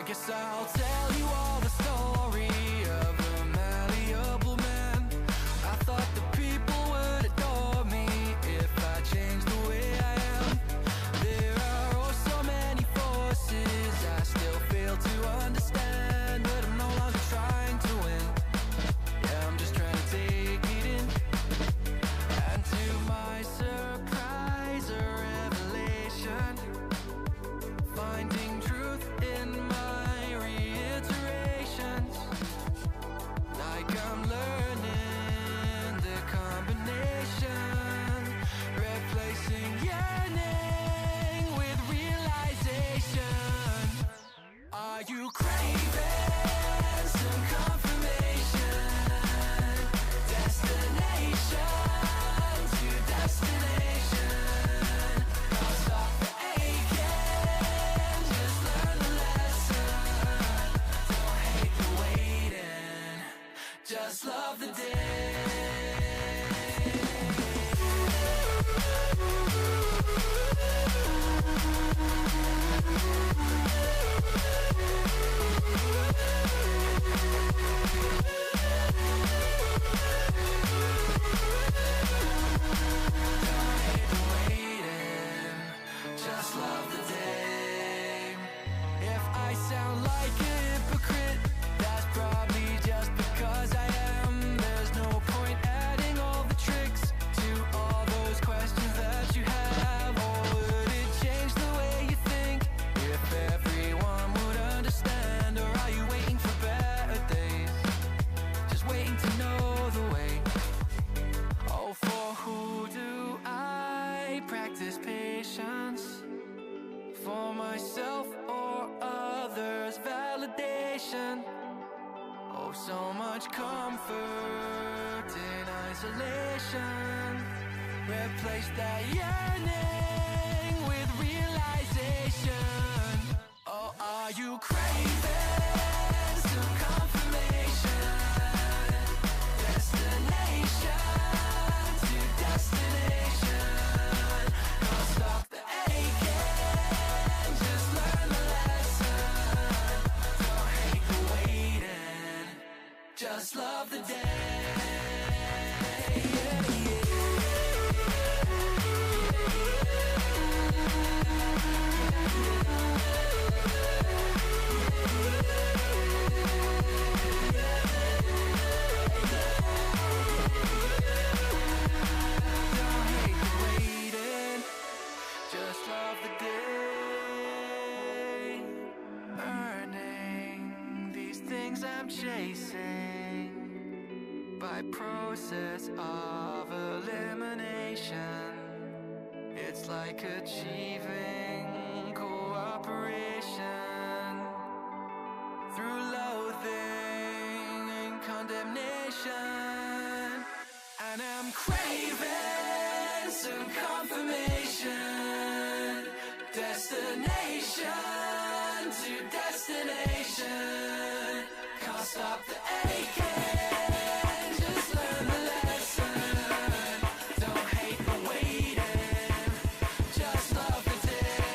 guess I'll tell you all the story of a malleable man. I thought the people would adore me if I changed the way I am. There are oh so many forces I still fail to understand, but I'm no longer trying to win. Yeah, I'm just trying to take it in. And to my surprise or revelation, finding truth in my reiterations, like I'm learning the combination, replacing yearning with realization. Are you craving some confirmation? Destination to destination. I'll stop the aching, just learn the lesson. Don't hate the waiting, just love the day. Just love the day. If I sound like a hypocrite, that's probably just because I am. There's no point adding all the tricks to all those questions that you have. Or would it change the way you think if everyone would understand? Or are you waiting for better days, just waiting to know the way? Oh, for who do I practice patience? For myself or others' validation? Oh, so much comfort in isolation. Replace that yearning with realization. Oh, are you craving some confirmation? Destination to destination. Don't stop the aching, just learn the lesson. Don't hate the waiting, just love the day. Don't hate the waiting, just love the day. Earning these things I'm chasing by process of elimination. It's like achieving cooperation through loathing and condemnation. And I'm craving some confirmation. Destination to destination. Can't stop the aching, just learn the lesson. Don't hate the waiting, just love the day.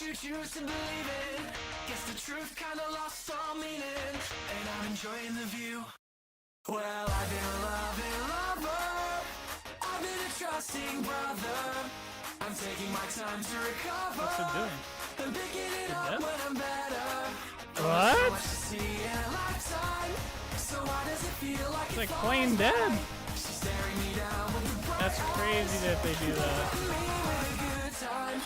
you choose to believe it. Guess the truth kinda lost all meaning, and I'm enjoying the view. Well, I've been a loving lover, I've been a trusting brother. I'm taking my time to recover. What's it doing? I'm picking it up when I'm better. What? So much to see in a lifetime. So why does it feel like It's like plain dead. She's staring me down with the bright That's crazy that they do that. time.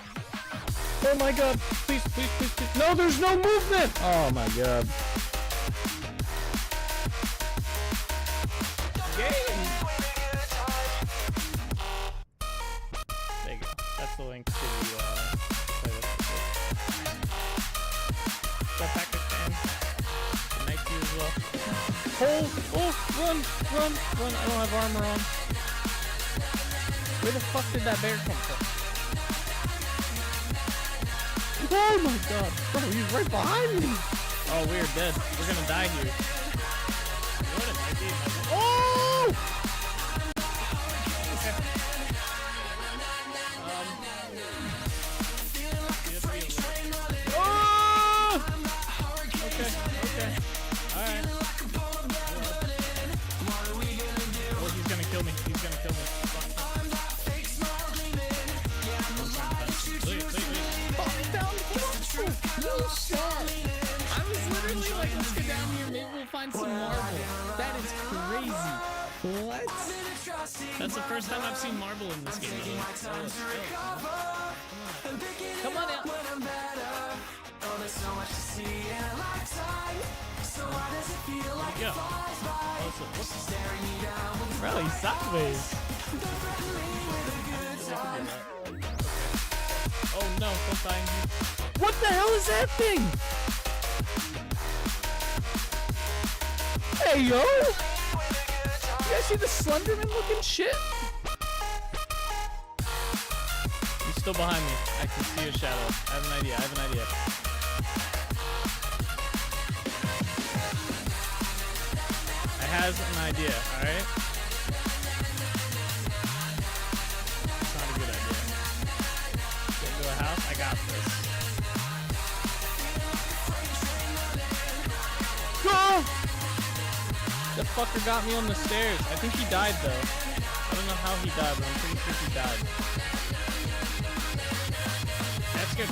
Oh my god. Please, please, please, please. No, there's no movement. Oh my god. Game. There you go. That's the link to that Pakistan. Nice to you as well. Oh, run. I don't have armor on. Where the fuck did that bear come from? Oh my god. Bro, he's right behind me. Oh, we're dead. We're gonna die here. You know what it might be? Oh! Okay. Oh! Okay. Alright. Oh, he's gonna kill me. I was literally like, let's go down here, maybe we'll find some marble. That is crazy. What? That's the first time I've seen marble in this game. Come on out. Yeah. Bro, he's sideways. Oh no, don't die. What the hell is that thing? Hey yo! You guys see the Slenderman looking shit? He's still behind me. I can see a shadow. I have an idea. I have an idea, alright? It's not a good idea. Get into the house. I got this. Go! That fucker got me on the stairs. I think he died though. I don't know how he died, but I'm pretty sure he died. That's good.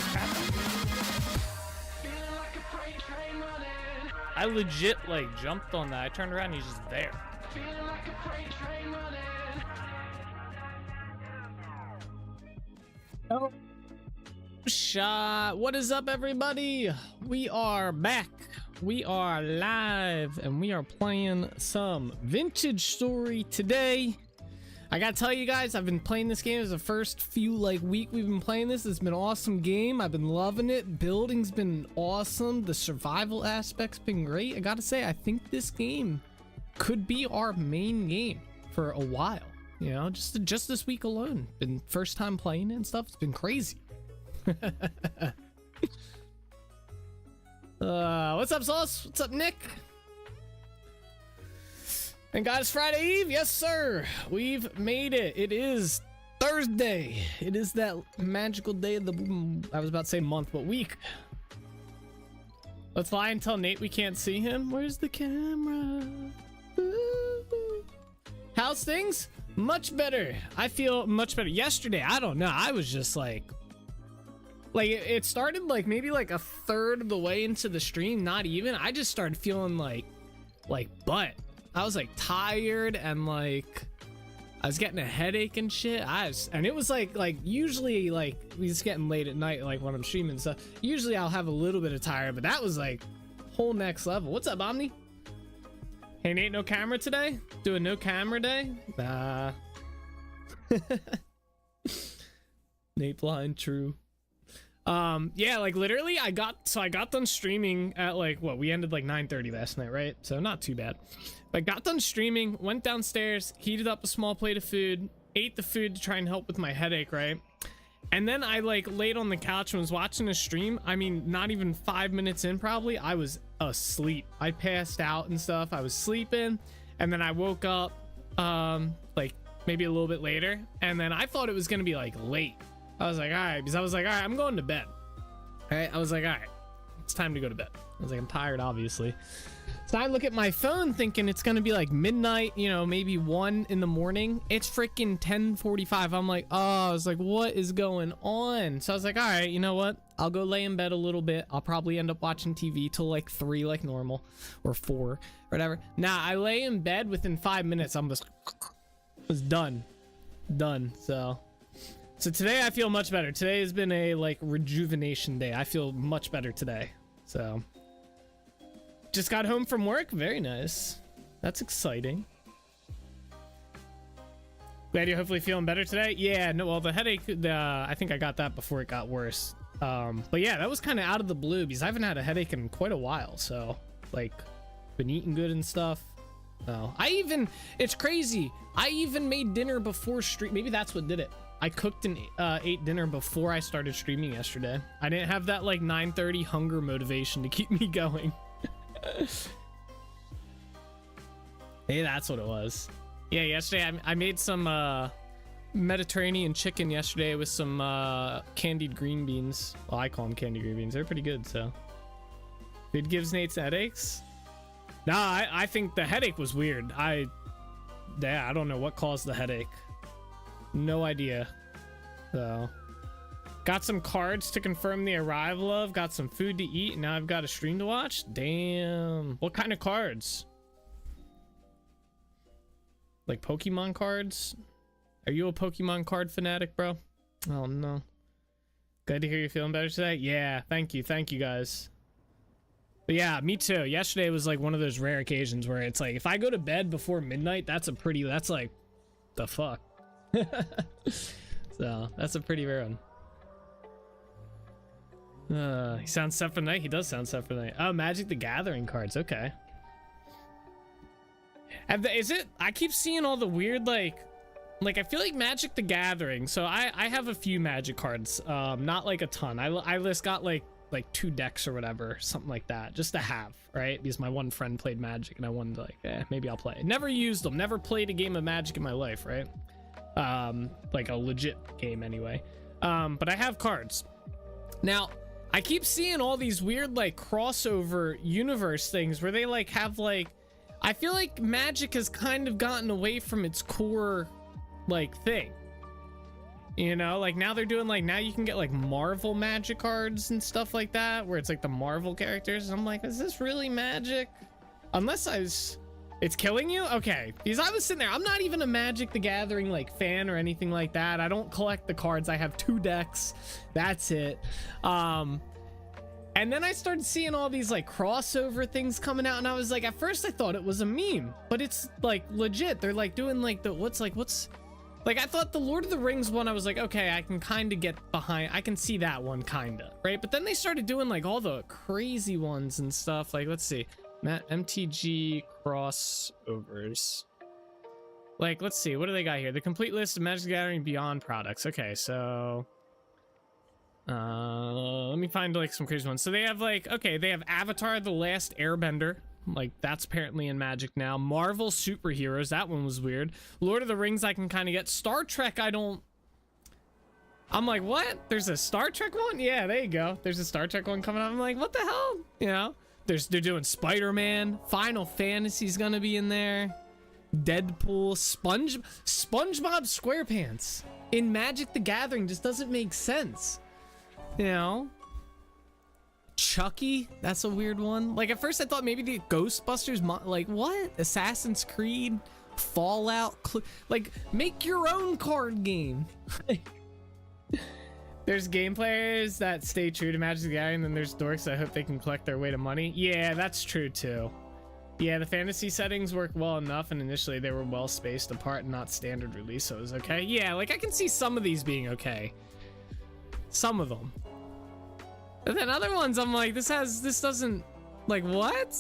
I legit like jumped on that. I turned around and he's just there. Oh. Shot. What is up, everybody? We are back. We are live and we are playing some Vintage Story today. I gotta tell you guys, I've been playing this game as the first few week we've been playing this. It's been an awesome game. I've been loving it. Building's been awesome. The survival aspect's been great. I gotta say, I think this game could be our main game for a while. You know, just this week alone. Been first time playing it and stuff. It's been crazy. What's up, Sauce? What's up, Nick? And God, it's Friday Eve. Yes, sir. We've made it. It is Thursday. It is that magical day of the, I was about to say month, but week. Let's lie and tell Nate we can't see him. Where's the camera? Ooh. How's things? Much better. I feel much better. Yesterday, I don't know. I was just like it started maybe a third of the way into the stream, not even. I just started feeling like butt. I was tired and I was getting a headache and shit. And it was usually it's getting late at night when I'm streaming stuff. Usually I'll have a little bit of tired, but that was whole next level. What's up, Omni? Hey Nate, no camera today? Doing no camera day? Nah. Nate blind, true. Yeah, literally I got done streaming at we ended 9:30 last night, right? So not too bad. But got done streaming, went downstairs, heated up a small plate of food, ate the food to try and help with my headache, right? And then I laid on the couch and was watching a stream. I mean, not even 5 minutes in probably, I was asleep. I passed out and stuff. I was sleeping, and then I woke up maybe a little bit later, and then I thought it was gonna be late. I was all right, because I was all right, I'm going to bed. All right, I was like, all right, it's time to go to bed. I was like, I'm tired, obviously. So I look at my phone thinking it's gonna be like midnight, you know, maybe 1 in the morning. It's freaking 10:45. I'm like, oh, I was like, what is going on? So I was like, all right, you know what? I'll go lay in bed a little bit. I'll probably end up watching TV till like 3 like normal, or 4 or whatever. Nah, I lay in bed within 5 minutes. I'm just was done. So today I feel much better. Today has been a like rejuvenation day. I feel much better today. So just got home from work. Very nice. That's exciting. Glad you're hopefully feeling better today. Yeah, no, well, the headache, I think I got that before it got worse. But yeah, that was kind of out of the blue because I haven't had a headache in quite a while. So like been eating good and stuff. No, it's crazy. I even made dinner before stream. Maybe that's what did it. I cooked and ate dinner before I started streaming yesterday. I didn't have that like 9:30 hunger motivation to keep me going. Hey, that's what it was. Yeah, yesterday I made some Mediterranean chicken yesterday with some candied green beans. Well, I call them candied green beans. They're pretty good. So it gives Nate's headaches. Nah, I think the headache was weird. I don't know what caused the headache. No idea. So got some cards to confirm the arrival of, got some food to eat, and now I've got a stream to watch. Damn. What kind of cards? Like Pokemon cards? Are you a Pokemon card fanatic, bro? Oh no. Glad to hear you're feeling better today. Yeah, thank you guys. But yeah, me too. Yesterday was like one of those rare occasions where it's like if I go to bed before midnight, that's like the fuck. So that's a pretty rare one. He sounds set for the night. He does sound set for the night. Oh, Magic the Gathering cards. Okay. I keep seeing all the weird like I feel like Magic the Gathering. So I have a few Magic cards. Not like a ton. I just got like 2 decks or whatever, something like that, just to have, right? Because my one friend played Magic and I wanted to like, maybe I'll play. Never used them. Never played a game of Magic in my life, right? Like a legit game anyway. But I have cards. Now, I keep seeing all these weird like crossover universe things where they like have like, I feel like Magic has kind of gotten away from its core like thing. You know, like now they're doing like, now you can get like Marvel Magic cards and stuff like that, where it's like the Marvel characters. And I'm like, is this really Magic? Unless it's killing you? Okay. Because I was sitting there, I'm not even a Magic the Gathering like fan or anything like that. I don't collect the cards. I have 2 decks. That's it. And then I started seeing all these like crossover things coming out, and I was like, at first I thought it was a meme, but it's like legit. They're like doing like what's like, I thought the Lord of the Rings one, I was like, okay, I can kind of get behind. I can see that one kind of, right? But then they started doing like all the crazy ones and stuff. Like, let's see. MTG crossovers. Like, let's see. What do they got here? The complete list of Magic the Gathering Beyond products. Okay, so let me find like some crazy ones. So they have like, okay, they have Avatar The Last Airbender. Like, that's apparently in Magic now. Marvel Superheroes, that one was weird. Lord of the Rings, I can kind of get. Star Trek, I'm like, what? There's a Star Trek one? Yeah, there you go. There's a Star Trek one coming up. I'm like, what the hell? You know? They're doing Spider-Man. Final Fantasy's gonna be in there. Deadpool. SpongeBob SquarePants in Magic the Gathering just doesn't make sense. You know? Chucky, that's a weird one. Like, at first I thought maybe the Ghostbusters, like, what? Assassin's Creed, Fallout, like, make your own card game. There's game players that stay true to Magic the Gathering, and then there's dorks that hope they can collect their way to money. Yeah, that's true too. Yeah, the fantasy settings work well enough, and initially they were well spaced apart and not standard release, so it was okay. Yeah, like, I can see some of these being okay. Some of them. And then other ones, I'm like, this doesn't, like, what?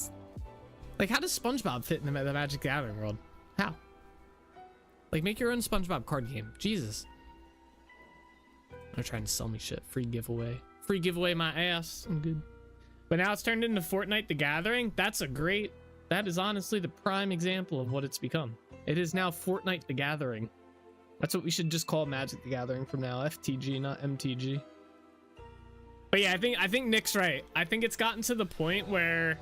Like, how does SpongeBob fit in the Magic the Gathering world? How? Like, make your own SpongeBob card game. Jesus. They're trying to sell me shit. Free giveaway. Free giveaway my ass. I'm good. But now it's turned into Fortnite the Gathering. That is honestly the prime example of what it's become. It is now Fortnite the Gathering. That's what we should just call Magic the Gathering from now. FTG, not MTG. But yeah, I think Nick's right. I think it's gotten to the point where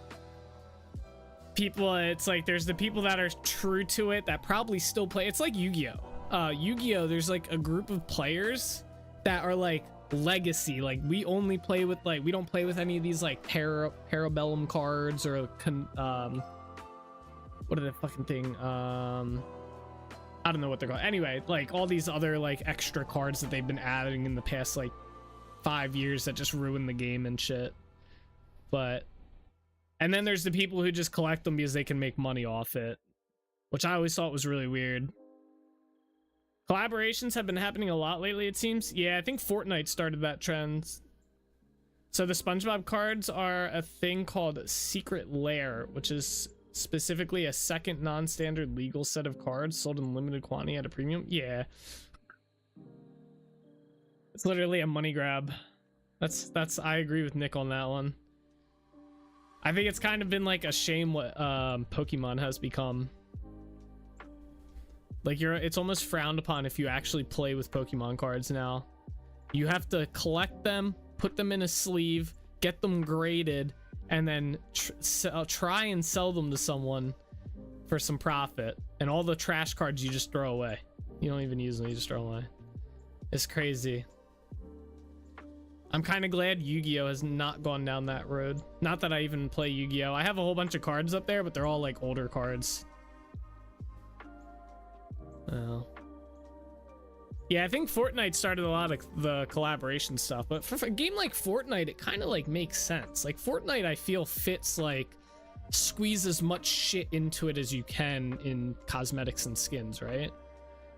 people, it's like there's the people that are true to it that probably still play. It's like Yu-Gi-Oh. Yu-Gi-Oh, there's like a group of players that are like legacy. Like we only play with like, we don't play with any of these like Parabellum cards or what are the fucking thing? I don't know what they're called. Anyway, like all these other like extra cards that they've been adding in the past like 5 years that just ruin the game and shit. But, and then there's the people who just collect them because they can make money off it, which I always thought was really weird. Collaborations have been happening a lot lately, it seems. Yeah, I think Fortnite started that trend. So the SpongeBob cards are a thing called Secret Lair, which is specifically a second non-standard legal set of cards sold in limited quantity at a premium. Yeah, it's literally a money grab. That's I agree with Nick on that one. I think it's kind of been like a shame what Pokemon has become. Like it's almost frowned upon if you actually play with Pokemon cards now. You have to collect them, put them in a sleeve, get them graded, and then try and sell them to someone for some profit. And all the trash cards you just throw away. You don't even use them, you just throw them away. It's crazy. I'm kind of glad Yu-Gi-Oh has not gone down that road. Not that I even play Yu-Gi-Oh. I have a whole bunch of cards up there, but they're all like older cards. Oh. Yeah, I think Fortnite started a lot of the collaboration stuff, but for a game like Fortnite, it kind of like makes sense. Like Fortnite, I feel fits like squeeze as much shit into it as you can in cosmetics and skins, right?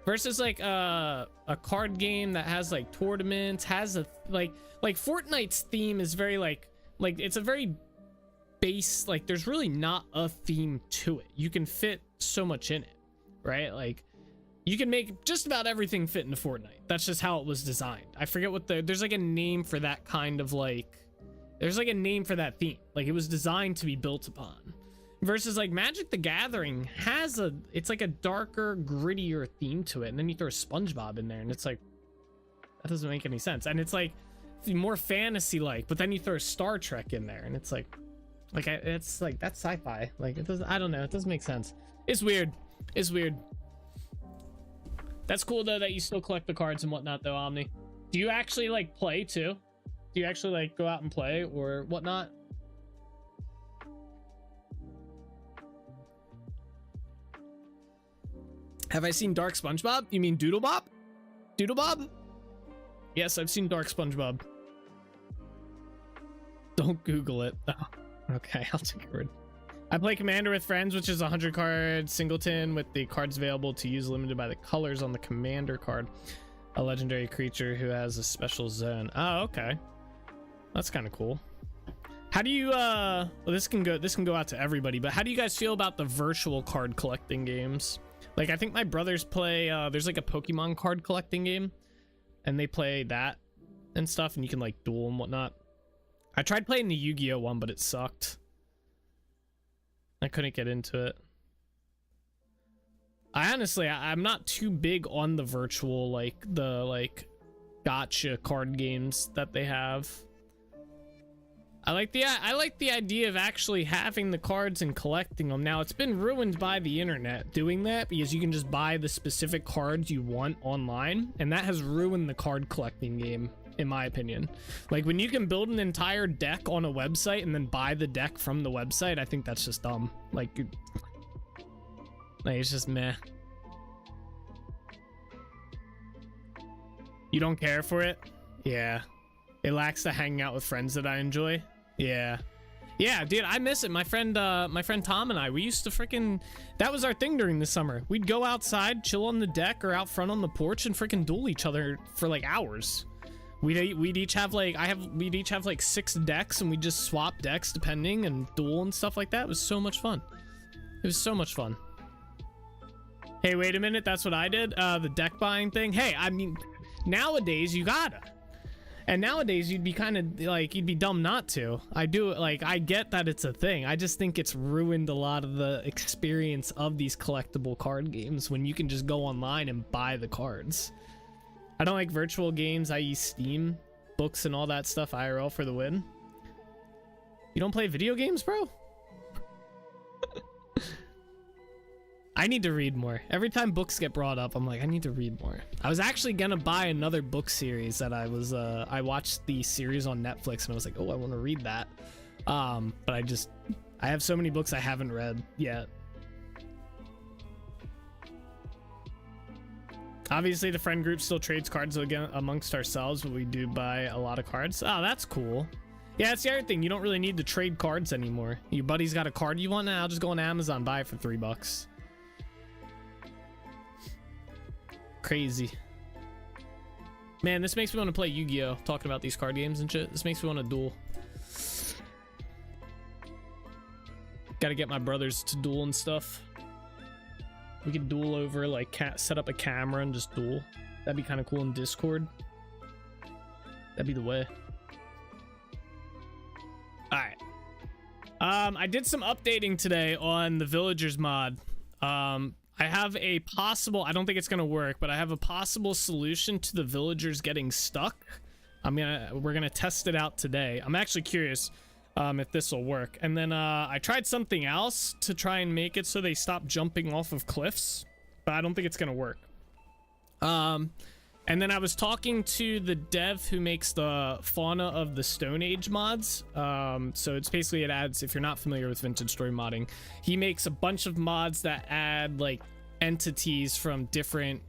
Versus like a card game that has like tournaments, has a like Fortnite's theme is very like it's a very base, like there's really not a theme to it. You can fit so much in it, right? Like you can make just about everything fit into Fortnite. That's just how it was designed. I forget what there's like a name for that kind of like, there's like a name for that theme. Like it was designed to be built upon. Versus like Magic the Gathering has it's like a darker, grittier theme to it. And then you throw SpongeBob in there and it's like, that doesn't make any sense. And it's like more fantasy like, but then you throw Star Trek in there and it's like it's like, that's sci-fi. Like it doesn't, I don't know. It doesn't make sense. It's weird. It's weird. That's cool though that you still collect the cards and whatnot though, Omni. Do you actually like play too? Do you actually like go out and play or whatnot? Have I seen Dark SpongeBob? You mean Doodlebob? Doodlebob? Yes, I've seen Dark SpongeBob. Don't Google it. Oh, okay, I'll take your word. I play Commander with Friends, which is a 100 card singleton with the cards available to use limited by the colors on the Commander card. A legendary creature who has a special zone. Oh, okay. That's kind of cool. How do you well, this can go out to everybody, but how do you guys feel about the virtual card collecting games? Like I think my brothers play there's like a Pokemon card collecting game and they play that and stuff and you can like duel and whatnot. I tried playing the Yu-Gi-Oh one, but it sucked. I couldn't get into it. I'm not too big on the virtual, like the like gotcha card games that they have. I like the idea of actually having the cards and collecting them. Now it's been ruined by the internet doing that because you can just buy the specific cards you want online, and that has ruined the card collecting game, in my opinion. Like when you can build an entire deck on a website and then buy the deck from the website, I think that's just dumb. Like it's just meh. You don't care for it? Yeah. It lacks the hanging out with friends that I enjoy. Yeah. Yeah, dude, I miss it. My friend Tom and I, we used to freaking, that was our thing during the summer. We'd go outside, chill on the deck or out front on the porch and freaking duel each other for like hours. We'd each have like, we'd each have like 6 decks and we'd just swap decks depending and duel and stuff like that. It was so much fun. It was so much fun. Hey, wait a minute. That's what I did. The deck buying thing. Hey, I mean, nowadays you gotta. And nowadays you'd be kind of like, you'd be dumb not to. I do it, like, I get that it's a thing. I just think it's ruined a lot of the experience of these collectible card games when you can just go online and buy the cards. I don't like virtual games, i.e. Steam. books and all that stuff IRL for the win. You don't play video games, bro? I need to read more. Every time books get brought up, I'm like, I need to read more. I was actually gonna buy another book series that I watched the series on Netflix and I was like, oh, I want to read that. But I have so many books I haven't read yet. Obviously, the friend group still trades cards again amongst ourselves, but we do buy a lot of cards. Oh, that's cool. Yeah, that's the other thing. You don't really need to trade cards anymore. Your buddy's got a card you want now, I'll just go on Amazon, buy it for $3. Crazy. Man, this makes me want to play Yu-Gi-Oh! Talking about these card games and shit. This makes me want to duel. Gotta get my brothers to duel and stuff. We could duel over, like, set up a camera and just duel. That'd be kind of cool in Discord. That'd be the way. Alright. I did some updating today on the Villagers mod. I have a possible, I don't think it's gonna work, but I have a possible solution to the villagers getting stuck. We're gonna test it out today. I'm actually curious if this will work. And then I tried something else to try and make it so they stop jumping off of cliffs, but I don't think it's gonna work. And then I was talking to the dev who makes the Fauna of the Stone Age mods. So it's basically, it adds, if you're not familiar with vintage story modding, he makes a bunch of mods that add like entities from different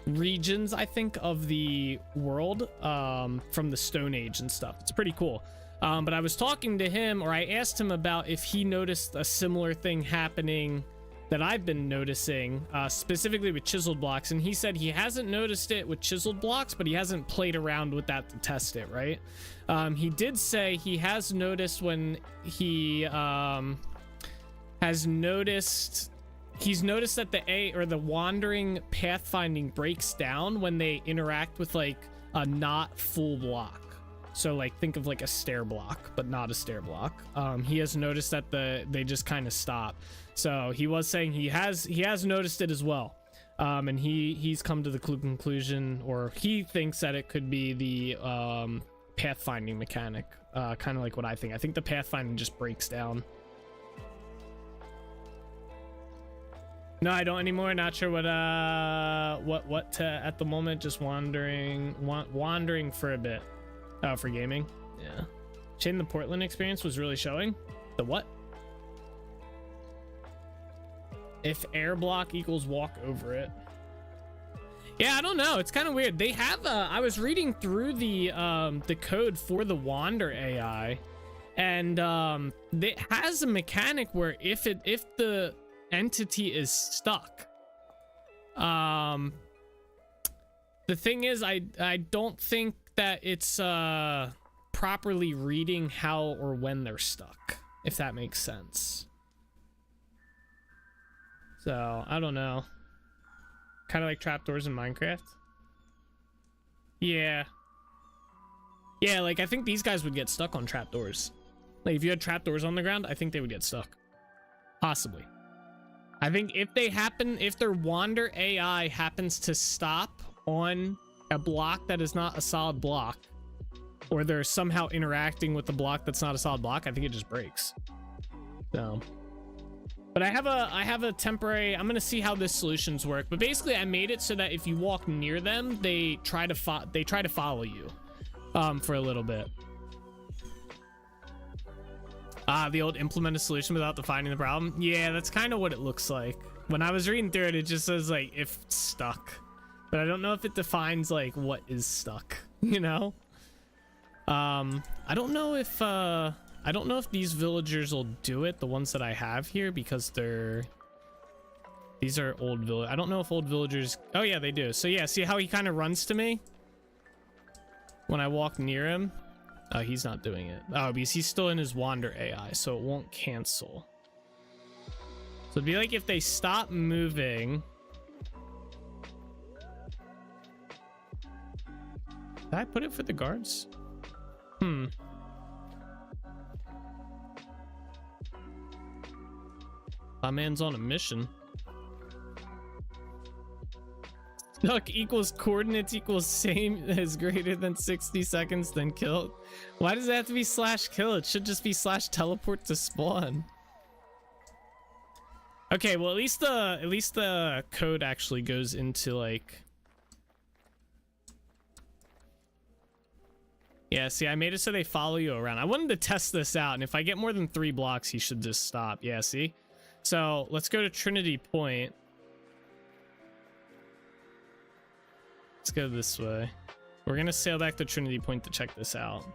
regions, I think, of the world, from the Stone Age and stuff. It's pretty cool. But I was talking to him, or I asked him about if he noticed a similar thing happening that I've been noticing, specifically with chiseled blocks, and he said he hasn't noticed it with chiseled blocks, but he hasn't played around with that to test it, right? He did say he has noticed when he he's noticed that the wandering pathfinding breaks down when they interact with like a not full block. So like think of like a stair block, but not a stair block. He has noticed that they just kind of stop. So he was saying he has noticed it as well. And he's come to the conclusion, or he thinks that it could be the pathfinding mechanic, kind of like what I think. I think the pathfinding just breaks down. No, I don't anymore. Not sure what to at the moment. Just wandering for a bit. Oh, for gaming. Yeah. Shane, the Portland experience was really showing. The what? If air block equals walk over it. Yeah, I don't know. It's kind of weird. They have I was reading through the code for the Wander AI, and it has a mechanic where if the entity is stuck, the thing is, I don't think that it's properly reading how or when they're stuck, if that makes sense. So I don't know. Kind of like trapdoors in Minecraft. Yeah, like I think these guys would get stuck on trapdoors. Like if you had trapdoors on the ground, I think they would get stuck. Possibly. I think if their Wander AI happens to stop on a block that is not a solid block, or they're somehow interacting with the block that's not a solid block, I think it just breaks. So, but I have a temporary, I'm gonna see how this solutions work, but basically I made it so that if you walk near them, they try to follow you for a little bit. The old implement a solution without defining the problem. Yeah, that's kind of what it looks like. When I was reading through it, it just says like if stuck, but I don't know if it defines like what is stuck, you know? I don't know if these villagers will do it, the ones that I have here, because these are old villagers. I don't know if old villagers, oh yeah, they do. So yeah, see how he kind of runs to me when I walk near him? Oh, he's not doing it. Oh, because he's still in his Wander AI, so it won't cancel. So it'd be like if they stop moving. Did I put it for the guards? My man's on a mission. Duck equals coordinates equals same is greater than 60 seconds then kill. Why does it have to be slash kill? It should just be slash teleport to spawn. Okay, well at least the code actually goes into like. Yeah, see, I made it so they follow you around. I wanted to test this out, and if I get more than 3 blocks, he should just stop. Yeah, see? So let's go to Trinity Point. Let's go this way. We're gonna sail back to Trinity Point to check this out.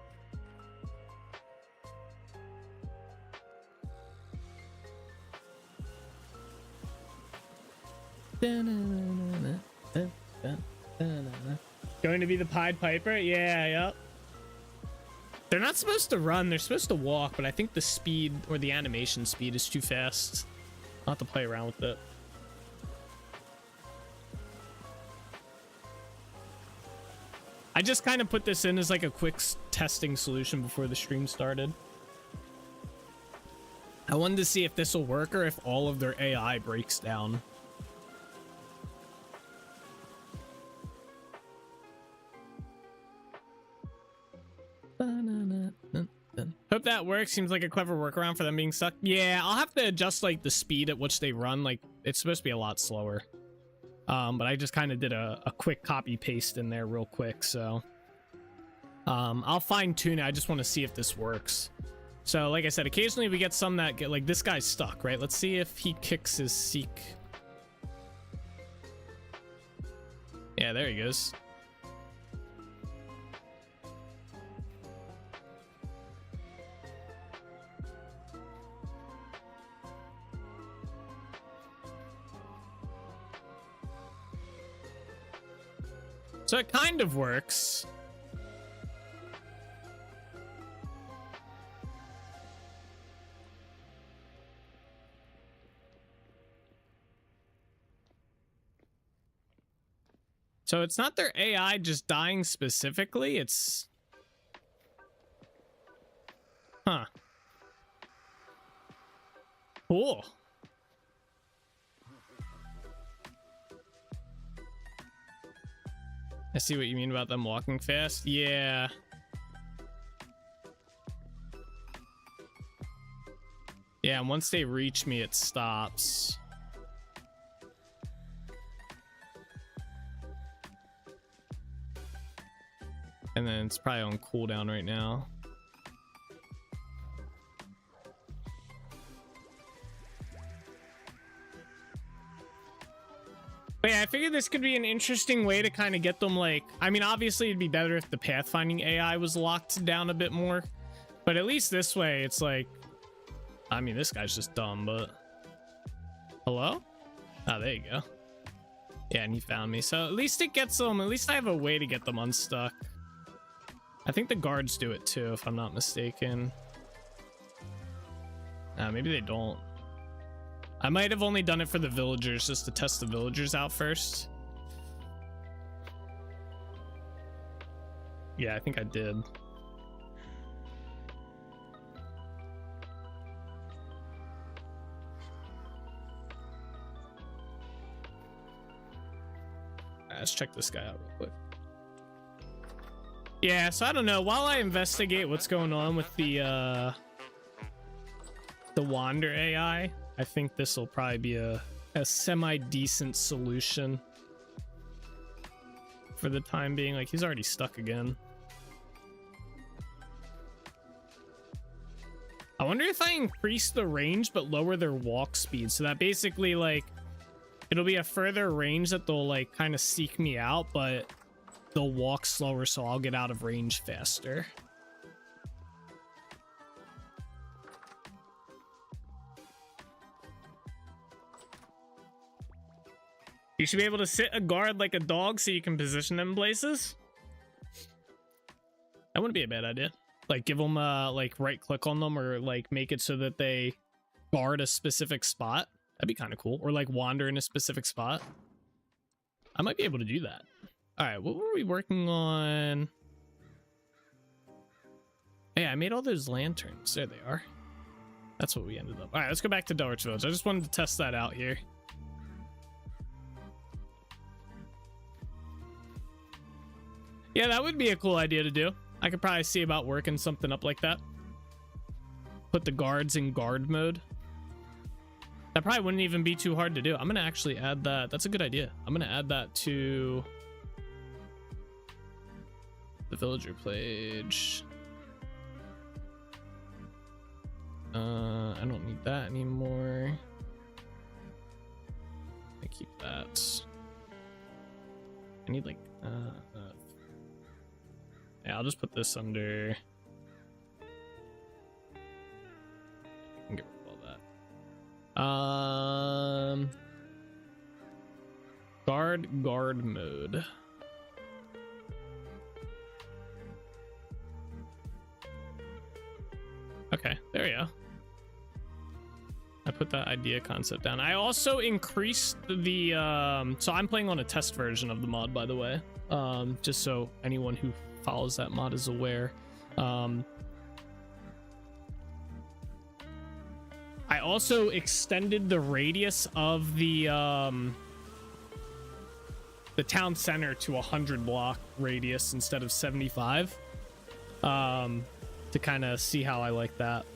Going to be the Pied Piper? Yeah, yep. They're not supposed to run, they're supposed to walk, but I think the speed or the animation speed is too fast. I'll have to play around with it. I just kind of put this in as like a quick testing solution before the stream started. I wanted to see if this will work or if all of their AI breaks down. Hope that works. Seems like a clever workaround for them being stuck. Yeah, I'll have to adjust like the speed at which they run. Like it's supposed to be a lot slower. But I just kind of did a quick copy paste in there real quick. So I'll fine tune it. I just want to see if this works. So like I said, occasionally we get some that get like this guy's stuck, right? Let's see if he kicks his seek. Yeah, there he goes. So it kind of works. So it's not their AI just dying specifically, it's... Huh. Cool. I see what you mean about them walking fast. Yeah. Yeah, and once they reach me, it stops. And then it's probably on cooldown right now. But yeah, I figured this could be an interesting way to kind of get them like... I mean, obviously it'd be better if the pathfinding AI was locked down a bit more. But at least this way, it's like... I mean, this guy's just dumb, but... Hello? Oh, there you go. Yeah, and he found me. So at least it gets them... At least I have a way to get them unstuck. I think the guards do it too, if I'm not mistaken. Maybe they don't. I might have only done it for the villagers, just to test the villagers out first. Yeah, I think I did. Let's check this guy out real quick. Yeah, so I don't know. While I investigate what's going on with the Wander AI, I think this will probably be a semi-decent solution for the time being. Like, he's already stuck again. I wonder if I increase the range but lower their walk speed, so that basically, like, it'll be a further range that they'll, like, kind of seek me out, but they'll walk slower, so I'll get out of range faster. You should be able to sit a guard like a dog so you can position them places. That wouldn't be a bad idea. Like, give them like right click on them, or like make it so that they guard a specific spot. That'd be kind of cool. Or like wander in a specific spot. I might be able to do that. All right, what were we working on? Hey, I made all those lanterns. There they are. That's what we ended up. All right, let's go back to Delrich Village. I just wanted to test that out here. Yeah, that would be a cool idea to do. I could probably see about working something up like that. Put the guards in guard mode. That probably wouldn't even be too hard to do. I'm gonna actually add that. That's a good idea. I'm gonna add that to the villager page. I don't need that anymore. I keep that. I need like yeah, I'll just put this under. I can get rid of all that. Guard mode. Okay, there we go. I put that idea concept down. I also increased the so I'm playing on a test version of the mod, by the way, just so anyone who follows that mod is aware. I also extended the radius of the town center to 100 block radius instead of 75, to kind of see how I like that.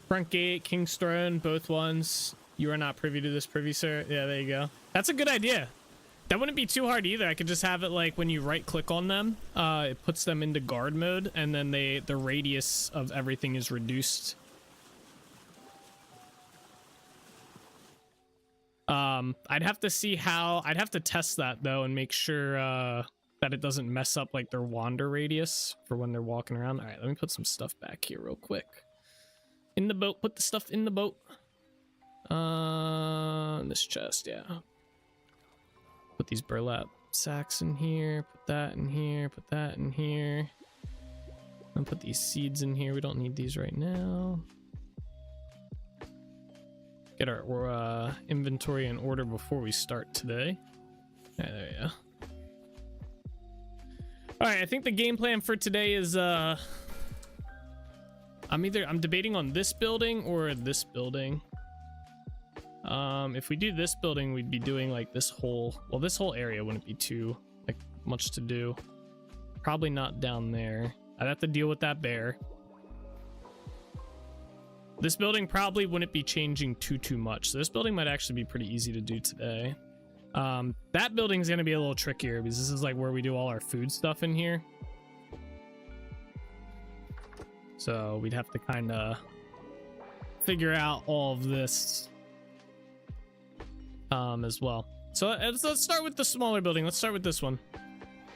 Front gate, King's Throne, both ones. You are not privy to this, privy sir. Yeah, there you go. That's a good idea. That wouldn't be too hard either. I could just have it like when you right click on them, it puts them into guard mode, and then the radius of everything is reduced. I'd have to see how, I'd have to test that though and make sure that it doesn't mess up like their wander radius for when they're walking around. All right, let me put some stuff back here real quick. In the boat, put the stuff in the boat. This chest, yeah. Put these burlap sacks in here, put that in here, put that in here. And put these seeds in here. We don't need these right now. Get our inventory in order before we start today. Yeah, there we go. All right, I think the game plan for today is I'm debating on this building or this building. If we do this building, we'd be doing like this whole area wouldn't be too like much to do. Probably not down there. I'd have to deal with that bear. This building probably wouldn't be changing too much. So this building might actually be pretty easy to do today. That building's gonna be a little trickier because this is like where we do all our food stuff in here. So we'd have to kind of figure out all of this as well. So let's start with the smaller building. Let's start with this one.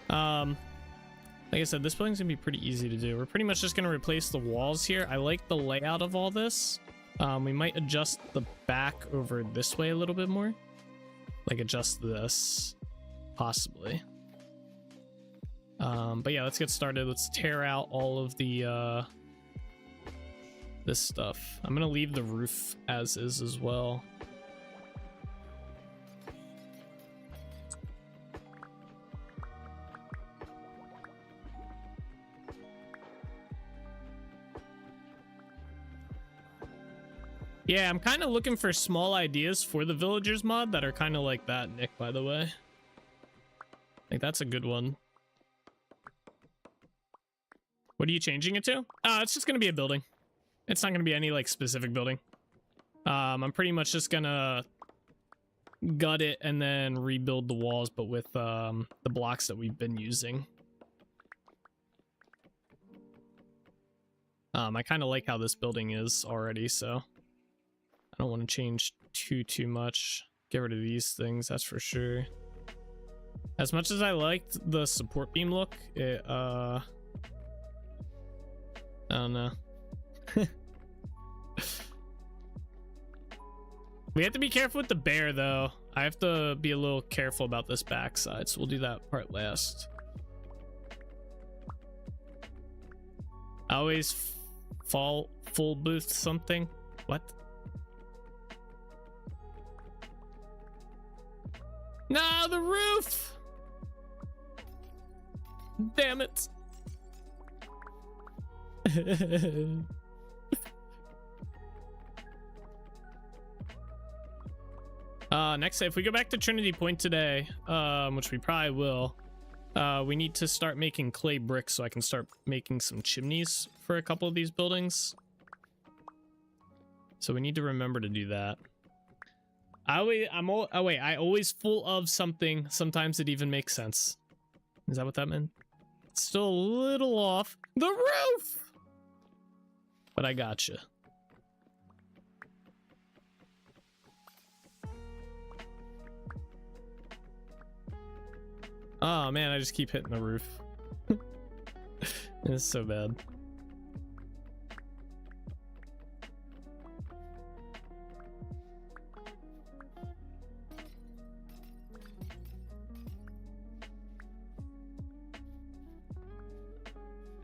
Like I said, this building's gonna be pretty easy to do. We're pretty much just gonna replace the walls here. I like the layout of all this. We might adjust the back over this way a little bit more. Like adjust this, possibly. But yeah, let's get started. Let's tear out all of the this stuff. I'm gonna leave the roof as is as well. Yeah, I'm kind of looking for small ideas for the villagers mod that are kind of like that, Nick, by the way. I think that's a good one. What are you changing it to? It's just gonna be a building. It's not gonna be any like specific building. I'm pretty much just gonna gut it and then rebuild the walls, but with the blocks that we've been using. I kind of like how this building is already, so I don't want to change too much. Get rid of these things, that's for sure. As much as I liked the support beam look, it I don't know. We have to be careful with the bear though. I have to be a little careful about this backside, so we'll do that part last. Always full boost something. What? No, the roof! Damn it. Next, if we go back to Trinity Point today, which we probably will, we need to start making clay bricks so I can start making some chimneys for a couple of these buildings. So we need to remember to do that. I always full of something. Sometimes it even makes sense. Is that what that meant? It's still a little off the roof, but I gotcha. Oh man, I just keep hitting the roof. It's so bad.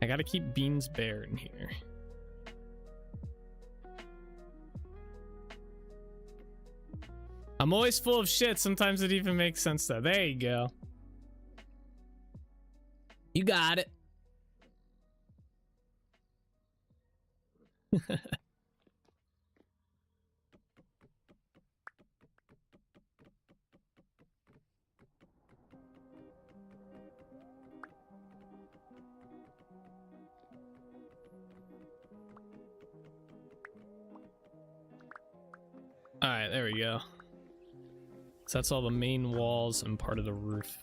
I gotta keep beans bare in here. I'm always full of shit. Sometimes it even makes sense though. There you go. You got it. All right, there we go. So that's all the main walls and part of the roof.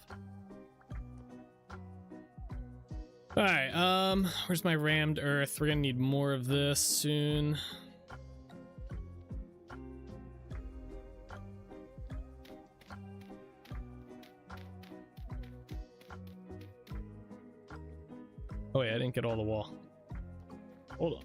All right, where's my rammed earth? We're gonna need more of this soon. Oh yeah, I didn't get all the wall. Hold on.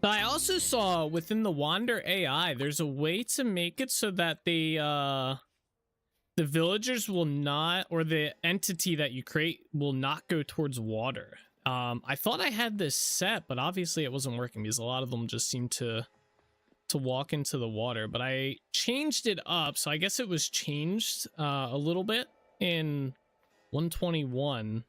I also saw within the Wander AI, there's a way to make it so that the villagers will not, or the entity that you create will not go towards water. I thought I had this set, but obviously it wasn't working because a lot of them just seem to walk into the water. But I changed it up, so I guess it was changed a little bit in 121.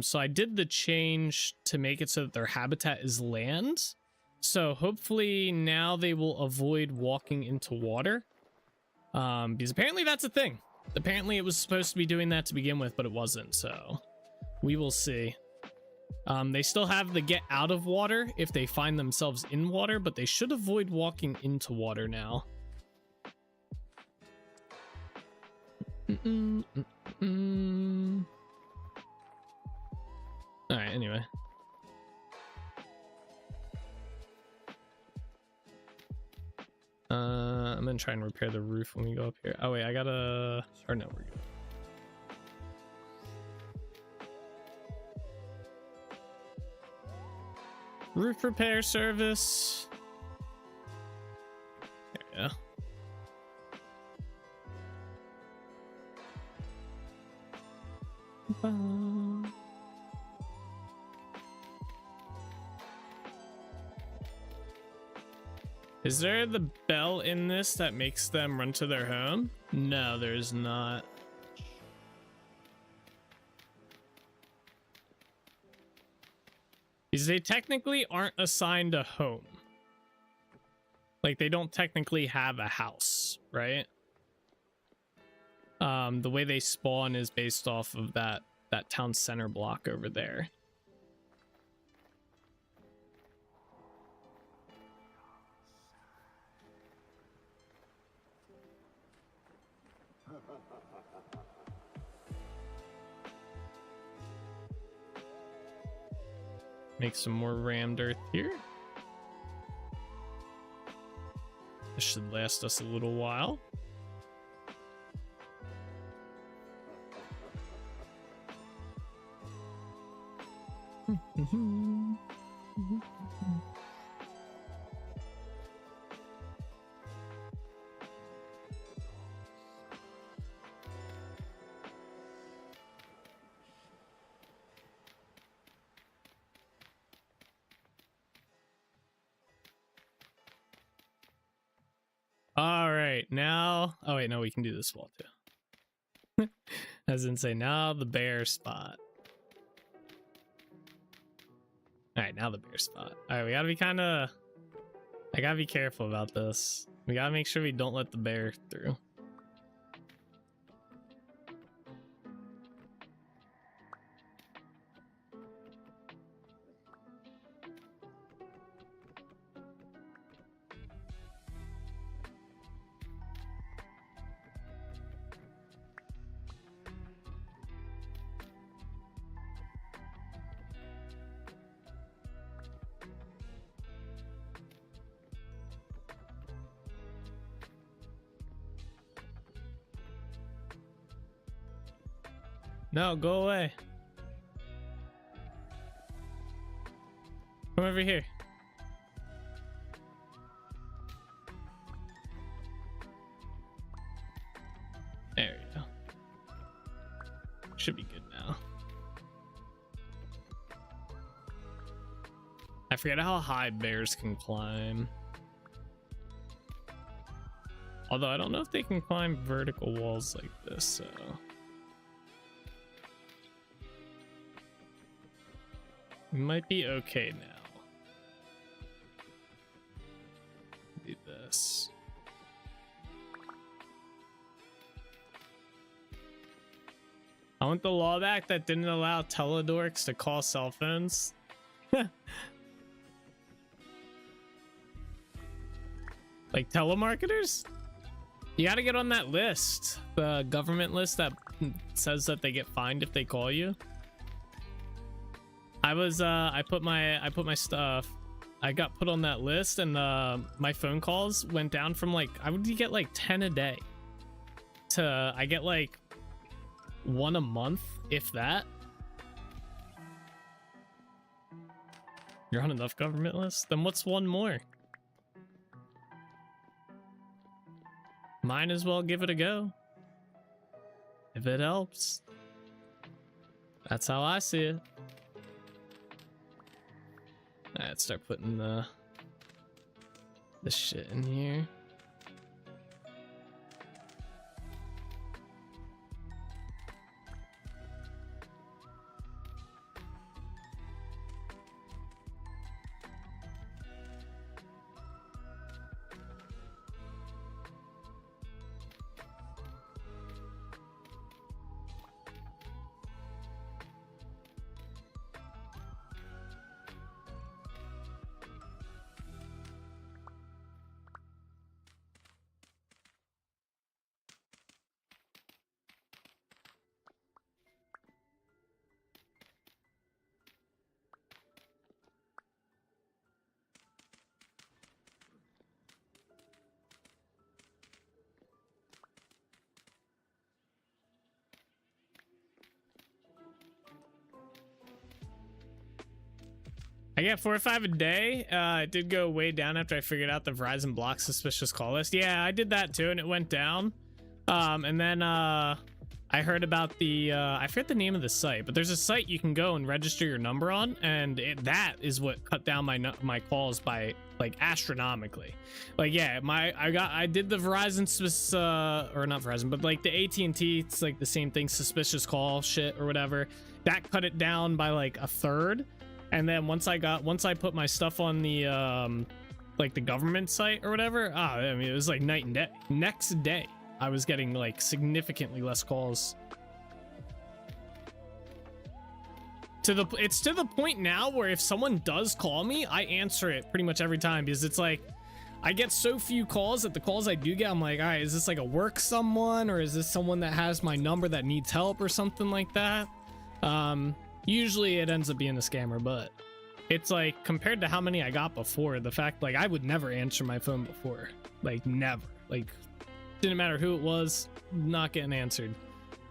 So I did the change to make it so that their habitat is land. So hopefully now they will avoid walking into water. Because apparently that's a thing. Apparently it was supposed to be doing that to begin with, but it wasn't. So we will see. They still have the get out of water if they find themselves in water, but they should avoid walking into water now. All right, anyway. I'm gonna try and repair the roof when we go up here. Oh wait, I gotta, or no, we're good. Roof repair service. There we go. Is there the bell in this that makes them run to their home? No, there's not. Because they technically aren't assigned a home. Like, they don't technically have a house, right? The way they spawn is based off of that town center block over there. Make some more rammed earth here. This should last us a little while. All right, now. Oh wait, no, we can do this wall too. As in say, now the bear spot. All right, now the bear spot. All right, we gotta be kind of. I gotta be careful about this. We gotta make sure we don't let the bear through. No, go away. Come over here. There we go. Should be good now. I forget how high bears can climb. Although I don't know if they can climb vertical walls like this, so... We might be okay now. Do this. I want the law back that didn't allow teledorks to call cell phones. Like telemarketers? You gotta get on that list. The government list that says that they get fined if they call you. I put my stuff. I got put on that list, and my phone calls went down from like I would get like 10 a day to I get like 1 a month, if that. You're on enough government lists? Then what's one more? Might as well give it a go. If it helps. That's how I see it. Alright, start putting the shit in here. I get 4 or 5 a day. It did go way down after I figured out the Verizon block suspicious call list. Yeah, I did that too, and it went down. And then I heard about the I forget the name of the site, but there's a site you can go and register your number on, and that is what cut down my calls by like astronomically. Like yeah, I did the Verizon or not Verizon, but like the AT&T, it's like the same thing, suspicious call shit or whatever. That cut it down by like a third. And then once I put my stuff on the like the government site or whatever, I mean it was like night and day. Next day I was getting like significantly less calls. It's to the point now where if someone does call me, I answer it pretty much every time, because it's like I get so few calls that the calls I do get, I'm like, all right, is this like a work someone, or is this someone that has my number that needs help or something like that? Usually it ends up being a scammer, but it's like compared to how many I got before, the fact like I would never answer my phone before, like never, like didn't matter who it was, not getting answered.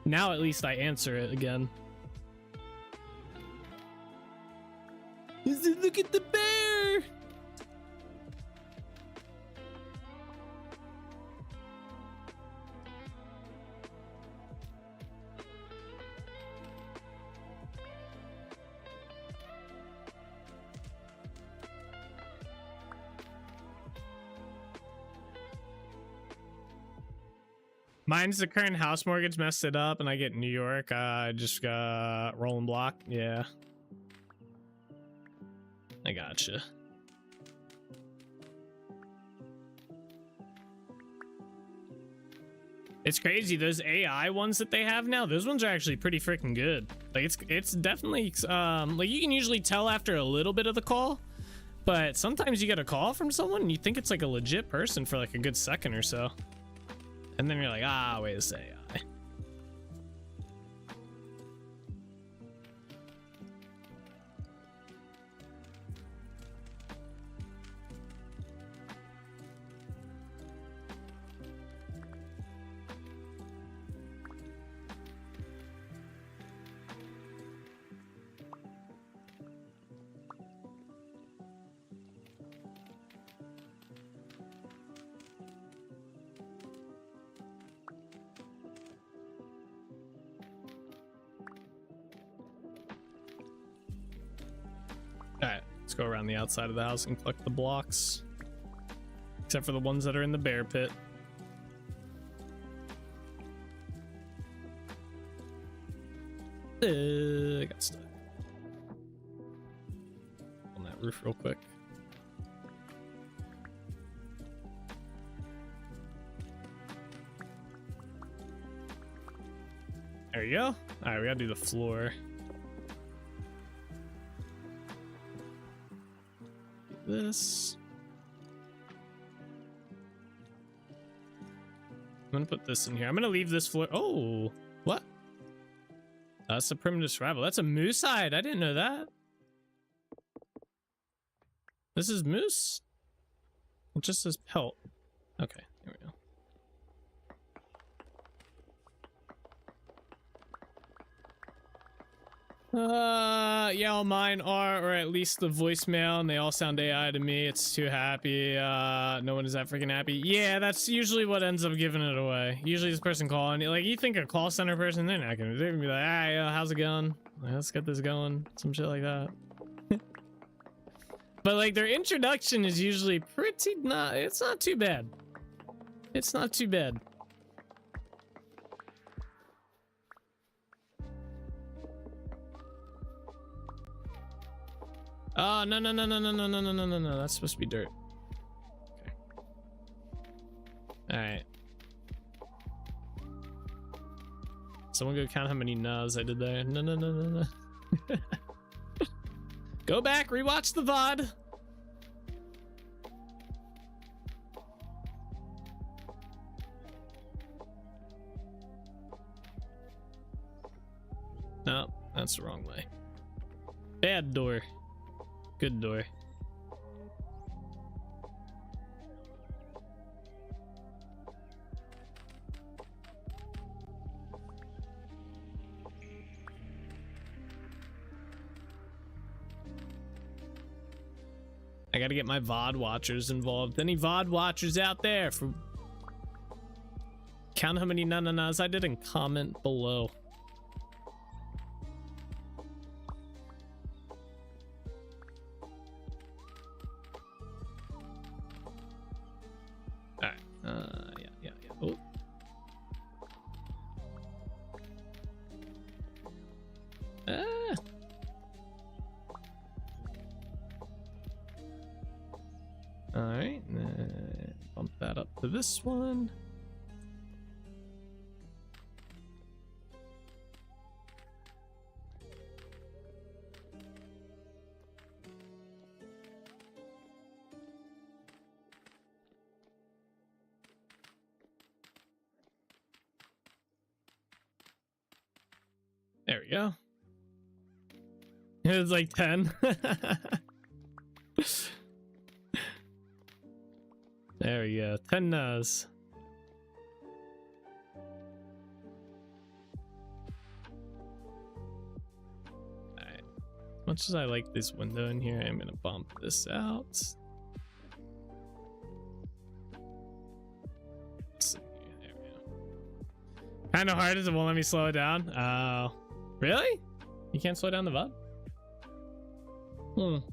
Now at least I answer it again. Look at the bear. Mine's the current house mortgage messed it up, and I get New York. I just got rolling block. Yeah, I gotcha. It's crazy, those AI ones that they have now, those ones are actually pretty freaking good. Like it's definitely like you can usually tell after a little bit of the call, but sometimes you get a call from someone and you think it's like a legit person for like a good second or so. And then you're like, ah, wait a second. Alright, let's go around the outside of the house and collect the blocks. Except for the ones that are in the bear pit. I got stuck on that roof real quick. There you go. Alright, we gotta do the floor. This. I'm gonna put this in here. I'm gonna leave this floor. Oh, what? That's a primitive survival. That's a moose hide. I didn't know that. This is moose? It just says pelt. Okay, here we go. Yeah, all mine are, or at least the voicemail, and they all sound AI to me. It's too happy. No one is that freaking happy. Yeah, that's usually what ends up giving it away. Usually this person calling, like, you think a call center person, they're not gonna, they're gonna be like, ah, how's it going? Like, let's get this going. Some shit like that. But like their introduction is usually pretty it's not too bad. It's not too bad. Oh, no. That's supposed to be dirt. Okay. Alright. Someone go count how many no's I did there. No. Go back, rewatch the VOD. No, that's the wrong way. Bad door. Good door. I gotta get my VOD watchers involved. Any VOD watchers out there? For count how many na-na-nas I did and comment below. Yeah. Oh. Ah. All right, bump that up to this one. There we go. It was like 10. There we go. 10 no's. Alright. much as I like this window in here, I'm gonna bump this out. Let's see. There we go. Kind of hard as it won't let me slow it down. Really? You can't slow down the VOD?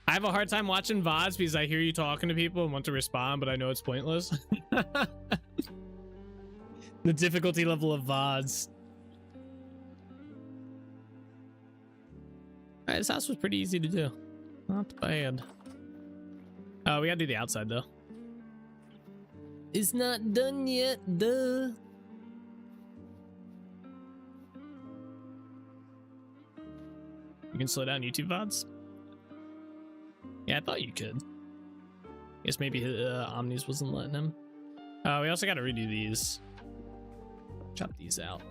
I have a hard time watching VODs because I hear you talking to people and want to respond, but I know it's pointless. The difficulty level of VODs. Alright, this house was pretty easy to do. Not bad. Oh, we gotta do the outside though. It's not done yet, duh. You can slow down YouTube VODs? Yeah, I thought you could. Guess maybe Omnis wasn't letting him. We also gotta redo these. Chop these out.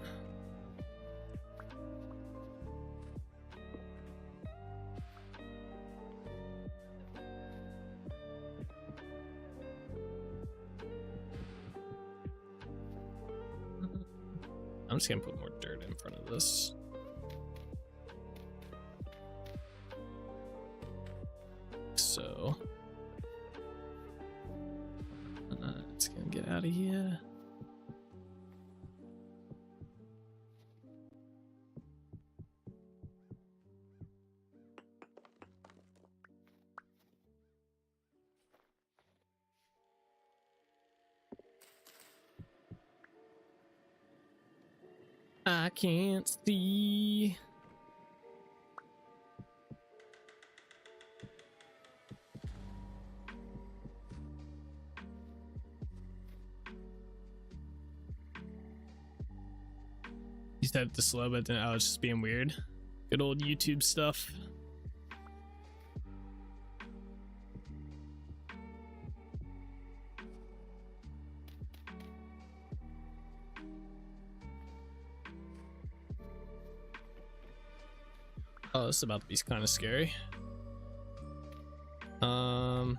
I'm just gonna put more dirt in front of this. So it's gonna get out of here. I can't see. You said it to slow, but then I was just being weird. Good old YouTube stuff. Oh, this is about to be kind of scary. To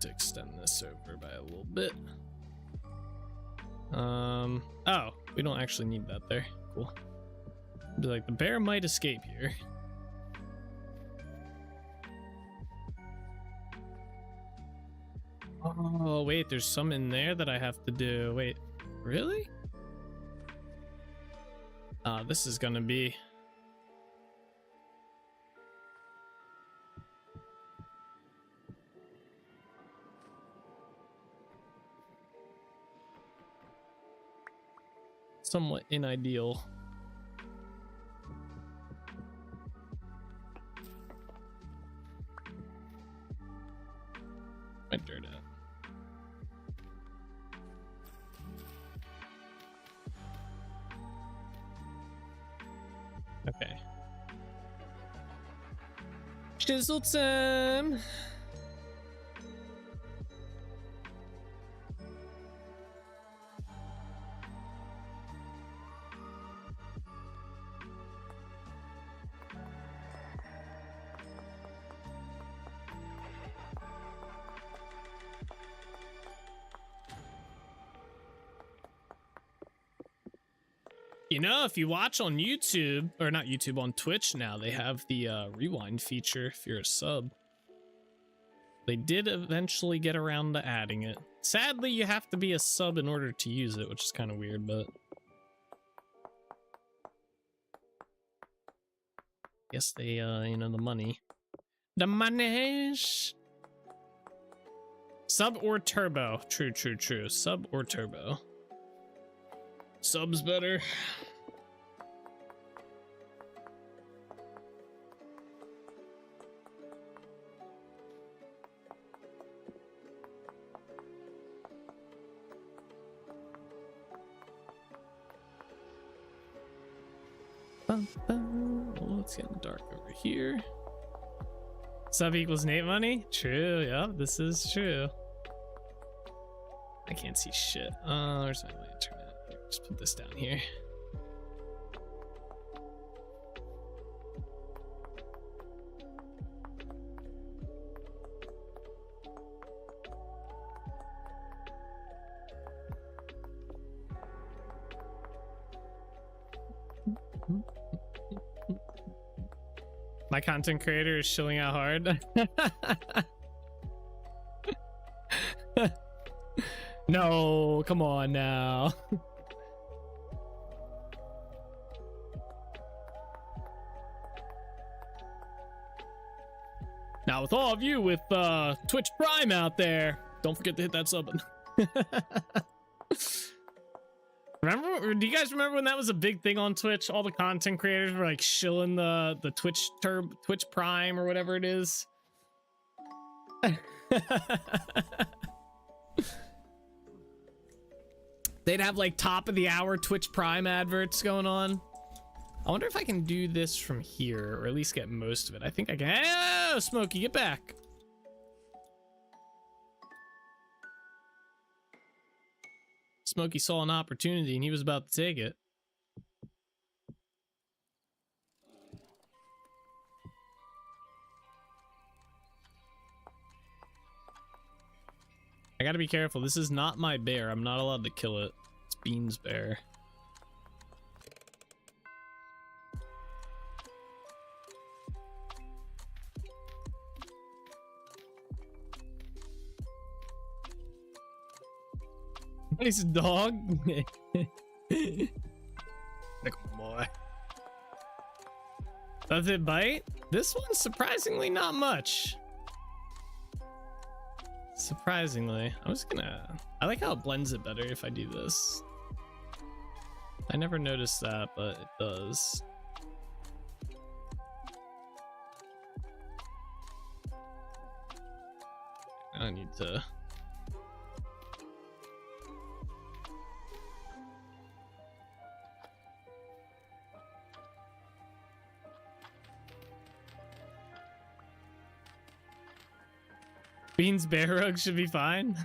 extend this over by a little bit. Oh, we don't actually need that there. Cool. Be like, the bear might escape here. Oh, wait, there's some in there that I have to do. Wait, really? This is gonna be... somewhat unideal. My dirt out. Okay. Chisel time. You know, if you watch on YouTube, or not YouTube, on Twitch now, they have the rewind feature if you're a sub. They did eventually get around to adding it. Sadly, you have to be a sub in order to use it, which is kind of weird, but... guess they, you know, the money. The money! Sub or turbo. True, true, true. Sub or turbo. Sub's better. Oh, it's getting dark over here. Sub equals Nate money? True, yep, this is true. I can't see shit. Where's my lantern at? Here, just put this down here. My content creator is shilling out hard. No, come on now. Now with all of you with Twitch Prime out there, don't forget to hit that sub button. Remember, do you guys remember when that was a big thing on Twitch? All the content creators were like shilling the Twitch Prime or whatever it is. They'd have like top of the hour Twitch Prime adverts going on. I wonder if I can do this from here, or at least get most of it. I think I can. Oh, Smokey, get back. Smokey saw an opportunity and he was about to take it. I gotta be careful. This is not my bear. I'm not allowed to kill it. It's Bean's bear. Nice dog. Good boy. Does it bite? This one's surprisingly not much. Surprisingly. I like how it blends it better if I do this. I never noticed that, but it does. I need to... Bean's bear rug should be fine.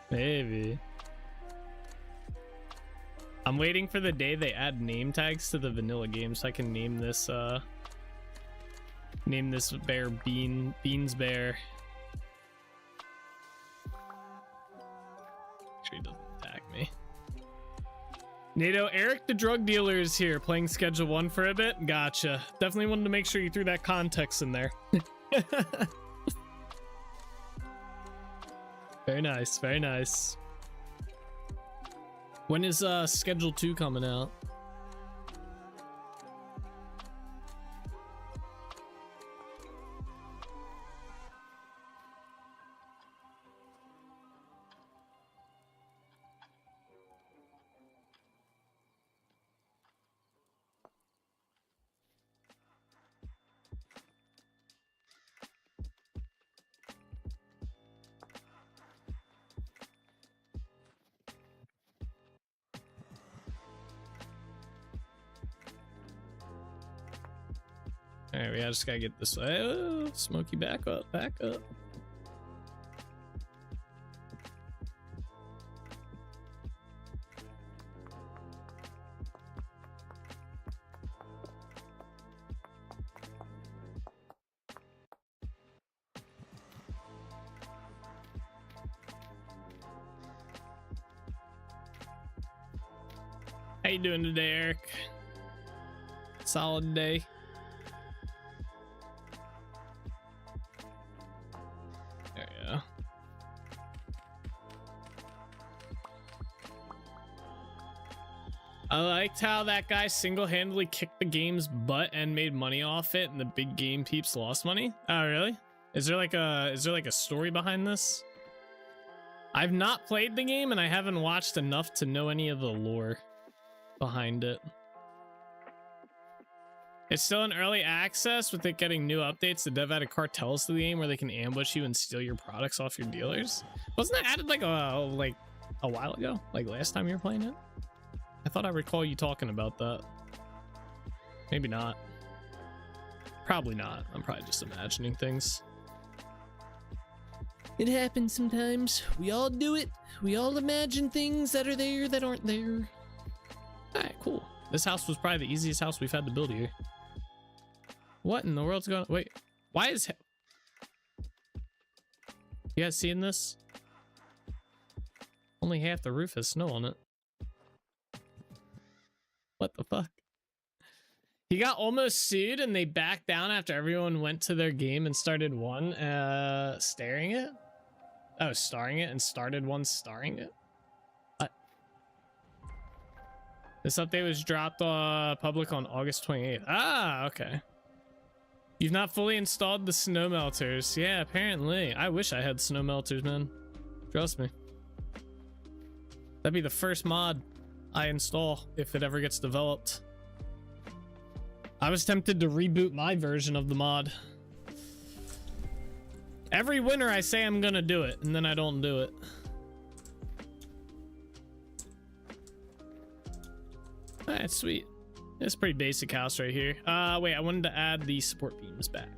Maybe. I'm waiting for the day they add name tags to the vanilla game so I can name this bear Bean's bear. Make sure he doesn't attack me. NATO, Eric the drug dealer is here playing Schedule 1 for a bit. Gotcha. Definitely wanted to make sure you threw that context in there. Very nice, very nice. When is Schedule 2 coming out? Alright, we just gotta get this way. Oh, Smokey, back up, back up. How you doing today, Eric? Solid day. I liked how that guy single-handedly kicked the game's butt and made money off it, and the big game peeps lost money. Oh, really? Is there like a story behind this? I've not played the game, and I haven't watched enough to know any of the lore behind it. It's still in early access with it getting new updates. The dev added cartels to the game where they can ambush you and steal your products off your dealers. Wasn't that added like a while ago? Like last time you were playing it? I thought I recall you talking about that. Maybe not. Probably not. I'm probably just imagining things. It happens sometimes. We all do it. We all imagine things that are there that aren't there. Alright, cool. This house was probably the easiest house we've had to build here. What in the world's going on? Wait, why is... You guys seeing this? Only half the roof has snow on it. What the fuck? He got almost sued and they backed down after everyone went to their game and started one staring it. Oh, starring it and started one starring it. What? This update was dropped public on August 28th. Ah, okay. You've not fully installed the snow melters. Yeah, apparently. I wish I had snow melters, man. Trust me. That'd be the first mod I install if it ever gets developed. I was tempted to reboot my version of the mod. Every winter I say I'm gonna do it, and then I don't do it. Alright, sweet. It's a pretty basic house right here. Wait, I wanted to add the support beams back.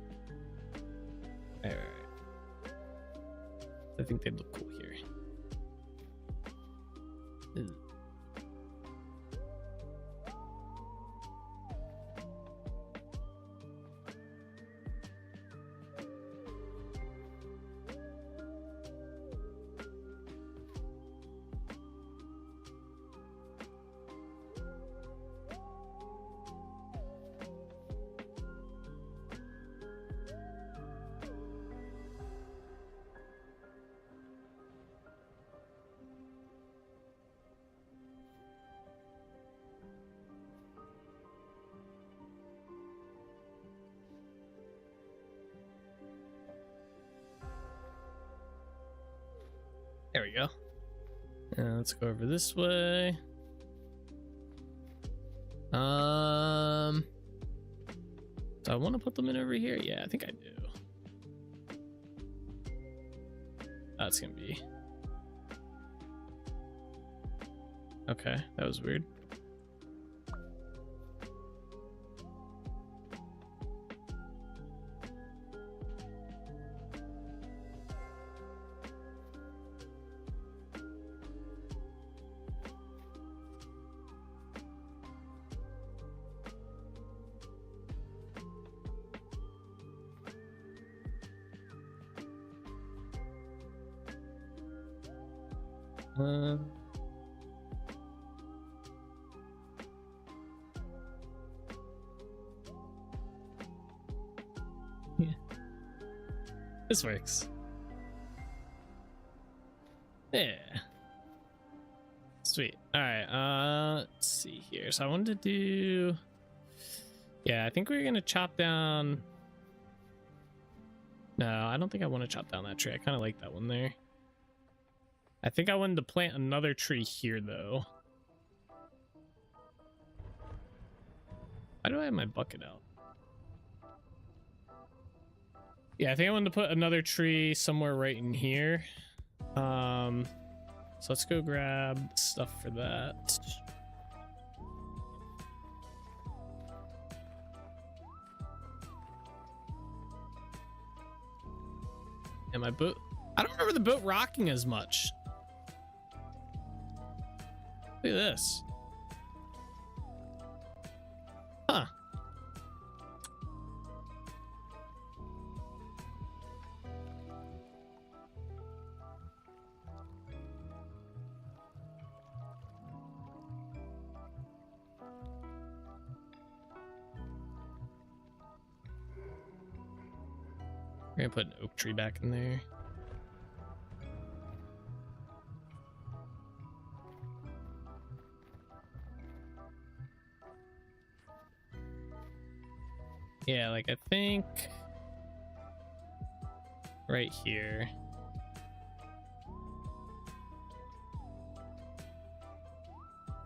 Alright. I think they look cool here. Ew. There we go. Let's go over this way. Do I want to put them in over here? Yeah, I think I do. That's gonna be okay. That was weird. Yeah. This works. Yeah. Sweet. All right. Let's see here. So I wanted to do. Yeah, I think we're gonna chop down. No, I don't think I want to chop down that tree. I kind of like that one there. I think I wanted to plant another tree here, though. Why do I have my bucket out? Yeah, I think I wanted to put another tree somewhere right in here. So let's go grab stuff for that. And my boat. I don't remember the boat rocking as much. Look at this. Huh. We're gonna put an oak tree back in there. Yeah, like I think right here.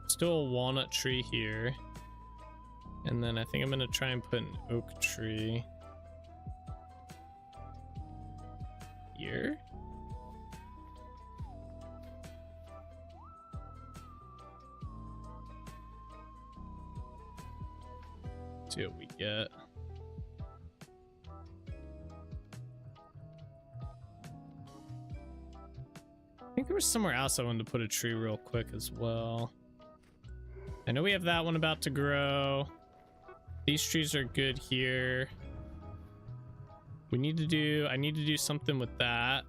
Still a walnut tree here. And then I think I'm gonna try and put an oak tree here. See what we get. I think there was somewhere else I wanted to put a tree real quick as well. I know we have that one about to grow. These trees are good here. I need to do something with that.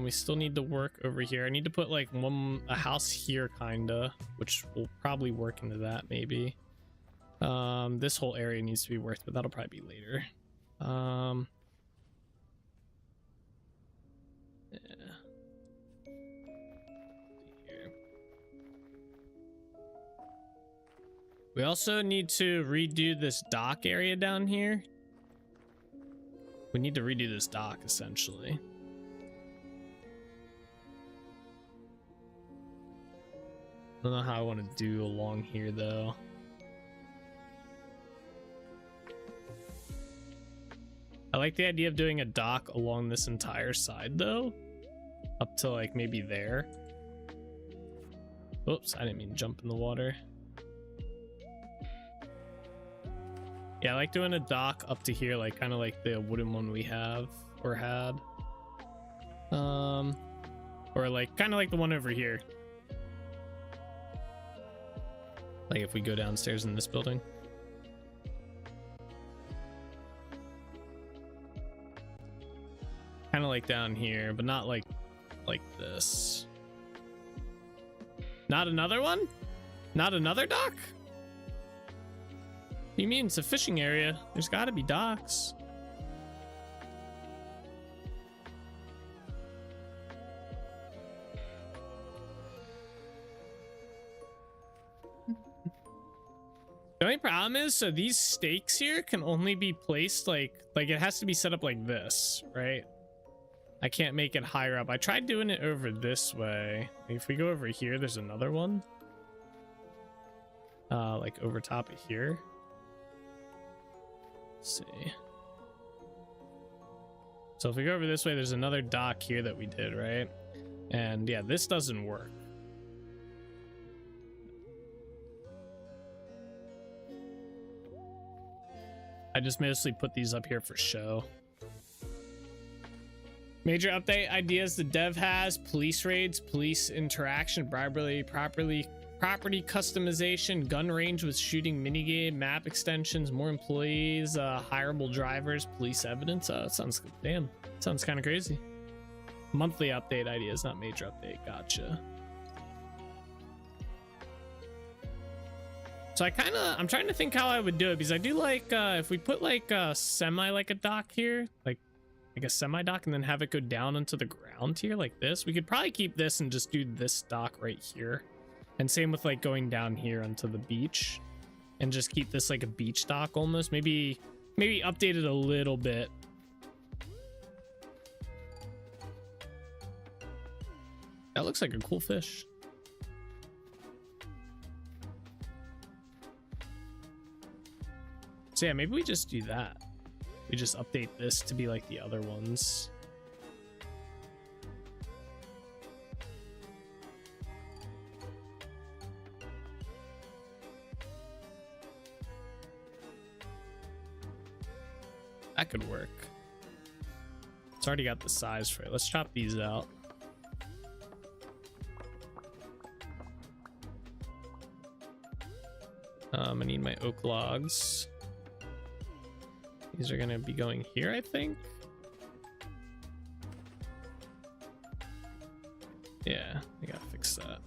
We still need to work over here. I need to put like a house here kinda, which will probably work into that maybe. This whole area needs to be worked, but that'll probably be later. Yeah. Here. We also need to redo this dock area down here. We need to redo this dock essentially. I don't know how I want to do along here though. I like the idea of doing a dock along this entire side though, up to like maybe there. Oops, I didn't mean to jump in the water. Yeah, I like doing a dock up to here, like kind of like the wooden one we have or had. Or like kind of like the one over here. Like if we go downstairs in this building. Kind of like down here, but not like this. Not another one? Not another dock? You mean it's a fishing area? There's got to be docks. The only problem is, so these stakes here can only be placed like it has to be set up like this, right? I can't make it higher up. I tried doing it over this way. If we go over here, there's another one. Like over top of here. Let's see. So if we go over this way, there's another dock here that we did, right? And yeah, this doesn't work. I just mostly put these up here for show. Major update ideas the dev has: police raids, police interaction, bribery, property customization, gun range with shooting minigame, map extensions, more employees, hireable drivers, police evidence. It sounds good. Damn, sounds kind of crazy. Monthly update ideas, not major update. Gotcha. So I'm trying to think how I would do it, because I do like if we put like a semi, like a dock here, like a semi dock, and then have it go down into the ground here like this. We could probably keep this and just do this dock right here, and same with like going down here onto the beach, and just keep this like a beach dock almost. Maybe update it a little bit. That looks like a cool fish. So yeah, maybe we just do that. We just update this to be like the other ones. That could work. It's already got the size for it. Let's chop these out. I need my oak logs. These are gonna be going here, I think. Yeah, I gotta fix that.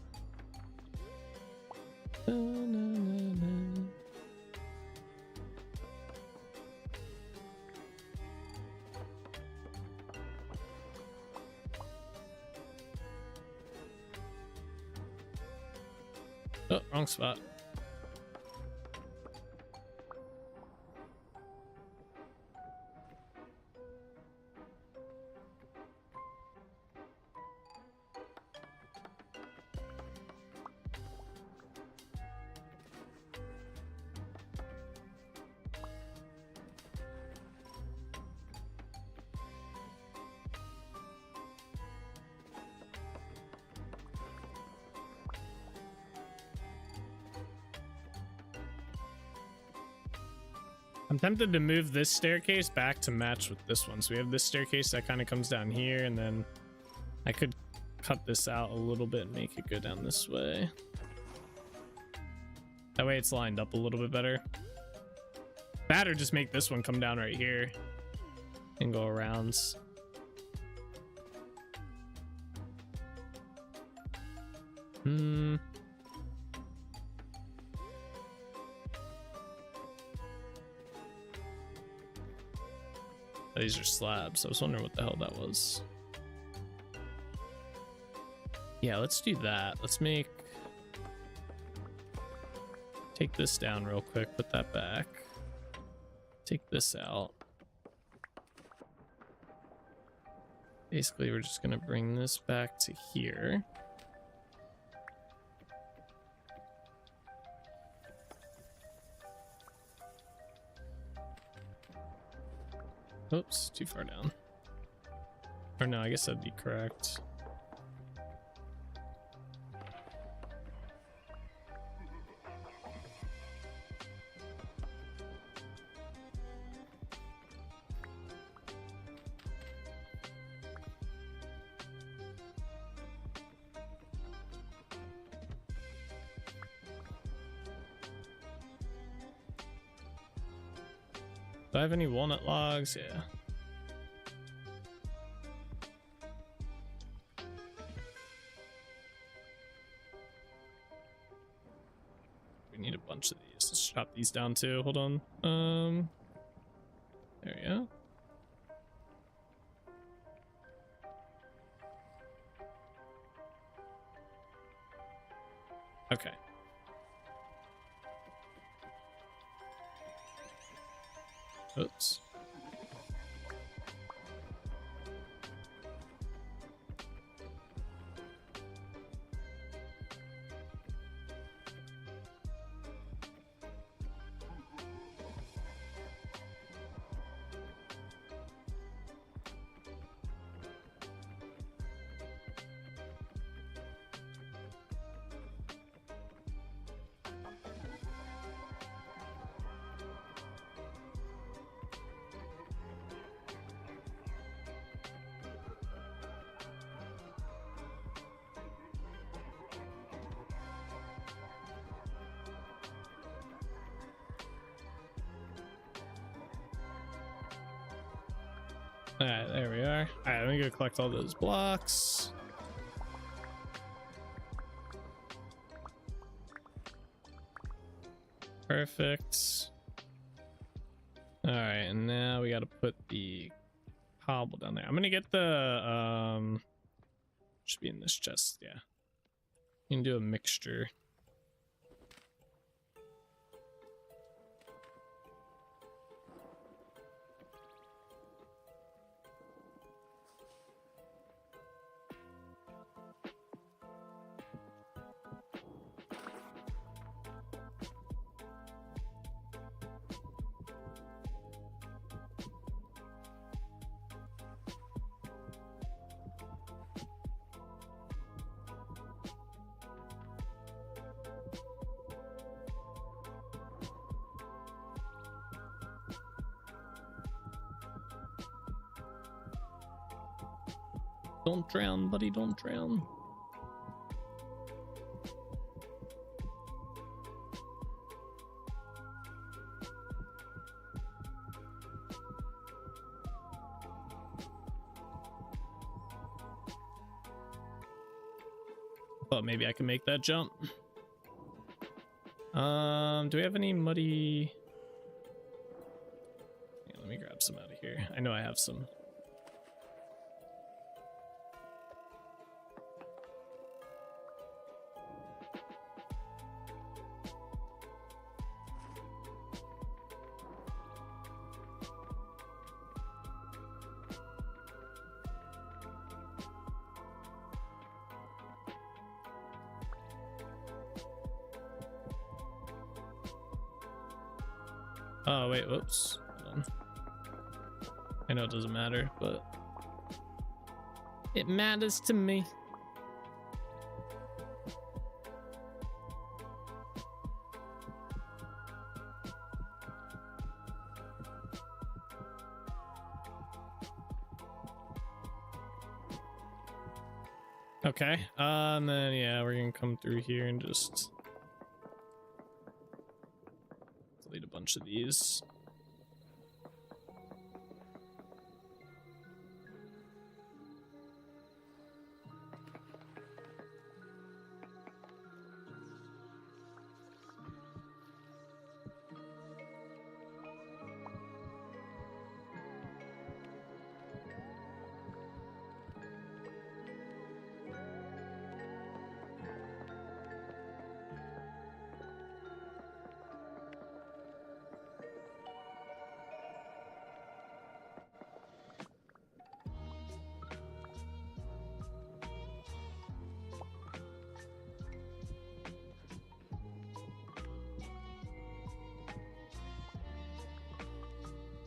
Oh, wrong spot. I'm tempted to move this staircase back to match with this one. So we have this staircase that kind of comes down here, and then I could cut this out a little bit and make it go down this way. That way it's lined up a little bit better. That, or just make this one come down right here and go around. these are slabs. I was wondering what the hell that was. Yeah, let's do that. Let's take this down real quick, put that back. Take this out. Basically, we're just gonna bring this back to here. Oops, too far down. Or no, I guess that'd be correct. Do I have any walnut logs? Yeah. We need a bunch of these. Let's chop these down too. Hold on. There we go. Okay. Oops. Alright, there we are. Alright, let me go collect all those blocks. Perfect. Alright, and now we gotta put the cobble down there. I'm gonna get the should be in this chest, yeah. You can do a mixture. Don't drown, buddy, don't drown. Thought maybe I can make that jump. Do we have any muddy? Yeah, let me grab some out of here. I know I have some. Oh, wait, whoops. Hold on. I know it doesn't matter, but it matters to me. Okay, and then yeah, we're gonna come through here and just delete a bunch of these.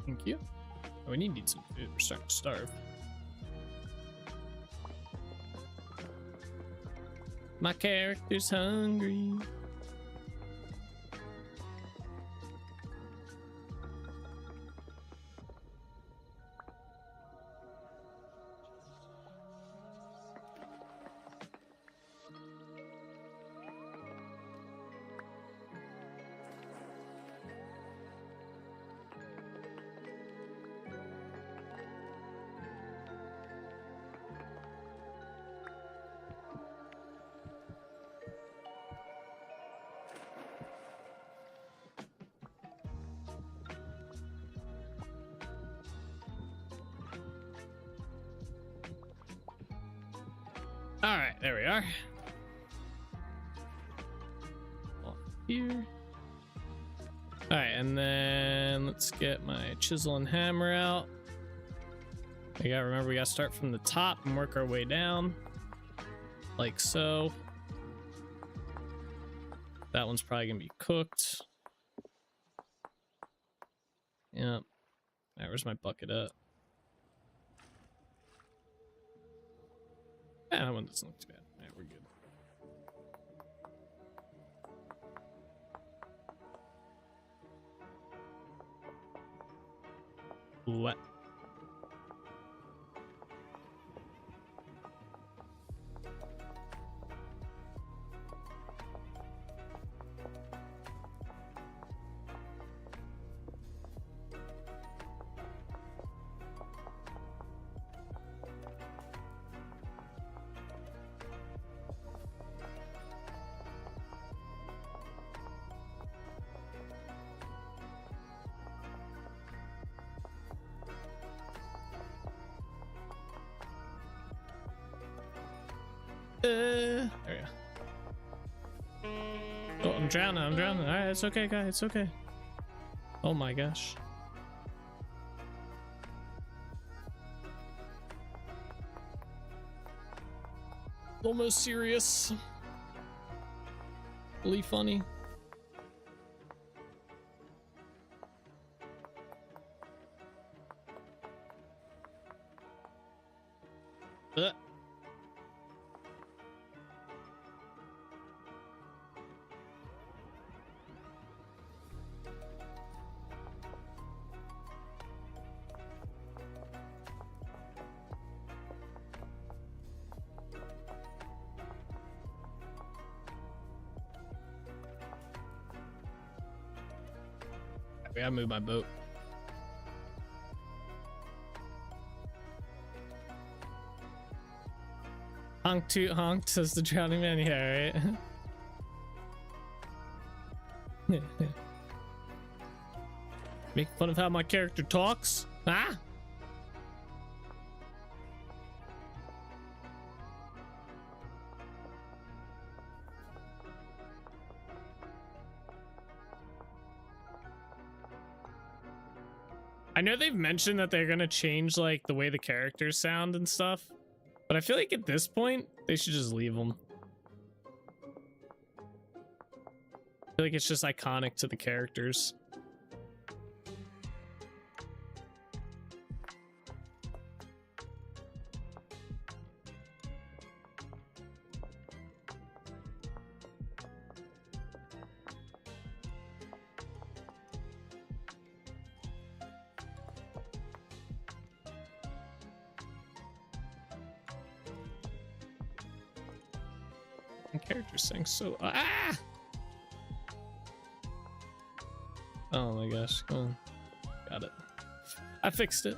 Thank you. Oh, we need some food. We're starting to starve. My character's hungry. All right, there we are. Here. All right, and then let's get my chisel and hammer out. We gotta remember, we gotta start from the top and work our way down, like so. That one's probably gonna be cooked. Yep. All right, where's my bucket at? Yeah, that one doesn't look too bad. All right, we're good. What? There we go. Oh, I'm drowning. I'm drowning. All right, it's okay, guys. It's okay. Oh my gosh. Almost serious. Really funny. Uh. I gotta move my boat. Honk toot honk, says the drowning man. Yeah, right. Make fun of how my character talks? Ah! I know they've mentioned that they're gonna change like the way the characters sound and stuff, but I feel like at this point they should just leave them. I feel like it's just iconic to the characters. Character saying so ah. Oh my gosh, come on. Got it. I fixed it.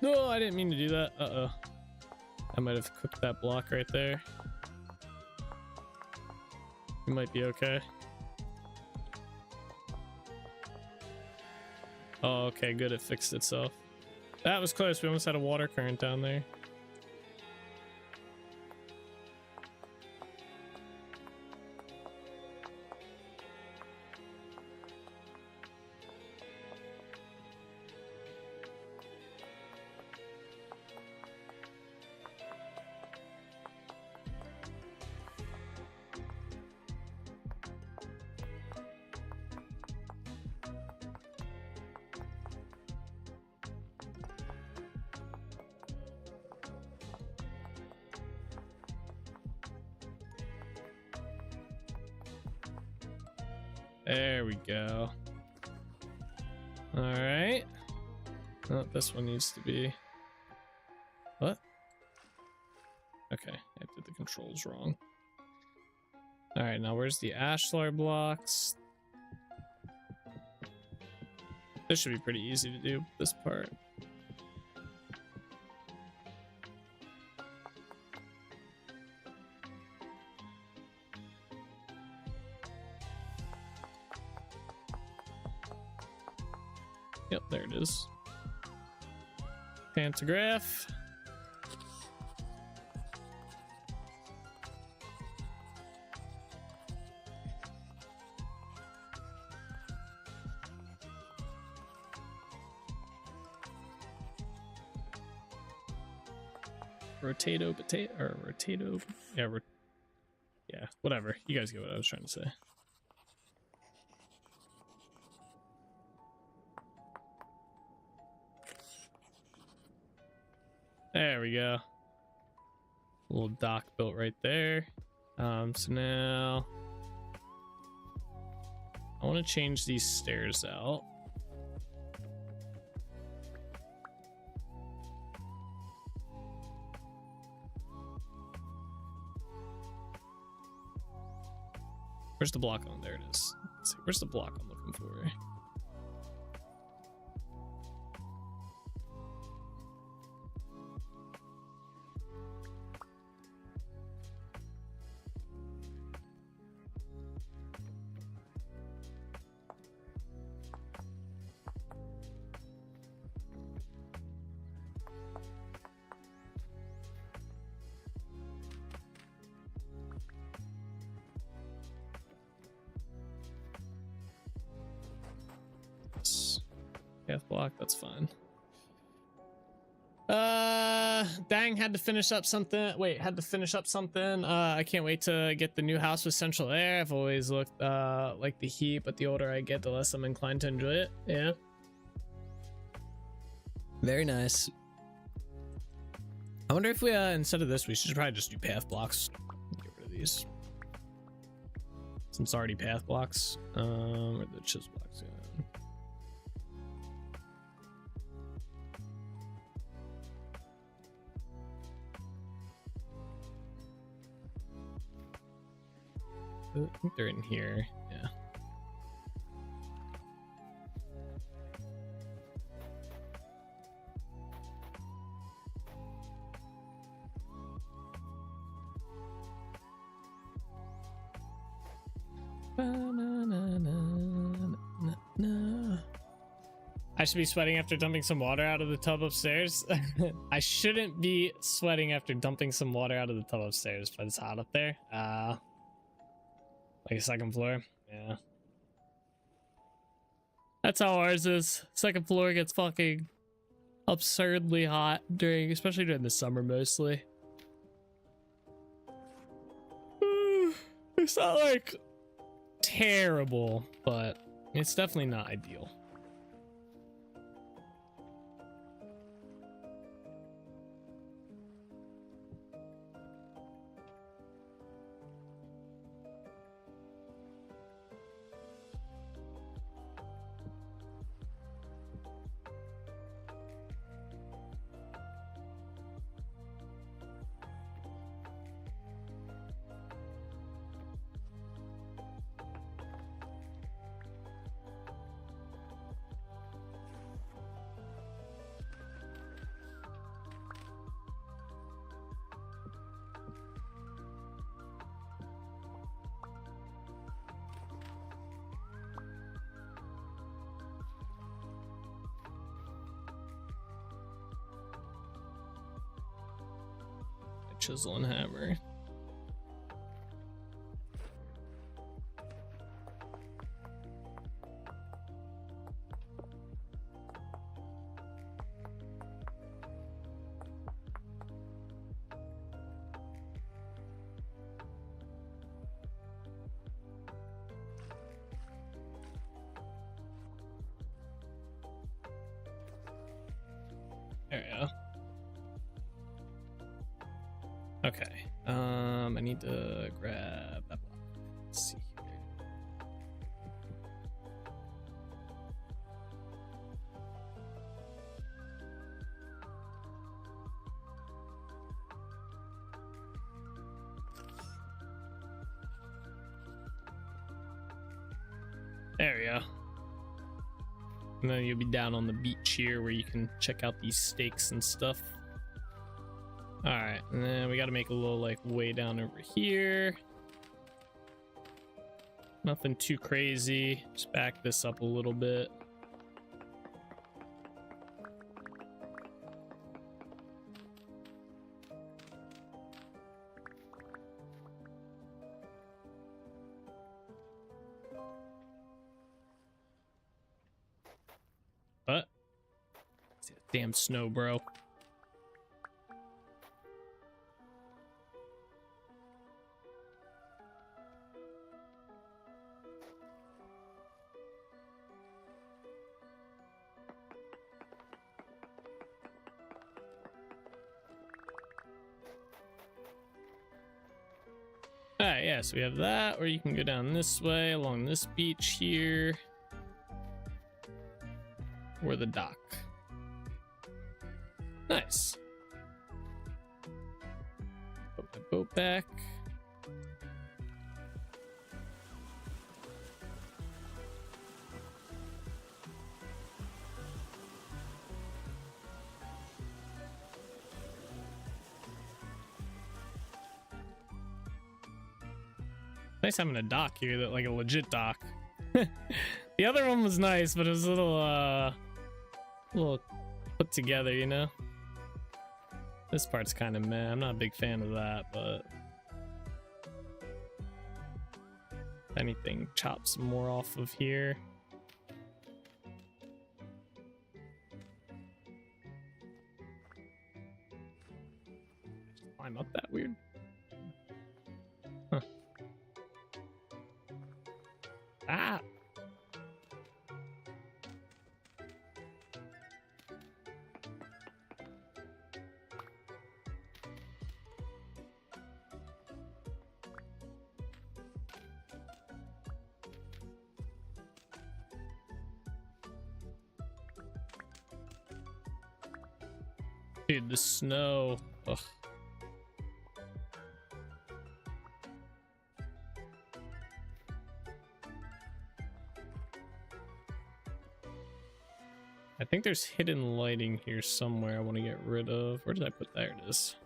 No, I didn't mean to do that. Uh-oh. I might have cooked that block right there. You might be okay. Oh, okay, good, it fixed itself. That was close. We almost had a water current down there. There we go. All right. Oh, this one needs to be. What? Okay, I did the controls wrong. All right, now where's the ashlar blocks? This should be pretty easy to do, this part. Yep, there it is. Pantograph. Rotato potato or rotato, yeah, yeah, whatever. You guys get what I was trying to say. There we go. Little dock built right there. So now I want to change these stairs out. Where's the block on? There it is. Let's see, where's the block I'm looking for? Path block, that's fine. Dang, had to finish up something. Wait, had to finish up something. I can't wait to get the new house with central air. I've always looked like the heat, but the older I get, the less I'm inclined to enjoy it. Yeah. Very nice. I wonder if we instead of this, we should probably just do path blocks. Get rid of these. Since it's already path blocks. Or the chisel blocks, yeah. I think they're in here. Yeah. I should be sweating after dumping some water out of the tub upstairs. I shouldn't be sweating after dumping some water out of the tub upstairs, but it's hot up there. Like a second floor. Yeah. That's how ours is. Second floor gets fucking absurdly hot especially during the summer mostly. It's not like terrible, but it's definitely not ideal. Chisel and hammer. There we go. Okay, I need to grab that block. Let's see here. There we go. And then you'll be down on the beach here where you can check out these steaks and stuff. All right, and then we got to make a little like way down over here. Nothing too crazy. Just back this up a little bit. But damn snow, bro. Alright, yeah, so we have that, or you can go down this way along this beach here. Or the dock. Nice. Put my boat back. Nice having a dock here, that like a legit dock. The other one was nice, but it was a little put together, you know. This part's kind of meh. I'm not a big fan of that, but if anything, chop some more off of here. Just climb up that weird. Huh. Ah. Dude, the snow. Ugh. I think there's hidden lighting here somewhere I want to get rid of. Where did I put that? There it is.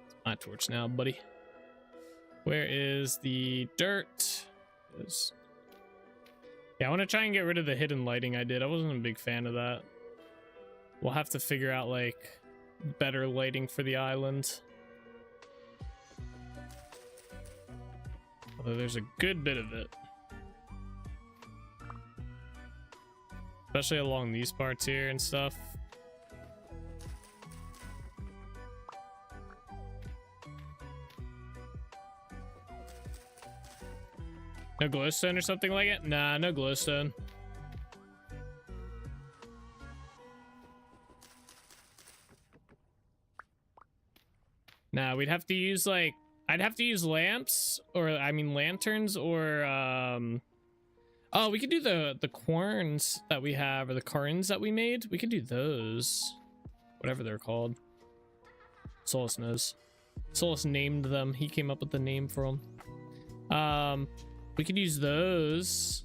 It's my torch now, buddy. Where is the dirt? Yeah, I want to try and get rid of the hidden lighting I did. I wasn't a big fan of that. We'll have to figure out like better lighting for the island. Although there's a good bit of it. Especially along these parts here and stuff. No glowstone or something like it? Nah, no glowstone. Nah, we'd have to use like, I'd have to use lamps, or I mean lanterns, or oh, we could do the querns that we have, or the carins that we made. We could do those, whatever they're called. Solus knows. Solus named them. He came up with the name for them. We could use those.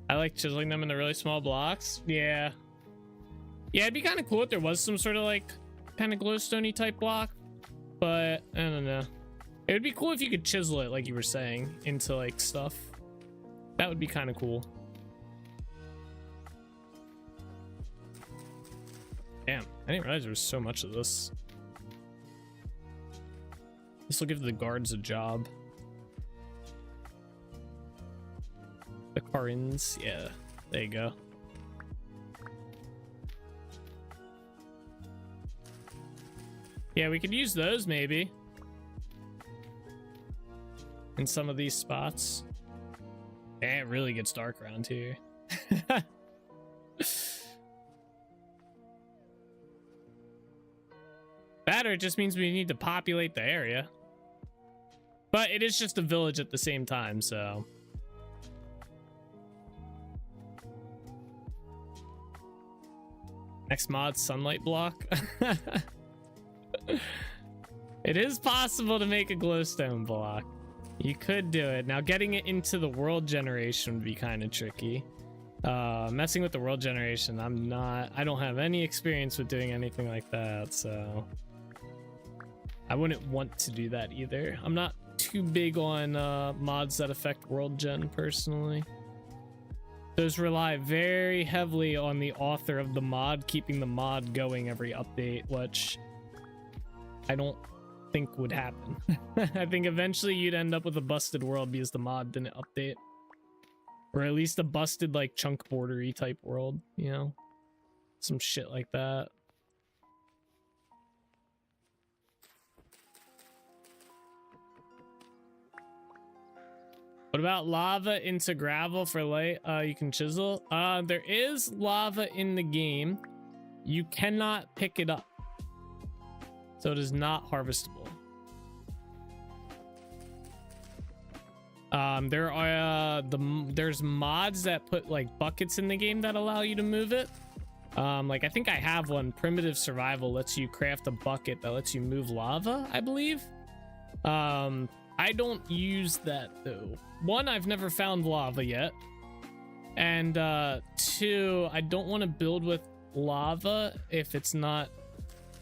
I like chiseling them in the really small blocks. Yeah. Yeah, it'd be kind of cool if there was some sort of like kind of glowstone-y type block. But I don't know. It would be cool if you could chisel it, like you were saying, into like stuff. That would be kind of cool. Damn, I didn't realize there was so much of this. This will give the guards a job. The carins, yeah, there you go. Yeah, we could use those maybe in some of these spots. Yeah, it really gets dark around here. Better, it just means we need to populate the area. But it is just a village at the same time, so. Next mod, sunlight block. It is possible to make a glowstone block. You could do it. Now getting it into the world generation would be kind of tricky. Messing with the world generation, I don't have any experience with doing anything like that, so I wouldn't want to do that either. I'm not too big on mods that affect world gen personally. Those rely very heavily on the author of the mod keeping the mod going every update, which I don't think would happen. I think eventually you'd end up with a busted world because the mod didn't update. Or at least a busted like chunk bordery type world, you know? Some shit like that. What about lava into gravel for light? You can chisel. There is lava in the game. You cannot pick it up. So it is not harvestable. There's mods that put like buckets in the game that allow you to move it. Like I think I have one. Primitive Survival lets you craft a bucket that lets you move lava, I believe. I don't use that though. One, I've never found lava yet. And two, I don't want to build with lava if it's not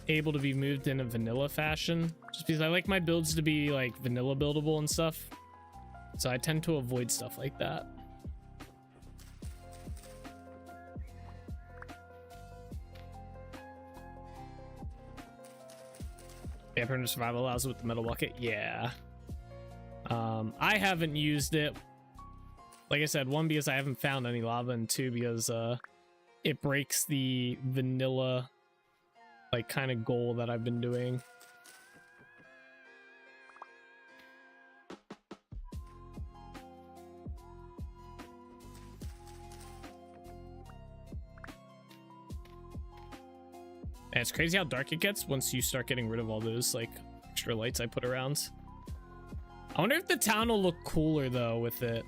able to be moved in a vanilla fashion. Just because I like my builds to be like vanilla buildable and stuff. So I tend to avoid stuff like that. Yeah, primitive survival allows it with the metal bucket. Yeah. I haven't used it. Like I said, one, because I haven't found any lava, and two, because it breaks the vanilla like kind of goal that I've been doing. And it's crazy how dark it gets once you start getting rid of all those like extra lights I put around. I wonder if the town will look cooler though with it.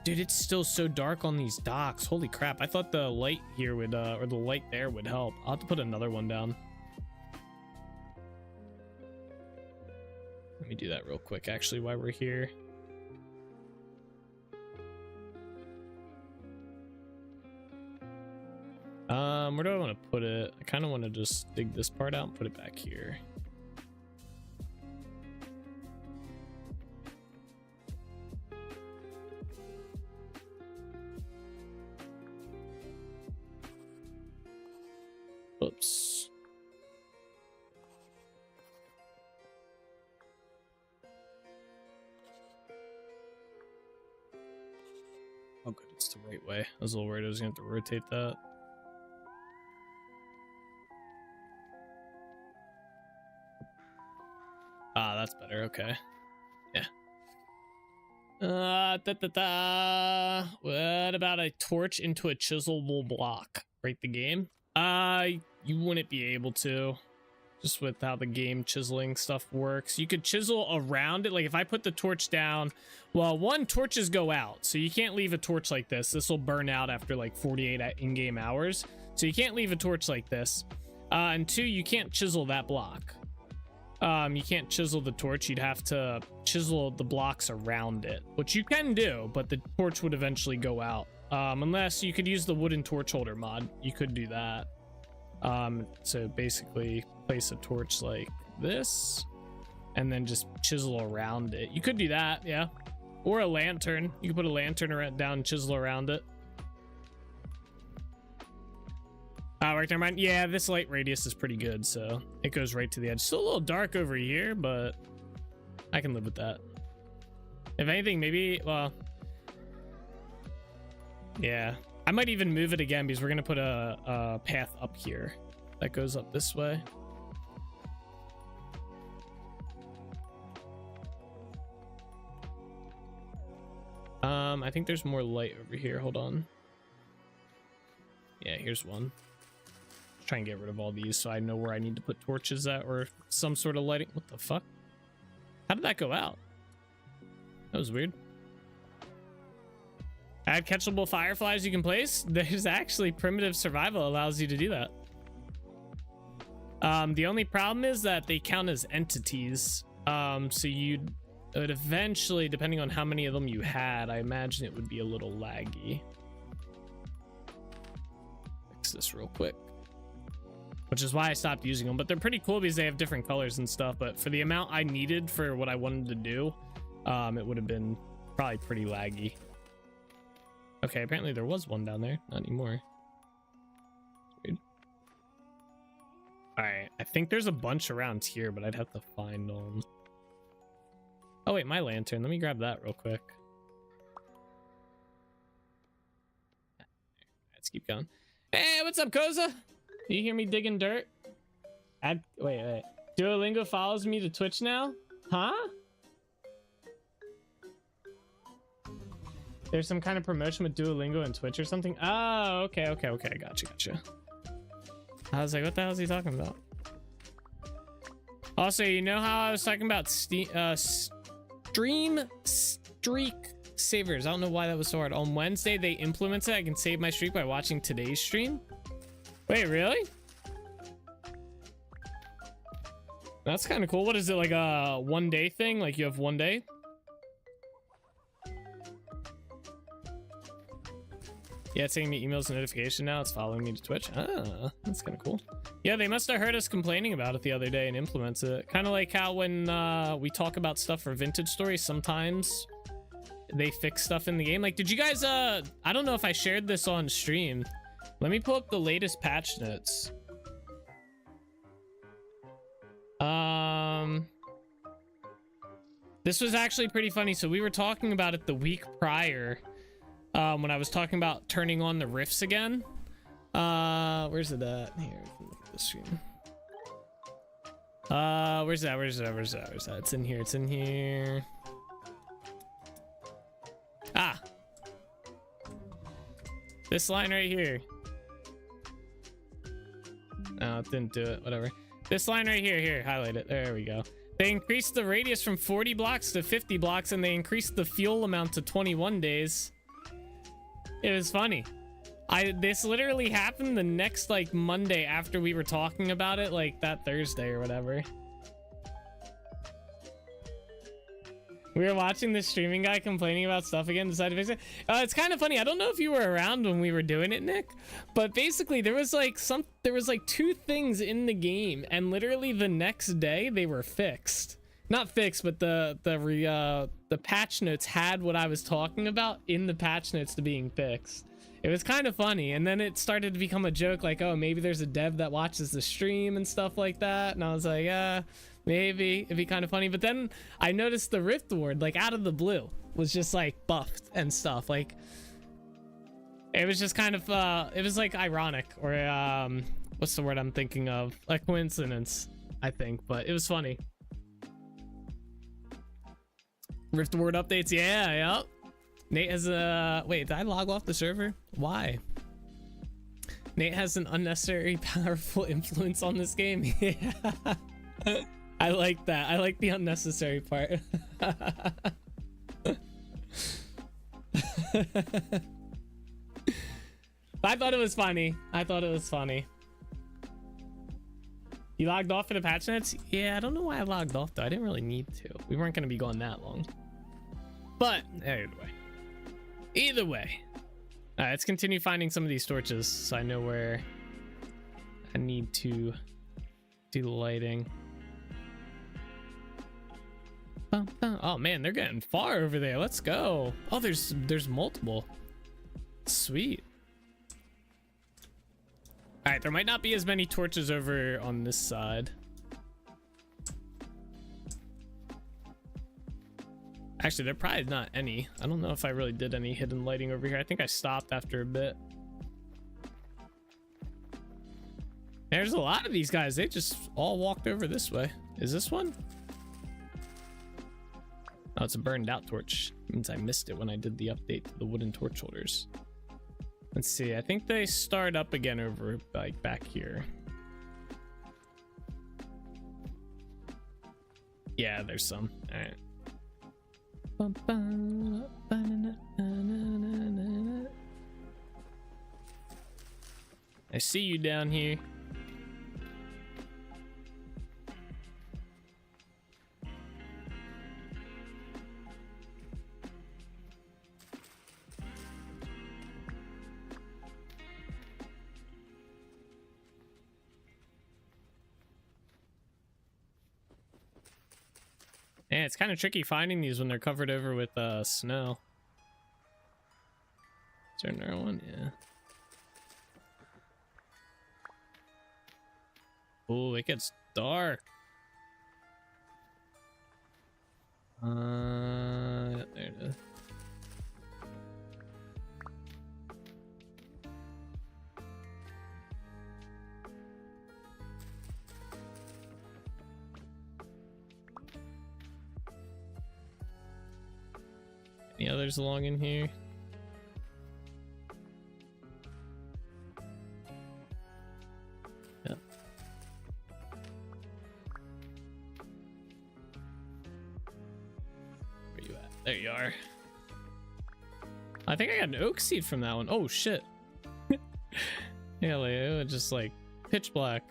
Dude, it's still so dark on these docks. Holy crap. I thought the light here would, or the light there would help. I'll have to put another one down. Let me do that real quick, actually, while we're here. Where do I want to put it? I kind of want to just dig this part out and put it back here. Oops. Oh, good. It's the right way. I was a little worried I was going to have to rotate that. Ah, that's better. Okay. Yeah. What about a torch into a chiselable block? Break the game? You wouldn't be able to, just with how the game chiseling stuff works. You could chisel around it. Like if I put the torch down, well, one, torches go out, so you can't leave a torch like this. This will burn out after like 48 in-game hours, so you can't leave a torch like this. And two, you can't chisel that block. You can't chisel the torch. You'd have to chisel the blocks around it, which you can do, but the torch would eventually go out. Unless you could use the wooden torch holder mod. You could do that. So basically place a torch like this and then just chisel around it. You could do that, yeah. Or a lantern. You could put a lantern around, down and chisel around it. Right, never mind. Yeah, this light radius is pretty good, so it goes right to the edge. Still a little dark over here, but I can live with that. If anything, maybe, well, yeah, I might even move it again because we're gonna put a path up here that goes up this way. I think there's more light over here. Hold on. Yeah, here's one. Try and get rid of all these so I know where I need to put torches at or some sort of lighting. What the fuck? How did that go out? That was weird. Add catchable fireflies you can place. There's actually primitive survival allows you to do that. The only problem is that they count as entities. So it would eventually, depending on how many of them you had, I imagine it would be a little laggy. Fix this real quick. Which is why I stopped using them, but they're pretty cool because they have different colors and stuff. But for the amount I needed for what I wanted to do, it would have been probably pretty laggy. Okay, apparently there was one down there. Not anymore. Weird. All right, I think there's a bunch around here, but I'd have to find them. Oh wait, my lantern. Let me grab that real quick. Let's keep going. Hey, what's up, Koza? You hear me digging dirt? Wait. Duolingo follows me to Twitch now? Huh? There's some kind of promotion with Duolingo and Twitch or something? Oh, okay. Gotcha. I was like, what the hell is he talking about? Also, you know how I was talking about stream streak savers? I don't know why that was so hard. On Wednesday, they implemented I can save my streak by watching today's stream. Wait, really? That's kind of cool. What is it, like a one-day thing? Like you have one day? Yeah, it's sending me emails and notification now. It's following me to Twitch. Ah, that's kind of cool. Yeah, they must have heard us complaining about it the other day and implements it. Kind of like how when we talk about stuff for Vintage Stories, sometimes they fix stuff in the game. Like, did you guys, I don't know if I shared this on stream. Let me pull up the latest patch notes. This was actually pretty funny. So we were talking about it the week prior, when I was talking about turning on the rifts again. Where's it at? Here, look at the stream. Where's that? It's in here. Ah, this line right here. No, it didn't do it. Whatever. This line right here. Highlight it. There we go. They increased the radius from 40 blocks to 50 blocks, and they increased the fuel amount to 21 days. It was funny. This literally happened the next, like, Monday after we were talking about it, like, that Thursday or whatever. We were watching this streaming guy complaining about stuff again, decided to fix it. It's kind of funny. I don't know if you were around when we were doing it, Nick, but basically there was like two things in the game, and literally the next day they were fixed. Not fixed, but the patch notes had what I was talking about in the patch notes to being fixed. It was kind of funny, and then it started to become a joke, like, oh, maybe there's a dev that watches the stream and stuff like that, and I was like, maybe it'd be kind of funny. But then I noticed the Rift Ward, like, out of the blue, was just like buffed and stuff. Like, it was just kind of it was like ironic, or what's the word I'm thinking of? A coincidence, I think, but it was funny. Rift Ward updates, yeah. Nate has a wait, did I log off the server? Why? Nate has an unnecessary powerful influence on this game. Yeah. I like that. I like the unnecessary part. I thought it was funny. You logged off for the patch notes? Yeah, I don't know why I logged off though. I didn't really need to. We weren't going to be going that long. But either way. All right, let's continue finding some of these torches so I know where I need to do the lighting. Oh man, they're getting far over there. Let's go. Oh, there's multiple. Sweet. All right, there might not be as many torches over on this side. Actually, there probably not any. I don't know if I really did any hidden lighting over here. I think I stopped after a bit. There's a lot of these guys. They just all walked over this way. Is this one? Oh, it's a burned out torch. It means I missed it when I did the update to the wooden torch holders. Let's see. I think they start up again over like back here. Yeah, there's some. All right. I see you down here. Yeah, it's kind of tricky finding these when they're covered over with snow. Is there another one? Yeah. Oh, it gets dark. There it is. Any others along in here? Yep. Where you at? There you are. I think I got an oak seed from that one. Oh shit. Yeah, like, it was just like pitch black.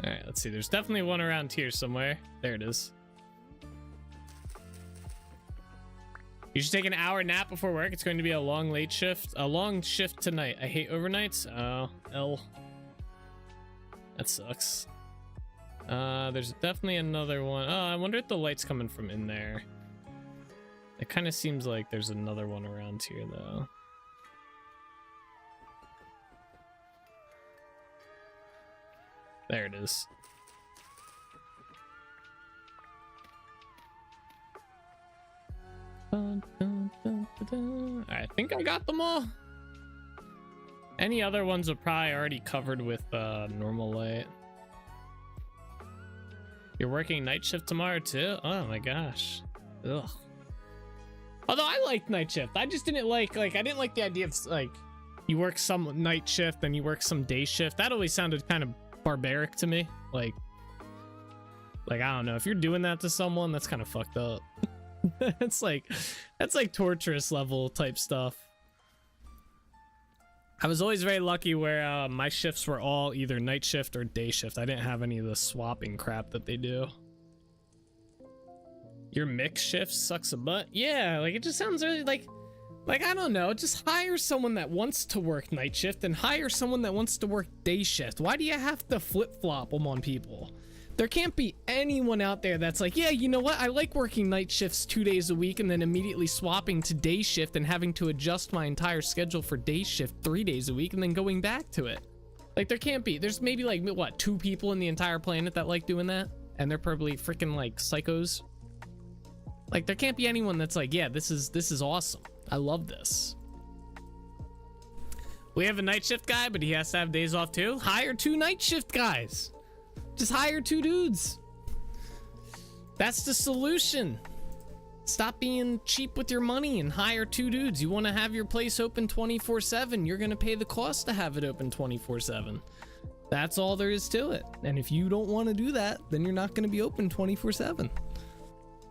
All right, let's see. There's definitely one around here somewhere. There it is. You should take an hour nap before work. It's going to be a long late shift. A long shift tonight. I hate overnights. Oh, L. That sucks. There's definitely another one. Oh, I wonder if the light's coming from in there. It kind of seems like there's another one around here, though. There it is. I think I got them all. Any other ones are probably already covered with normal light. You're working night shift tomorrow too? Oh my gosh. Ugh. Although I liked night shift. I just didn't like I didn't like the idea of like you work some night shift then you work some day shift. That always sounded kind of barbaric to me. Like I don't know, if you're doing that to someone, that's kind of fucked up. That's like torturous level type stuff. I was always very lucky where my shifts were all either night shift or day shift. I didn't have any of the swapping crap that they do. Your mix shift sucks a butt. Yeah, like it just sounds really like I don't know, just hire someone that wants to work night shift and hire someone that wants to work day shift. Why do you have to flip-flop them on people? There can't be anyone out there that's like, yeah, you know what? I like working night shifts 2 days a week and then immediately swapping to day shift and having to adjust my entire schedule for day shift 3 days a week and then going back to it. Like there can't be. There's maybe like, what, 2 people in the entire planet that like doing that? And they're probably freaking like psychos. Like there can't be anyone that's like, yeah, this is awesome. I love this. We have a night shift guy, but he has to have days off too. Hire 2 night shift guys. Just hire 2 dudes. That's the solution. Stop being cheap with your money and hire 2 dudes. You want to have your place open 24/7. You're going to pay the cost to have it open 24/7. That's all there is to it. And if you don't want to do that, then you're not going to be open 24/7.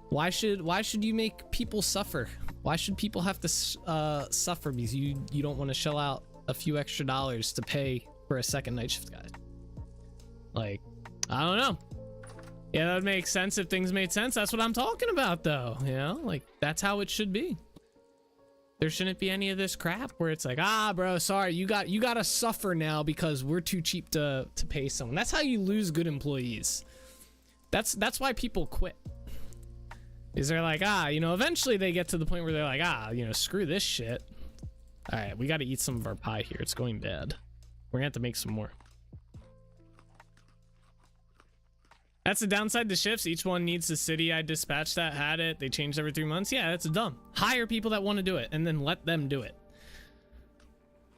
Why should you make people suffer? Why should people have to suffer because you don't want to shell out a few extra dollars to pay for a second night shift guy? Like, I don't know. Yeah, that would make sense if things made sense. That's what I'm talking about, though. You know, like that's how it should be. There shouldn't be any of this crap where it's like, ah, bro, sorry, you got to suffer now because we're too cheap to pay someone. That's how you lose good employees. That's why people quit. Is they're like, you know, eventually they get to the point where they're like, you know, screw this shit. All right, we got to eat some of our pie here. It's going bad. We're gonna have to make some more. That's the downside to shifts. Each one needs the city I dispatched that had it. They changed every 3 months. Yeah, that's dumb. Hire people that want to do it and then let them do it.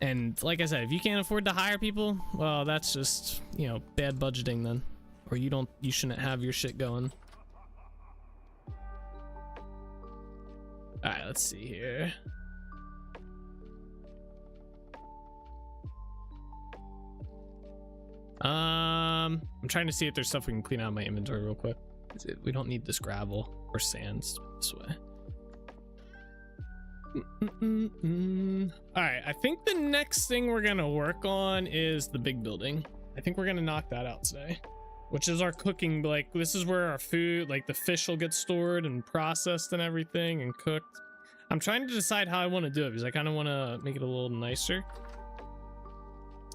And like I said, if you can't afford to hire people, well, that's just, you know, bad budgeting then. Or you shouldn't have your shit going. All right, let's see here. I'm trying to see if there's stuff we can clean out of my inventory real quick. We don't need this gravel or sand this way. All right, I think the next thing we're gonna work on is the big building. I think we're gonna knock that out today, which is our cooking. Like this is where our food, like the fish will get stored and processed and everything and cooked. I'm trying to decide how I want to do it because I kind of want to make it a little nicer.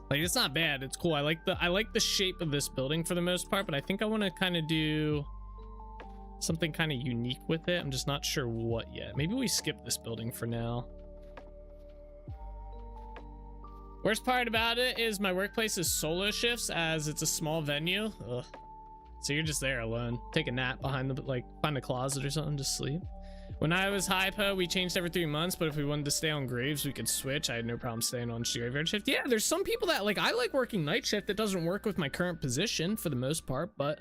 Like it's not bad, it's cool. I like the shape of this building for the most part, but I think I want to kind of do something kind of unique with it. I'm just not sure what yet. Maybe we skip this building for now. Worst part about it is my workplace is solo shifts as it's a small venue. Ugh. So you're just there alone. Take a nap behind the, like, find a closet or something, just sleep. When I was hypo, we changed every 3 months, but if we wanted to stay on graves, we could switch. I had no problem staying on graveyard shift. Yeah, there's some people that, like, I like working night shift. It doesn't work with my current position for the most part, but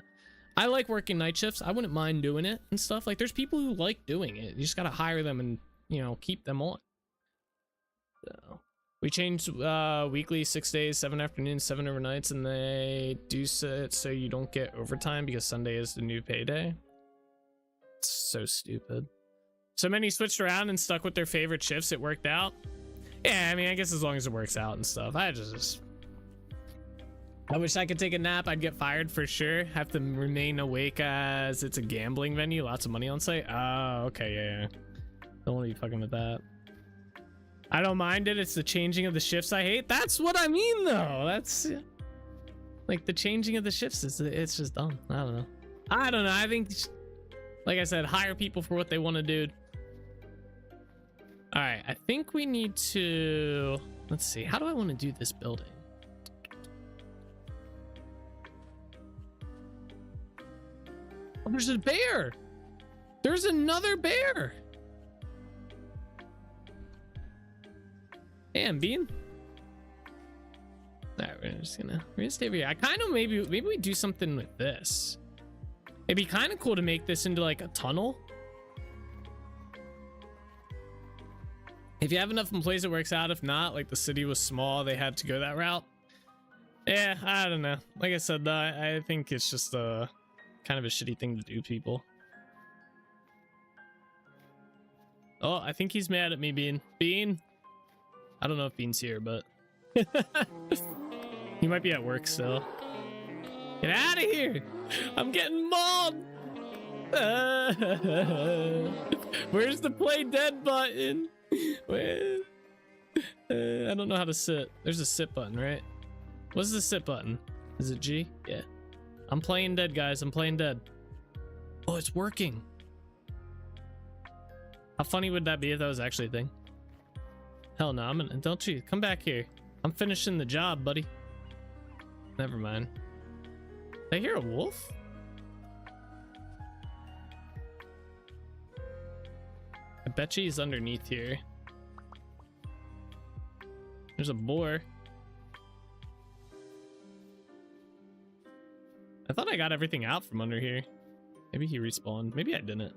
I like working night shifts. I wouldn't mind doing it and stuff. Like, there's people who like doing it. You just gotta hire them and, you know, keep them on. So we changed weekly, 6 days, 7 afternoons, 7 overnights, and they do it so you don't get overtime because Sunday is the new payday. It's so stupid. So many switched around and stuck with their favorite shifts. It worked out. Yeah, I mean, I guess as long as it works out and stuff. I wish I could take a nap. I'd get fired for sure. Have to remain awake as it's a gambling venue. Lots of money on site. Oh, okay, yeah. Don't want to be fucking with that. I don't mind it. It's the changing of the shifts I hate. That's what I mean, though. That's like the changing of the shifts. It's just dumb. I don't know. I think, like I said, hire people for what they want to do. All right. I think we need to. Let's see. How do I want to do this building? Oh, there's a bear. There's another bear. Damn, Bean. All right, we're gonna stay over here. I kind of maybe we do something with this. It'd be kind of cool to make this into like a tunnel. If you have enough employees, it works out. If not, like the city was small, they had to go that route. Yeah, I don't know. Like I said, I think it's just a kind of a shitty thing to do, people. Oh, I think he's mad at me, Bean. Bean. I don't know if Bean's here, but he might be at work still. Get out of here! I'm getting mauled! Where's the play dead button? Where? I don't know how to sit. There's a sit button, right? What's the sit button? Is it G? Yeah. I'm playing dead, guys. I'm playing dead. Oh, it's working. How funny would that be if that was actually a thing? Hell no, don't you come back here. I'm finishing the job, buddy. Never mind. Did I hear a wolf? I bet you he's underneath here. There's a boar. I thought I got everything out from under here. Maybe he respawned. Maybe I didn't.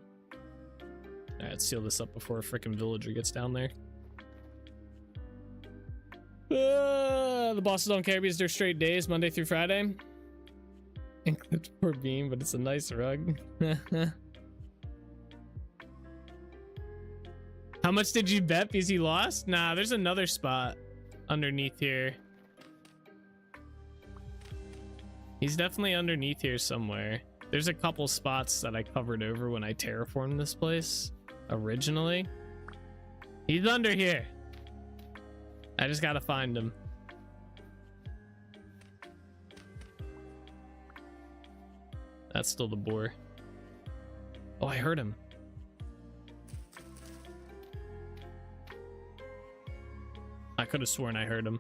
Alright, let's seal this up before a freaking villager gets down there. The bosses don't care because they're straight days, Monday through Friday. Included for Beam, but it's a nice rug. How much did you bet because he lost? Nah, there's another spot underneath here. He's definitely underneath here somewhere. There's a couple spots that I covered over when I terraformed this place originally. He's under here. I just gotta find him. That's still the boar. Oh, I heard him. I could have sworn I heard him.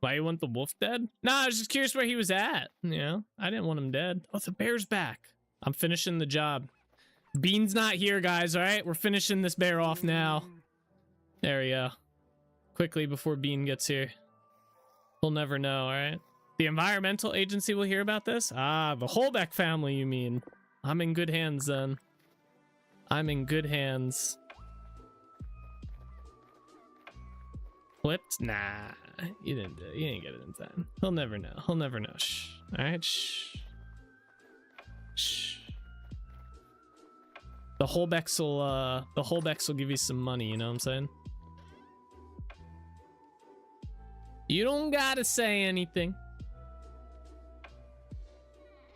Why you want the wolf dead? Nah, I was just curious where he was at. You know, I didn't want him dead. Oh, the bear's back. I'm finishing the job. Bean's not here, guys. All right, we're finishing this bear off now. There we go. Quickly before Bean gets here. We'll never know, all right? The environmental agency will hear about this? Ah, the Holbeck family, you mean. I'm in good hands then. I'm in good hands. Flipped? Nah, you didn't do it. You didn't get it in time. He'll never know. He'll never know. Shh. All right, shh. Shh. The Holbecks will give you some money, you know what I'm saying? You don't gotta say anything.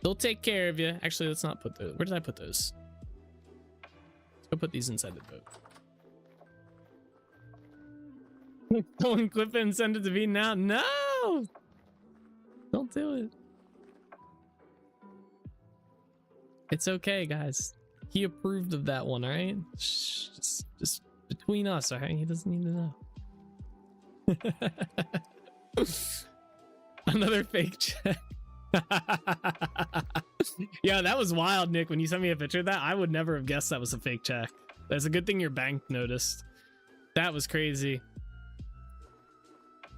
They'll take care of you. Actually, let's not put those. Where did I put those? Let's go put these inside the boat. Go and clip it and send it to me now. No! Don't do it. It's okay, guys. He approved of that one, all right? Just between us, all right? He doesn't need to know. Another fake check. Yeah, that was wild, Nick. When you sent me a picture of that, I would never have guessed that was a fake check. That's a good thing your bank noticed. That was crazy.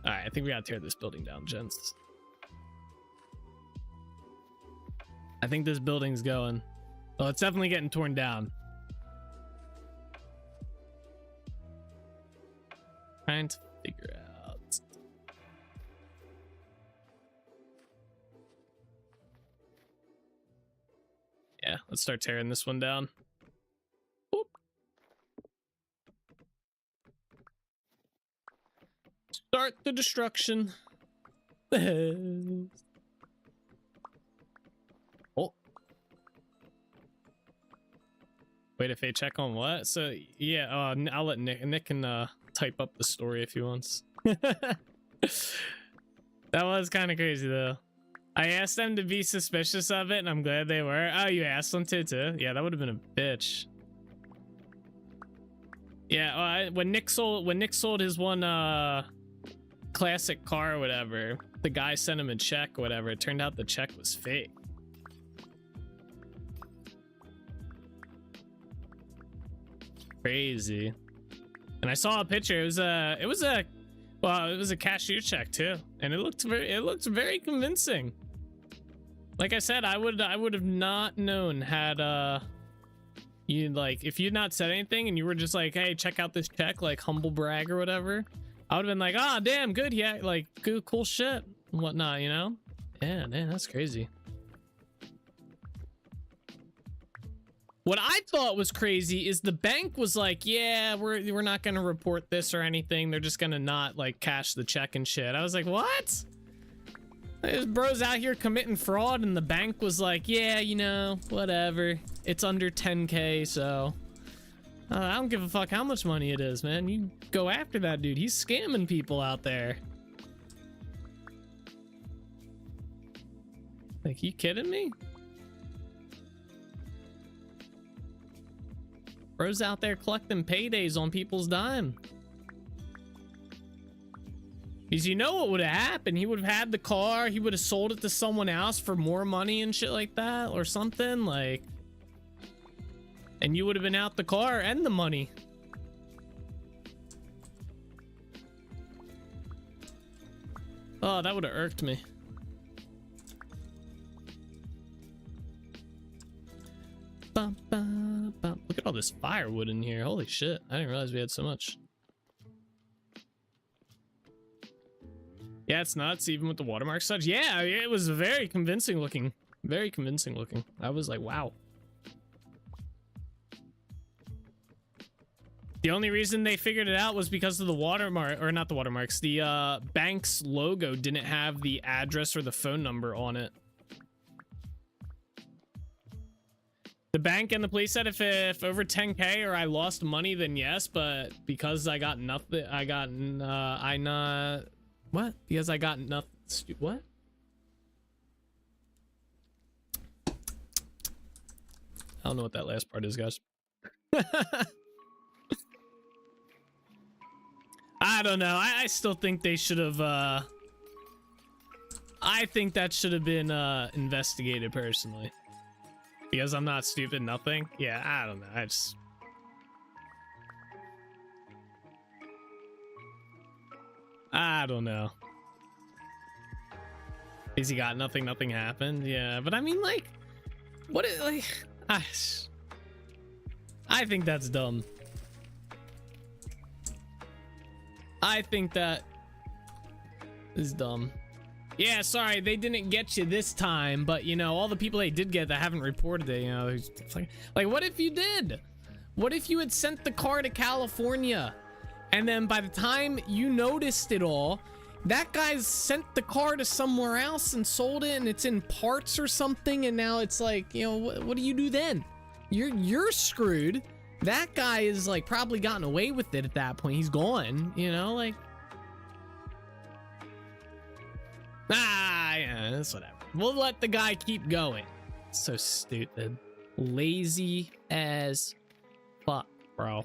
All right, I think we gotta tear this building down, gents. I think this building's going. Well, it's definitely getting torn down. Trying to figure out. Yeah, let's start tearing this one down. Boop. Start the destruction. Oh. Wait, if they check on what? So yeah, I'll let Nick can type up the story if he wants. That was kind of crazy though. I asked them to be suspicious of it, and I'm glad they were. Oh, you asked them to too? Yeah, that would have been a bitch. Yeah, when Nick sold his one classic car or whatever, the guy sent him a check or whatever. It turned out the check was fake. Crazy. And I saw a picture. It was a cashier check too, and it looked very convincing. Like I said, I would have not known had you, like, if you'd not said anything and you were just like, hey, check out this check, like humble brag or whatever, I would have been like, ah, damn, good, yeah, like good, cool shit and whatnot, you know? Yeah, man, that's crazy. What I thought was crazy is the bank was like, yeah, we're not gonna report this or anything. They're just gonna not like cash the check and shit. I was like, what? There's bros out here committing fraud, and the bank was like, yeah, you know, whatever. It's under 10K, so I don't give a fuck how much money it is, man. You go after that dude. He's scamming people out there. Like, you kidding me? Bros out there collecting paydays on people's dime. Because you know what would have happened? He would have had the car, he would have sold it to someone else for more money and shit like that, or something, like, and you would have been out the car and the money. Oh, that would have irked me. Bum, bum, bum. Look at all this firewood in here. Holy shit. I didn't realize we had so much. Yeah, it's nuts, even with the watermark such. Yeah, it was very convincing looking. Very convincing looking. I was like, wow. The only reason they figured it out was because of the watermark, or not the watermarks, the bank's logo didn't have the address or the phone number on it. The bank and the police said if over 10K or I lost money, then yes, but because I got nothing, what? Because I got nothing, what? I don't know what that last part is, guys. I don't know. I still think they should have, I think that should have been investigated personally. Because I'm not stupid, nothing. Yeah, I don't know. I don't know. Because he got nothing, nothing happened. Yeah, but I mean, like, what is, like, I think that's dumb. I think that is dumb. Yeah, sorry, they didn't get you this time, but you know, all the people they did get that haven't reported it, you know, it's like what if you did? What if you had sent the car to California, and then by the time you noticed it all, that guy's sent the car to somewhere else and sold it, and it's in parts or something, and now it's like, you know, what do you do then? You're screwed. That guy is like probably gotten away with it at that point. He's gone, you know, like. Ah, yeah, that's whatever. We'll let the guy keep going. So stupid. Lazy as fuck, bro.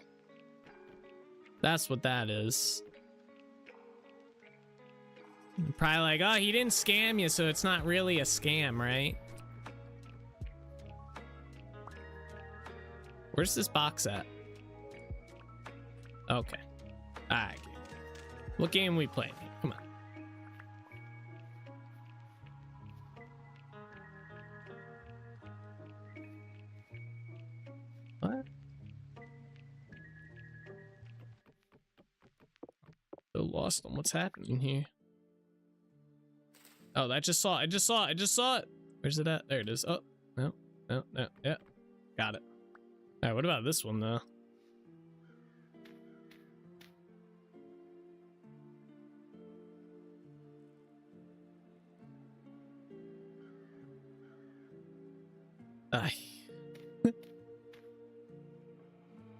That's what that is. Probably like, oh, he didn't scam you, so it's not really a scam, right? Where's this box at? Okay. Alright. What game are we playing here? Come on. What? So lost on what's happening here. Oh, I just saw it. Where's it at? There it is. Oh, no. Yeah. Got it. All right, what about this one, though?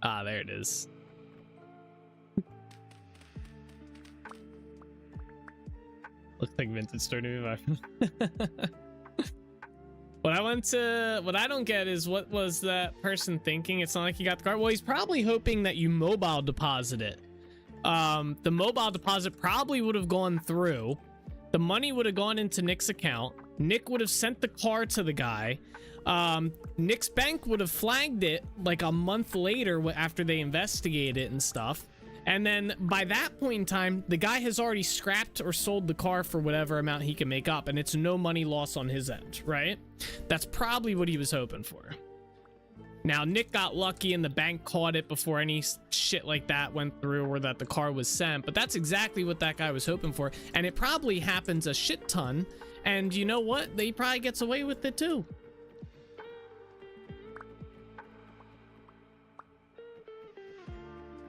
Ah, there it is. Looks like vintage store to me. What I don't get is what was that person thinking? It's not like he got the car. Well, he's probably hoping that you mobile deposit it. The mobile deposit probably would have gone through. The money would have gone into Nick's account. Nick would have sent the car to the guy. Nick's bank would have flagged it like a month later after they investigate it and stuff. And then by that point in time, the guy has already scrapped or sold the car for whatever amount he can make up, and it's no money loss on his end, right? That's probably what he was hoping for. Now, Nick got lucky and the bank caught it before any shit like that went through or that the car was sent, but that's exactly what that guy was hoping for. And it probably happens a shit ton, and you know what? He probably gets away with it too.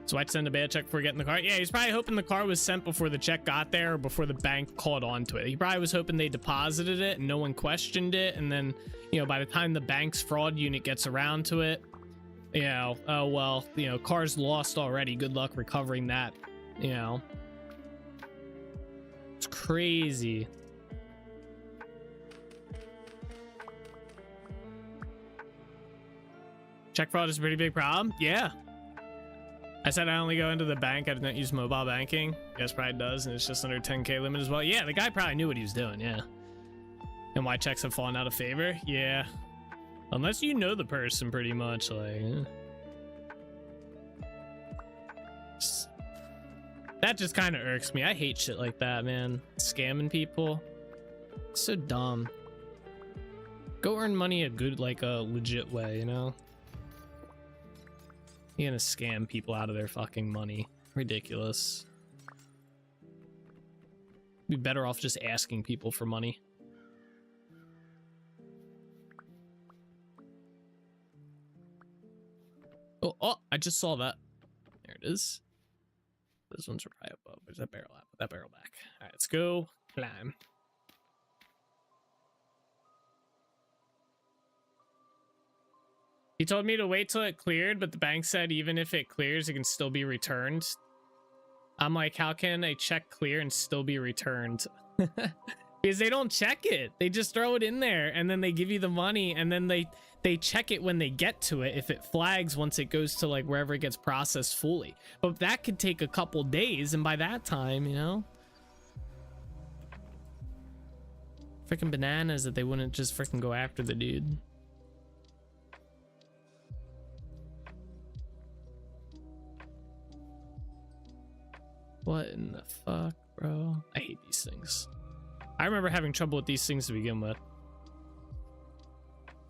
So I'd send a bad check before getting the car. Yeah, he's probably hoping the car was sent before the check got there or before the bank caught on to it. He probably was hoping they deposited it and no one questioned it. And then, you know, by the time the bank's fraud unit gets around to it, you know, oh, well, you know, car's lost already. Good luck recovering that, you know. It's crazy. Check fraud is a pretty big problem. Yeah. I said I only go into the bank. I don't use mobile banking. Yes, probably does, and it's just under 10K limit as well. Yeah, the guy probably knew what he was doing, yeah. And why checks have fallen out of favor? Yeah. Unless you know the person pretty much, like... That just kind of irks me. I hate shit like that, man. Scamming people. It's so dumb. Go earn money a good, like, a legit way, you know? You're gonna scam people out of their fucking money. Ridiculous. Be better off just asking people for money. Oh, I just saw that. There it is. Those ones are probably above. Where's that barrel at? Put that barrel back. All right, let's go climb. He told me to wait till it cleared, but the bank said even if it clears, it can still be returned. I'm like, how can a check clear and still be returned? Because they don't check it. They just throw it in there and then they give you the money and then they check it when they get to it if it flags once it goes to like wherever it gets processed fully. But that could take a couple days, and by that time, you know, freaking bananas that they wouldn't just freaking go after the dude. What in the fuck, bro? I hate these things. I remember having trouble with these things to begin with.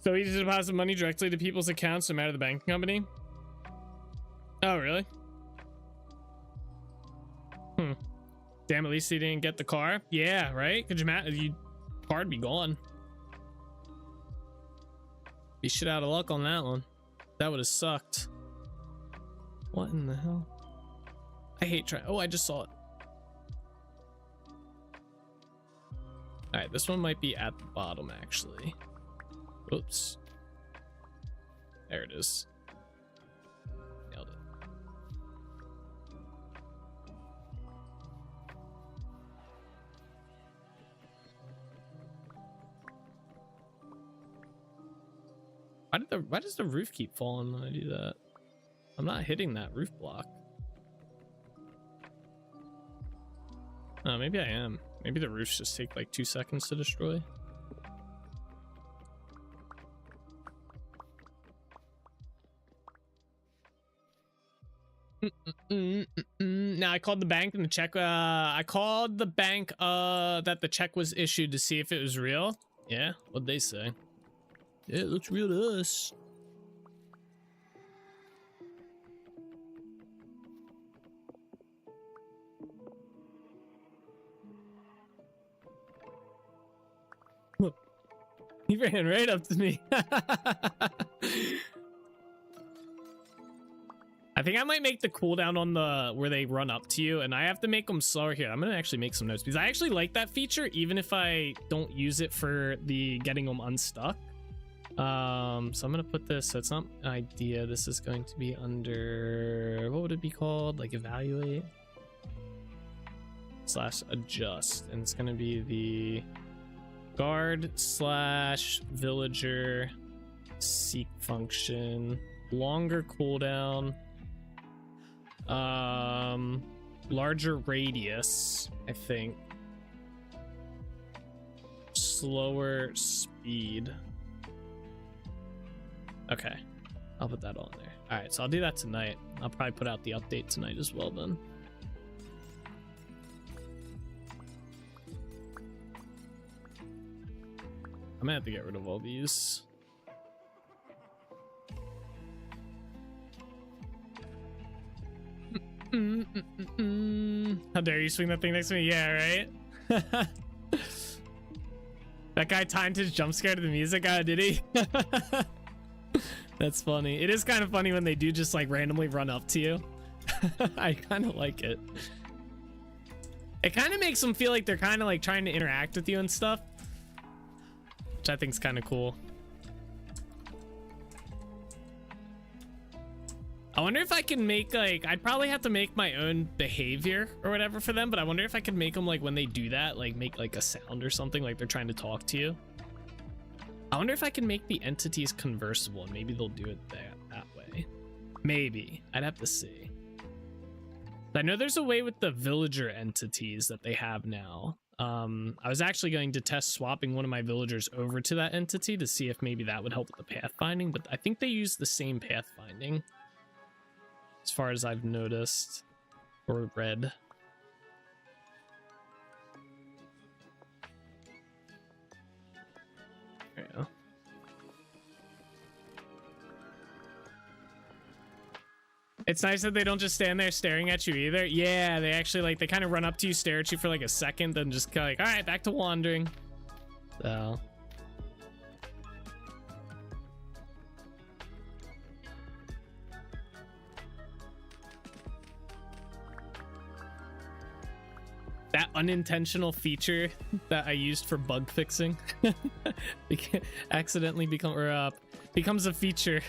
So he just deposit money directly to people's accounts no matter the banking company? Oh, really? Damn, at least he didn't get the car. Yeah, right? Could you imagine? Car'd be gone. Be shit out of luck on that one. That would have sucked. What in the hell? I hate trying. Oh, I just saw it. All right, this one might be at the bottom, actually. Oops. There it is. Nailed it. Why does the roof keep falling when I do that? I'm not hitting that roof block. Oh, maybe I am. Maybe the roofs just take like 2 seconds to destroy. Now I called the bank and the check. I called the bank that the check was issued to see if it was real. Yeah, what'd they say? Yeah, it looks real to us. He ran right up to me. I think I might make the cooldown on the where they run up to you, and I have to make them slower here. I'm gonna actually make some notes because I actually like that feature, even if I don't use it for the getting them unstuck. So I'm gonna put this. So it's not an idea. This is going to be under, what would it be called? Like evaluate / adjust, and it's gonna be the guard / villager seek function, longer cooldown, larger radius, I think, slower speed. Okay, I'll put that on there. All right, so I'll do that tonight. I'll probably put out the update tonight as well then. I'm gonna have to get rid of all these. How dare you swing that thing next to me? Yeah, right? That guy timed his jump scare to the music, did he? That's funny. It is kind of funny when they do just like randomly run up to you. I kind of like it. It kind of makes them feel like they're kind of like trying to interact with you and stuff, which I think is kind of cool. I wonder if I can make like, I'd probably have to make my own behavior or whatever for them, but I wonder if I can make them like when they do that, like make like a sound or something, like they're trying to talk to you. I wonder if I can make the entities conversable and maybe they'll do it that way. Maybe. I'd have to see. I know there's a way with the villager entities that they have now. I was actually going to test swapping one of my villagers over to that entity to see if maybe that would help with the pathfinding, but I think they use the same pathfinding as far as I've noticed or read. There you go. It's nice that they don't just stand there staring at you either. Yeah, they actually like, they kind of run up to you, stare at you for like a second, then just kind of like, all right, back to wandering. So. That unintentional feature that I used for bug fixing accidentally becomes a feature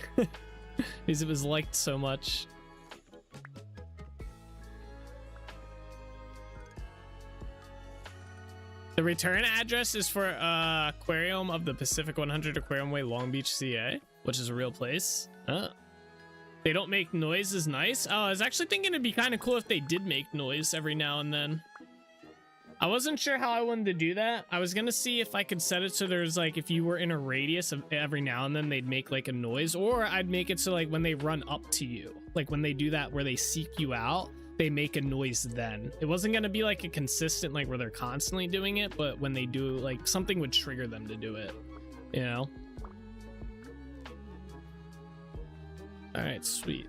because it was liked so much. The return address is for Aquarium of the Pacific 100 Aquarium Way, Long Beach, CA, which is a real place. They don't make noise is nice. Oh, I was actually thinking it'd be kind of cool if they did make noise every now and then. I wasn't sure how I wanted to do that. I was gonna see if I could set it so there's like, if you were in a radius of every now and then they'd make like a noise, or I'd make it so like when they run up to you, like when they do that where they seek you out, they make a noise then. It wasn't gonna be like a consistent like where they're constantly doing it, but when they do, like something would trigger them to do it, you know? All right, sweet.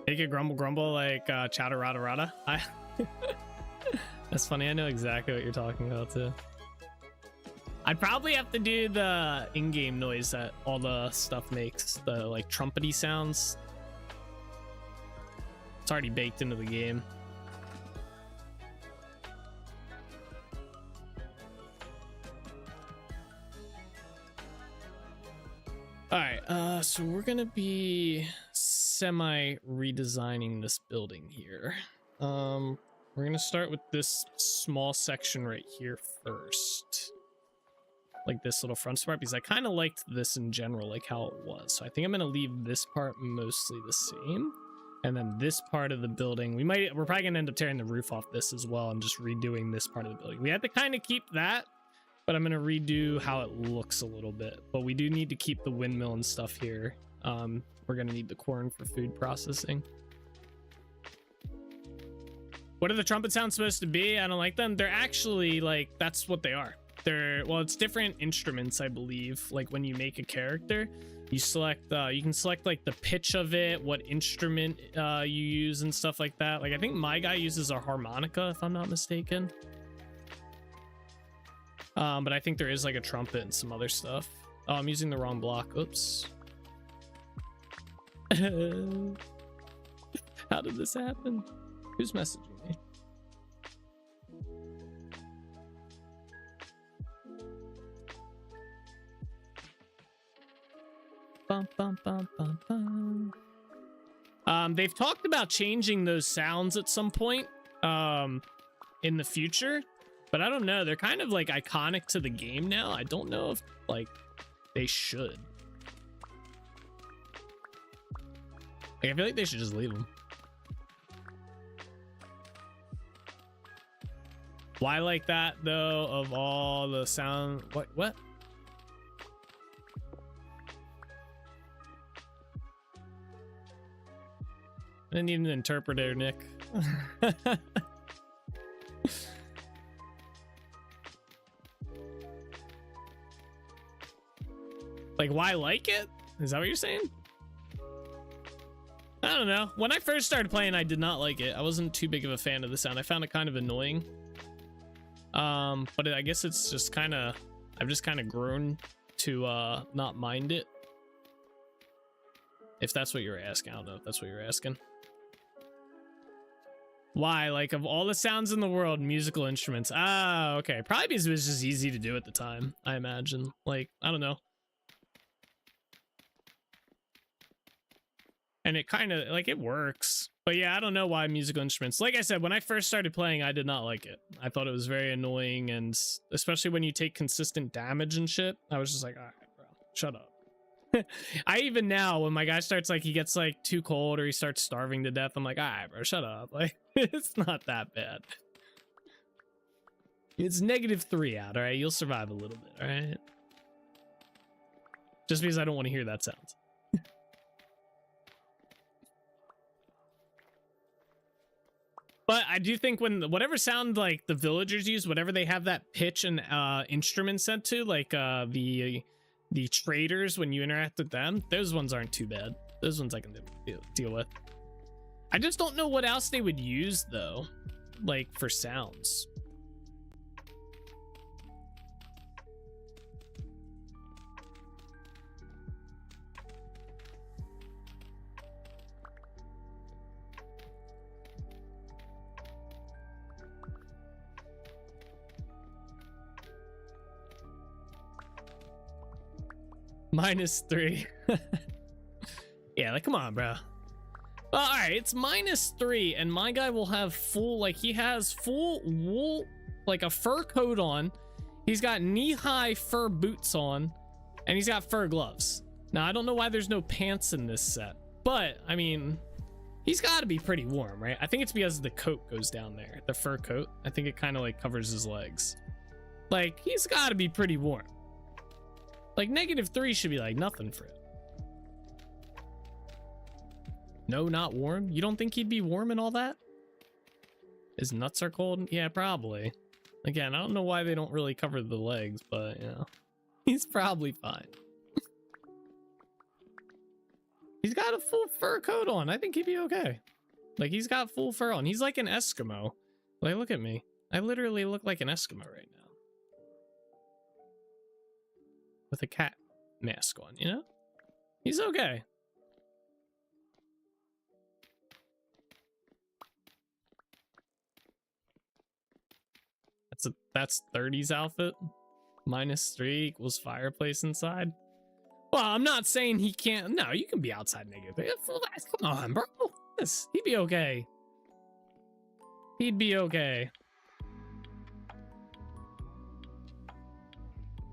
Make it grumble grumble like chowder rada rada. That's funny. I know exactly what you're talking about too. I'd probably have to do the in-game noise that all the stuff makes, the like trumpety sounds. It's already baked into the game. All right, so we're gonna be semi redesigning this building here. We're gonna start with this small section right here first. like this little front part, because I kind of liked this in general, like how it was. So I think I'm gonna leave this part mostly the same, and then this part of the building, we're probably gonna end up tearing the roof off this as well and just redoing this part of the building. We had to kind of keep that, but I'm gonna redo how it looks a little bit. But we do need to keep the windmill and stuff here. We're gonna need the corn for food processing. What are the trumpet sounds supposed to be? I don't like them. They're actually like, that's what they are. Well, it's different instruments, I believe. Like when you make a character, you select you can select like the pitch of it, what instrument you use and stuff like that. Like I think my guy uses a harmonica, if I'm not mistaken. But I think there is like a trumpet and some other stuff. Oh, I'm using the wrong block. Oops. How did this happen? Who's messaging me? Bum, bum, bum, bum, bum. They've talked about changing those sounds at some point in the future, but I don't know. They're kind of like iconic to the game now. I don't know if like they should. Like, I feel like they should just leave them. Why like that though? Of all the sound, what? I need an interpreter, Nick. Like, why like it? Is that what you're saying? I don't know. When I first started playing, I did not like it. I wasn't too big of a fan of the sound. I found it kind of annoying. But I guess it's just kind of, I've just kind of grown to not mind it. If that's what you're asking. I don't know if that's what you're asking. Why? Like, of all the sounds in the world, musical instruments. Ah, okay. Probably because it was just easy to do at the time, I imagine. Like, I don't know. And it kind of, like, it works. But yeah, I don't know why musical instruments. Like I said, when I first started playing, I did not like it. I thought it was very annoying, and especially when you take consistent damage and shit, I was just like, all right, bro, shut up. I even now, when my guy starts, like, he gets, like, too cold or he starts starving to death, I'm like, all right, bro, shut up. Like, it's not that bad. It's -3 out, all right? You'll survive a little bit, all right? Just because I don't want to hear that sound. But I do think when whatever sound like the villagers use, whatever they have that pitch and instrument set to, like the traders, when you interact with them, those ones aren't too bad. Those ones I can deal with. I just don't know what else they would use though, like for sounds. -3. Yeah, like, come on, bro. Well, all right, it's -3, and my guy will have full, like, he has full wool, like a fur coat on. He's got knee-high fur boots on, and he's got fur gloves. Now, I don't know why there's no pants in this set, but I mean, he's got to be pretty warm, right? I think it's because the coat goes down there, the fur coat. I think it kind of like covers his legs. Like, he's got to be pretty warm. Like, -3 should be like nothing for it. No, not warm? You don't think he'd be warm and all that? His nuts are cold? Yeah, probably. Again, I don't know why they don't really cover the legs, but, you know, he's probably fine. He's got a full fur coat on. I think he'd be okay. Like, he's got full fur on. He's like an Eskimo. Like, look at me. I literally look like an Eskimo right now. With a cat mask on, you know? He's okay. That's 30's outfit. -3 equals fireplace inside. Well, I'm not saying he can't. No, you can be outside -3. Come on, bro. Yes, he'd be okay. He'd be okay.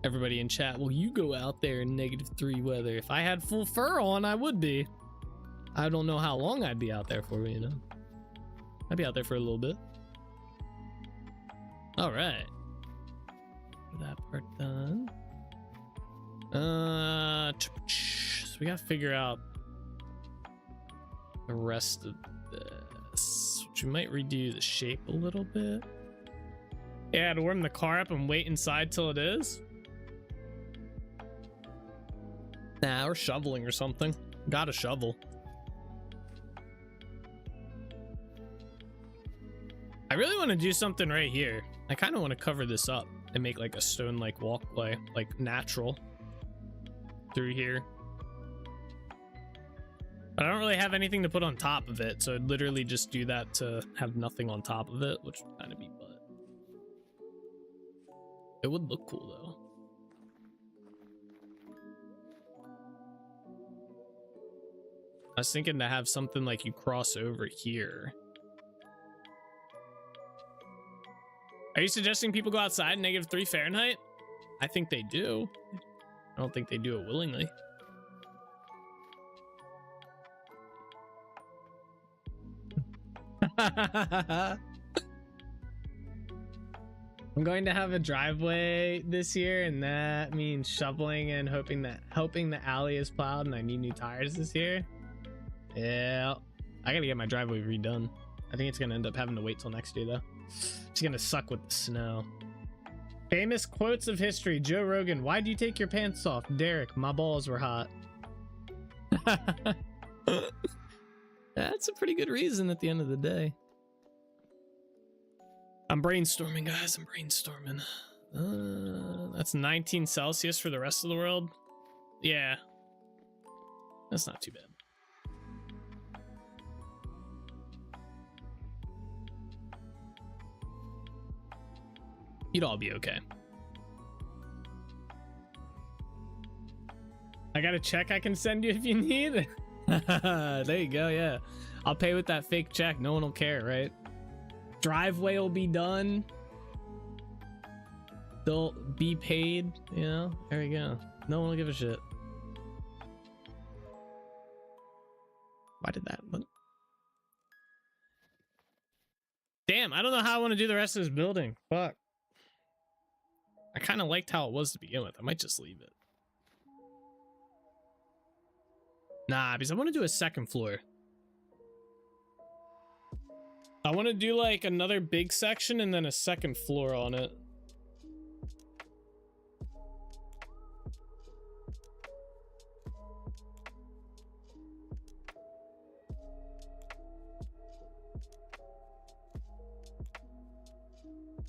Everybody in chat, will you go out there in -3 weather? If I had full fur on, I would be. I don't know how long I'd be out there for, you know. I'd be out there for a little bit. All right. That part done. So we gotta figure out the rest of this, which we might redo the shape a little bit. Yeah, to warm the car up and wait inside till it is. Nah, we're shoveling or something. Got a shovel. I really want to do something right here. I kind of want to cover this up and make like a stone like walkway, like natural through here. But I don't really have anything to put on top of it, so I'd literally just do that to have nothing on top of it, which would kind of be butt. It would look cool though. I was thinking to have something like you cross over here. Are you suggesting people go outside in -3 Fahrenheit? I think they do. I don't think they do it willingly. I'm going to have a driveway this year, and that means shoveling and hoping the alley is plowed, and I need new tires this year. Yeah, I gotta get my driveway redone. I think it's gonna end up having to wait till next year though. It's gonna suck with the snow. Famous quotes of history. Joe Rogan, why'd you take your pants off? Derek, my balls were hot. That's a pretty good reason at the end of the day. I'm brainstorming, guys. I'm brainstorming. That's 19 Celsius for the rest of the world. Yeah. That's not too bad. You'd all be okay. I got a check I can send you if you need. There you go, yeah. I'll pay with that fake check. No one will care, right? Driveway will be done. They'll be paid, you know? There we go. No one will give a shit. Why did that look? Damn, I don't know how I want to do the rest of this building. Fuck. I kind of liked how it was to begin with. I might just leave it. Nah, because I want to do a second floor. I want to do like another big section and then a second floor on it.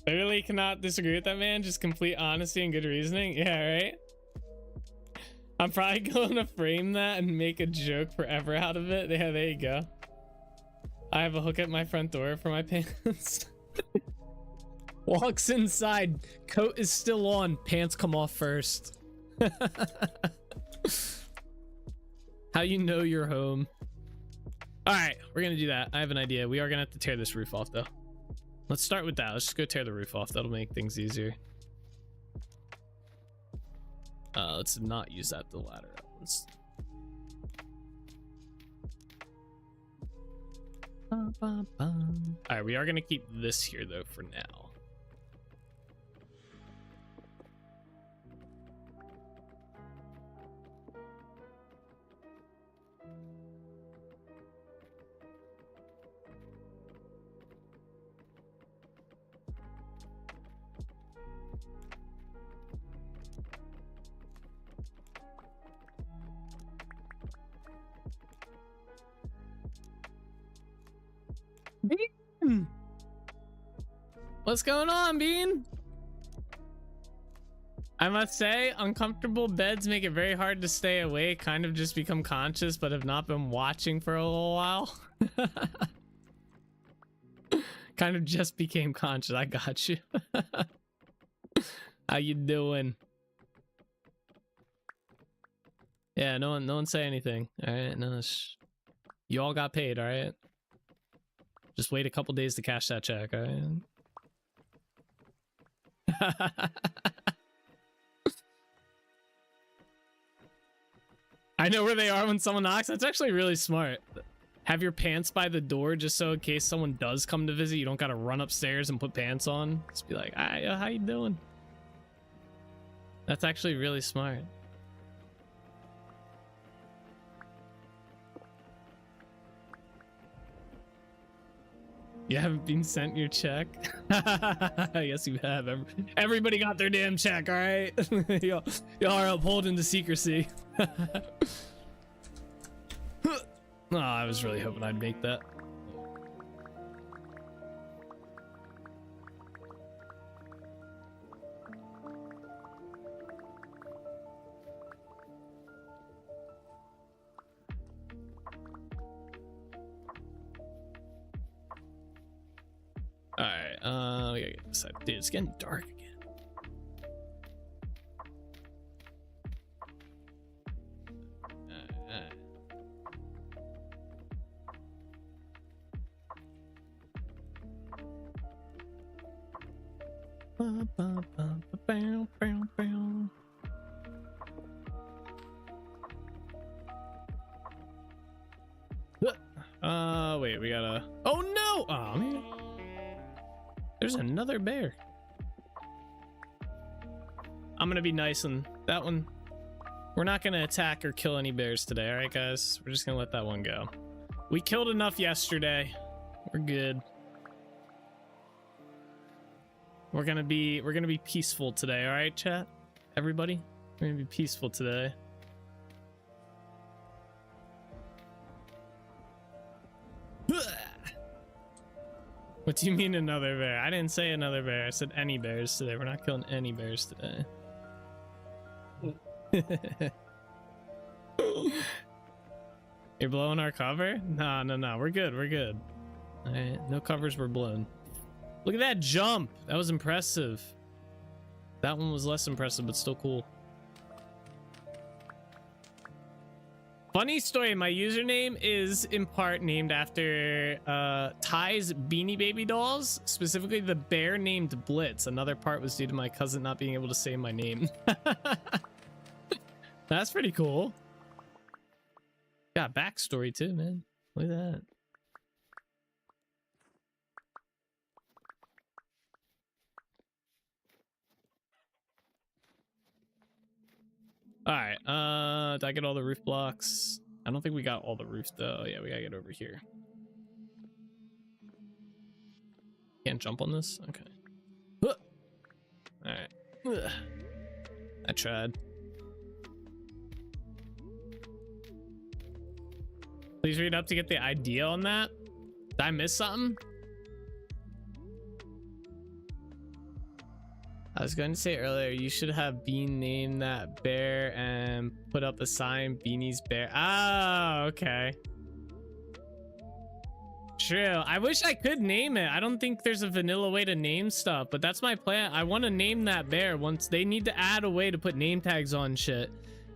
I really cannot disagree with that, man. Just complete honesty and good reasoning. Yeah, right? I'm probably going to frame that and make a joke forever out of it. Yeah, there you go. I have a hook at my front door for my pants. Walks inside. Coat is still on. Pants come off first. How you know you're home. All right, we're going to do that. I have an idea. We are going to have to tear this roof off, though. Let's start with that. Let's just go tear the roof off. That'll make things easier. Let's not use that the ladder. All right, we are gonna keep this here though for now. Bean! What's going on, Bean? I must say, uncomfortable beds make it very hard to stay awake. Kind of just become conscious, but have not been watching for a little while. Kind of just became conscious. I got you. How you doing? Yeah, no one say anything. All right, no, you all got paid. All right. Just wait a couple days to cash that check, all right? I know where they are when someone knocks. That's actually really smart. Have your pants by the door just so in case someone does come to visit, you don't gotta run upstairs and put pants on. Just be like, hi, how you doing? That's actually really smart. You haven't been sent your check? Yes, you have. Everybody got their damn check, all right? Y'all are upholding the secrecy. Oh, I was really hoping I'd make that. Alright, we gotta get this side. Dude, it's getting dark again. Wait, we gotta. Oh no! Oh man, there's another bear. I'm gonna be nice on that one. We're not gonna attack or kill any bears today, all right, guys? We're just gonna let that one go. We killed enough yesterday. We're good. We're gonna be peaceful today, all right, chat? Everybody, we're gonna be peaceful today. What do you mean another bear? I didn't say another bear. I said any bears today. We're not killing any bears today. You're blowing our cover? No. We're good. We're good. All right. No covers were blown. Look at that jump. That was impressive. That one was less impressive, but still cool. Funny story, my username is in part named after Ty's Beanie Baby dolls, specifically the bear named Blitz. Another part was due to my cousin not being able to say my name. That's pretty cool. Got backstory too, man. Look at that. All right, did I get all the roof blocks? I don't think we got all the roof though. Yeah, we gotta get over here. Can't jump on this? Okay. All right. I tried. Please read up to get the idea on that. Did I miss something? I was going to say earlier, you should have Bean name that bear and put up a sign, Beanie's Bear. Oh, okay. True. I wish I could name it. I don't think there's a vanilla way to name stuff, but that's my plan. I want to name that bear once they need to add a way to put name tags on shit.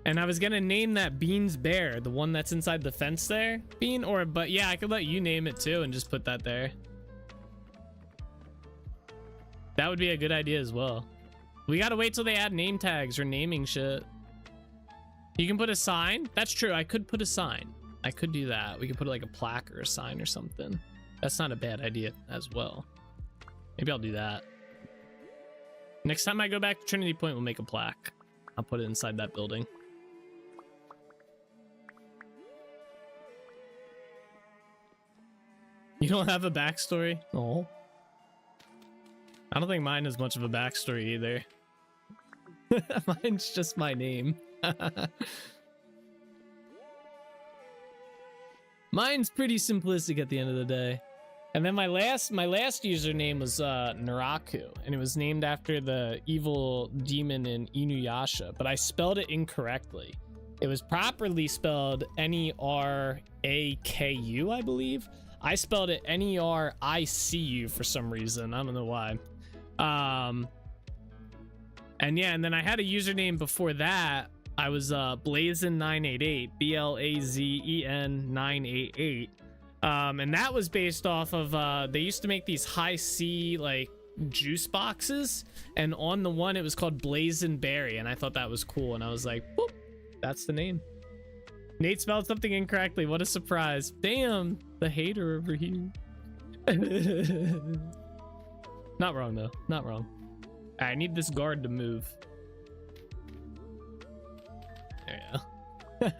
And I was going to name that Bean's Bear, the one that's inside the fence there. Bean, but yeah, I could let you name it too and just put that there. That would be a good idea as well. We gotta wait till they add name tags or naming shit. You can put a sign. That's true. I could put a sign. I could do that. We could put like a plaque or a sign or something. That's not a bad idea as well. Maybe I'll do that. Next time I go back to Trinity Point, we'll make a plaque. I'll put it inside that building. You don't have a backstory? Oh. I don't think mine has much of a backstory either. Mine's just my name. Mine's pretty simplistic at the end of the day. And then my last username was Naraku, and it was named after the evil demon in Inuyasha, but I spelled it incorrectly. It was properly spelled N-E-R-A-K-U, I believe. I spelled it N-E-R-I-C-U for some reason. I don't know why. And yeah, and then I had a username before that. I was Blazen988, B-L-A-Z-E-N 988. And that was based off of they used to make these high C like juice boxes, and on the one it was called Blazing Berry, and I thought that was cool, and I was like, whoop, that's the name. Nate spelled something incorrectly. What a surprise. Damn, the hater over here. Not wrong, though. Not wrong. All right, I need this guard to move. There you go.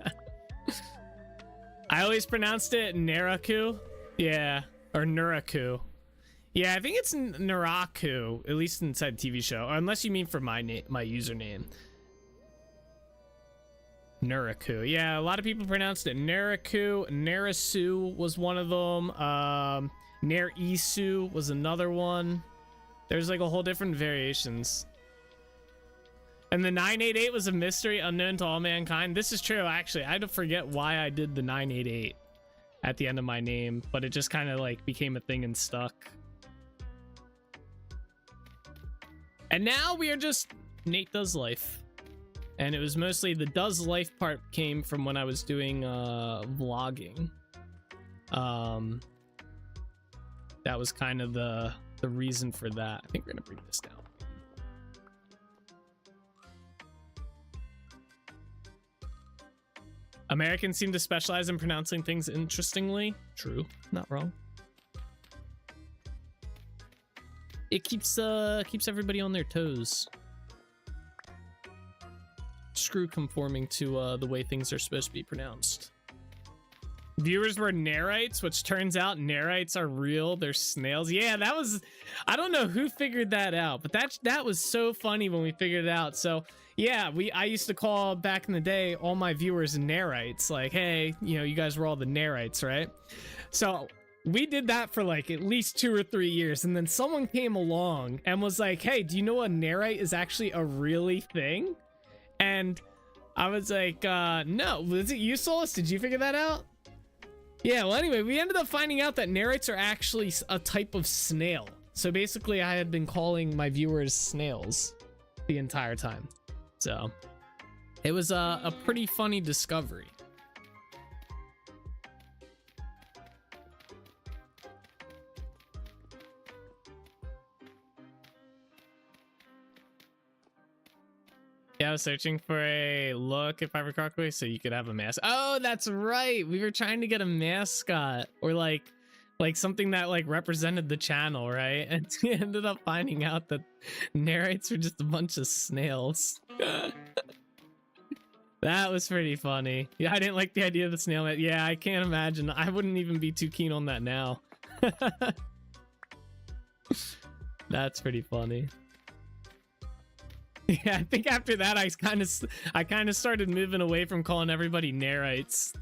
I always pronounced it Naraku. Yeah, or Nuraku. Yeah, I think it's Naraku, at least inside TV show. Or unless you mean for my username. Nuraku. Yeah, a lot of people pronounced it Naraku. Narasu was one of them. Nerisu was another one. There's like a whole different variations. And the 988 was a mystery unknown to all mankind. This is true, actually. I forget why I did the 988 at the end of my name, but it just kind of like became a thing and stuck. And now we are just Nate Does Life. And it was mostly the Does Life part came from when I was doing vlogging. That was kind of the reason for that. I think we're gonna bring this down. Americans seem to specialize in pronouncing things interestingly. True, not wrong. It keeps everybody on their toes. Screw conforming to the way things are supposed to be pronounced. Viewers were Nerites, which turns out Nerites are real. They're snails. Yeah, that was, I don't know who figured that out, but that was so funny when we figured it out. So yeah, I used to call back in the day all my viewers Nerites, like, hey, you know, you guys were all the Nerites, right? So we did that for like at least 2 or 3 years, and then someone came along and was like, hey, do you know a Nerite is actually a really thing? And I was like, no. Was it you, Solus? Did you figure that out? Yeah, well, anyway, we ended up finding out that Nerites are actually a type of snail. So basically, I had been calling my viewers snails the entire time. So it was a pretty funny discovery. Yeah, I was searching for a look, if I recall correctly, so you could have a mask. Oh, that's right. We were trying to get a mascot or like something that like represented the channel, right? And we ended up finding out that Nerites were just a bunch of snails. That was pretty funny. Yeah, I didn't like the idea of the snail. Yeah, I can't imagine. I wouldn't even be too keen on that now. That's pretty funny. Yeah, I think after that I kind of started moving away from calling everybody Nerites.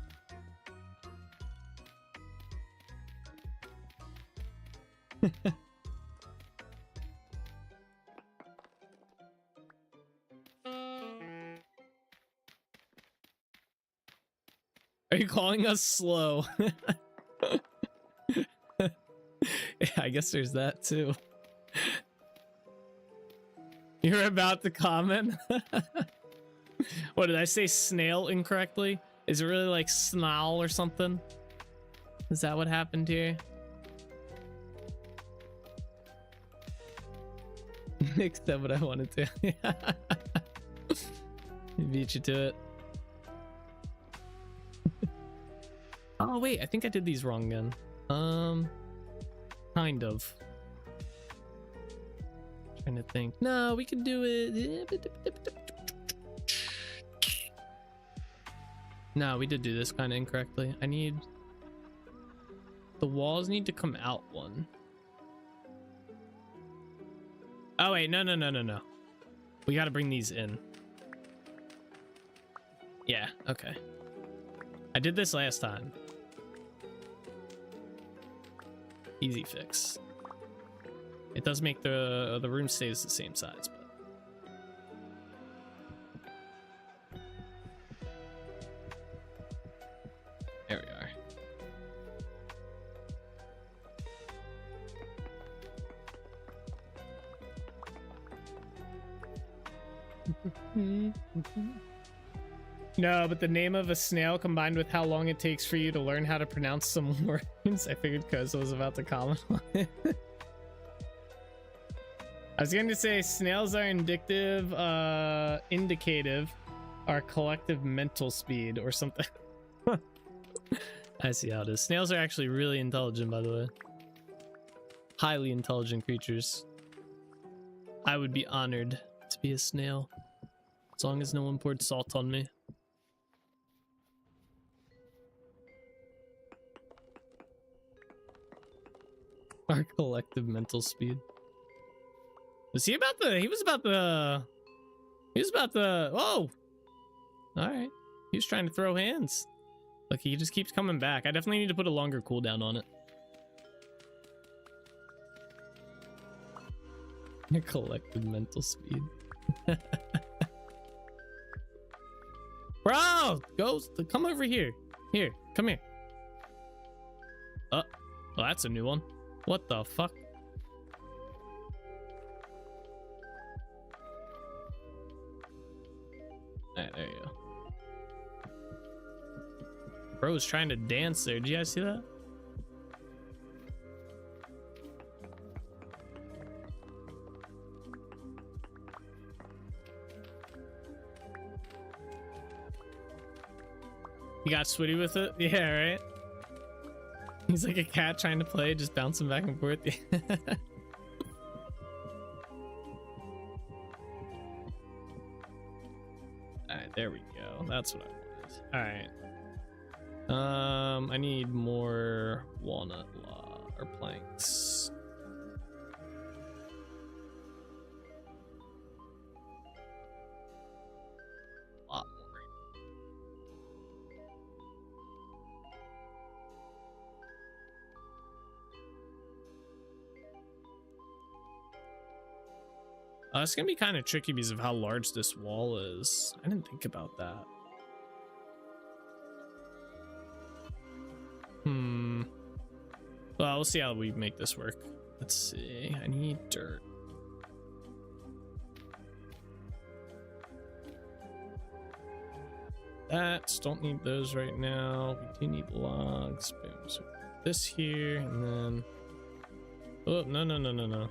Are you calling us slow? Yeah, I guess there's that too. You're about to comment? What did I say? Snail incorrectly? Is it really like snail or something? Is that what happened here? Nick said what I wanted to. Beat you to it. Oh wait, I think I did these wrong again. Kind of. Trying to think. No, we can do it. No, we did do this kind of incorrectly. I need the walls need to come out one. Oh wait, no. We got to bring these in. Yeah, okay. I did this last time. Easy fix. It does make the room stays the same size, but there we are. No, but the name of a snail combined with how long it takes for you to learn how to pronounce some words. I figured Koza was about to comment on it. I was going to say snails are indicative our collective mental speed or something. I see how it is. Snails are actually really intelligent, by the way. Highly intelligent creatures. I would be honored to be a snail, as long as no one poured salt on me. Our collective mental speed. Was he about the... He was about the... Whoa! Alright. He was trying to throw hands. Look, he just keeps coming back. I definitely need to put a longer cooldown on it. Your collective mental speed. Bro! Come over here. Here, come here. Oh, that's a new one. What the fuck? Alright, there you go. Bro's trying to dance there. Did you guys see that? You got sweaty with it? Yeah, right? He's like a cat trying to play, just bouncing back and forth. Alright, there we go. That's what I wanted. Alright. I need more walnut or planks. A lot more. It's gonna be kind of tricky because of how large this wall is. I didn't think about that. Well, we'll see how we make this work. Let's see. I need dirt. Don't need those right now. We do need logs. Boom. So this here, and then... Oh, no.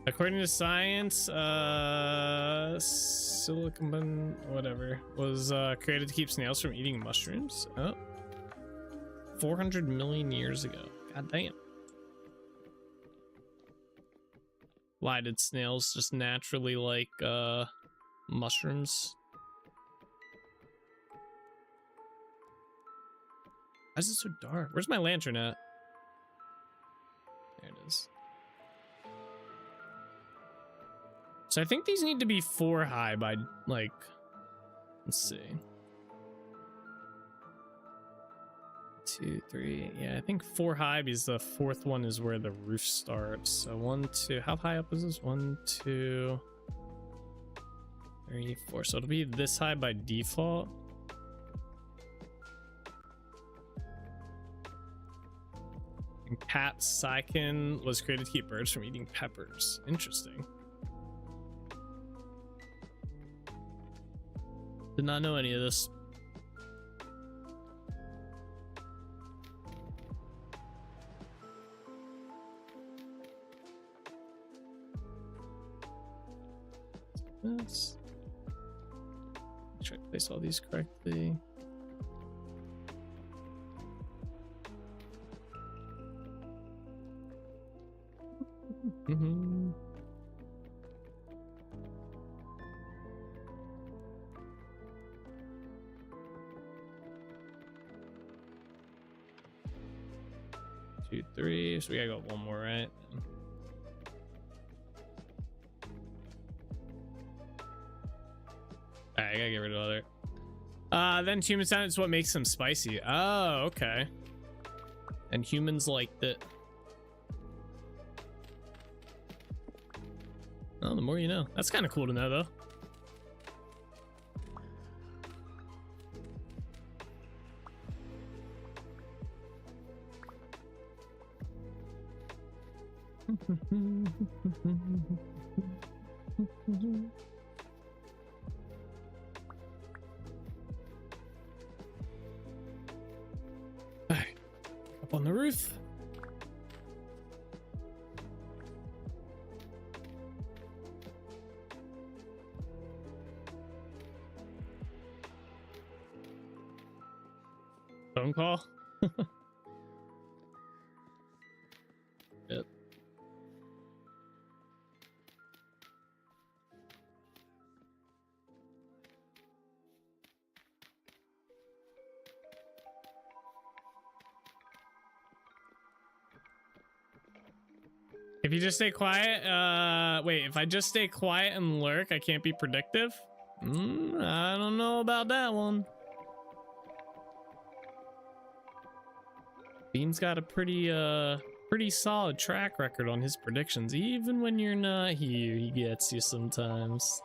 According to science, silicon, whatever, was created to keep snails from eating mushrooms. Oh, 400 million years ago. God damn. Why did snails just naturally like mushrooms? Why is it so dark? Where's my lantern at? There it is. So I think these need to be 4 high by, like, let's see. 2, 3, yeah, I think 4 high because the 4th one is where the roof starts. So 1, 2, how high up is this? 1, 2, 3, 4. So it'll be this high by default. And cat Sycan was created to keep birds from eating peppers. Interesting. Did not know any of this. This. Try to place all these correctly. Mm-hmm. Two, 3, so we gotta go one more, right? Alright, I gotta get rid of other. Then human sound is what makes them spicy. Oh, okay. And humans liked it. Oh, the more you know. That's kind of cool to know, though. Alright, up on the roof. phone call. Yep. If you just stay quiet, wait, if I just stay quiet and lurk, I can't be predictive? I don't know about that one. Bean's got a pretty solid track record on his predictions. Even when you're not here, he gets you sometimes.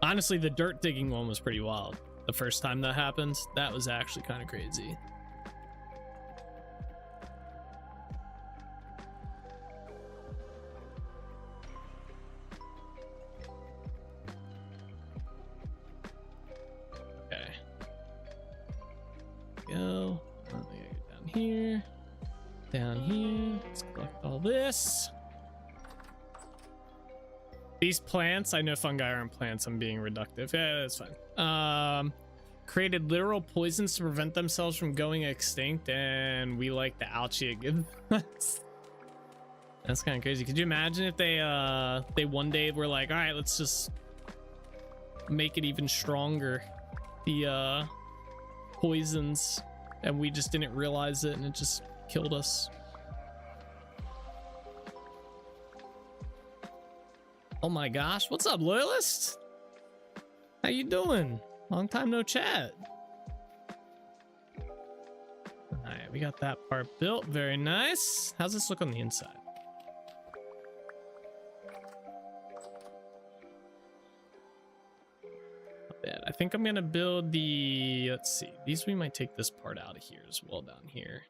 Honestly, the dirt digging one was pretty wild. The first time that happened, that was actually kind of crazy. Go. Down here. Down here. Let's collect all this. These plants, I know fungi aren't plants. I'm being reductive. Yeah, that's fine. Created literal poisons to prevent themselves from going extinct, and we like the algae it gives us. That's kind of crazy. Could you imagine if they one day were like, all right, let's just make it even stronger. The poisons, and we just didn't realize it, and it just killed us. Oh my gosh, what's up, loyalist? How you doing? Long time no chat. All right, we got that part built. Very nice. How's this look on the inside? I think I'm gonna build the, let's see, these, we might take this part out of here as well down here.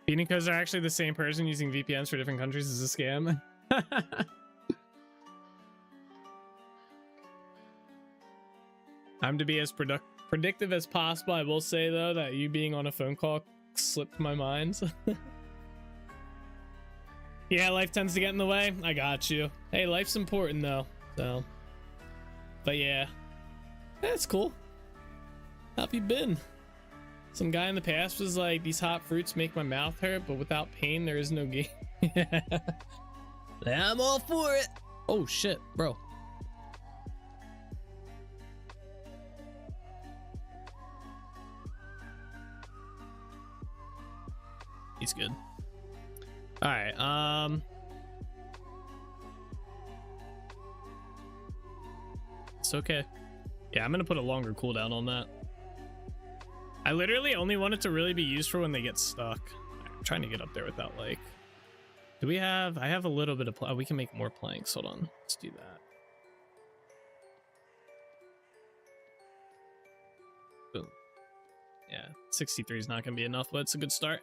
Beanicos are actually the same person using VPNs for different countries is a scam. I'm to be as predictive as possible. I will say though that you being on a phone call slipped my mind. Yeah, life tends to get in the way. I got you. Hey, life's important though. So, but yeah, that's cool. How have you been? Some guy in the past was like, these hot fruits make my mouth hurt, but without pain, there is no gain. I'm all for it. Oh shit, bro. He's good. All right, it's okay. Yeah, I'm gonna put a longer cooldown on that. I literally only want it to really be used for when they get stuck. I'm trying to get up there without like, do we have, I have a little bit of, we can make more planks. Hold on, let's do that. Boom. Yeah, 63 is not gonna be enough, but it's a good start.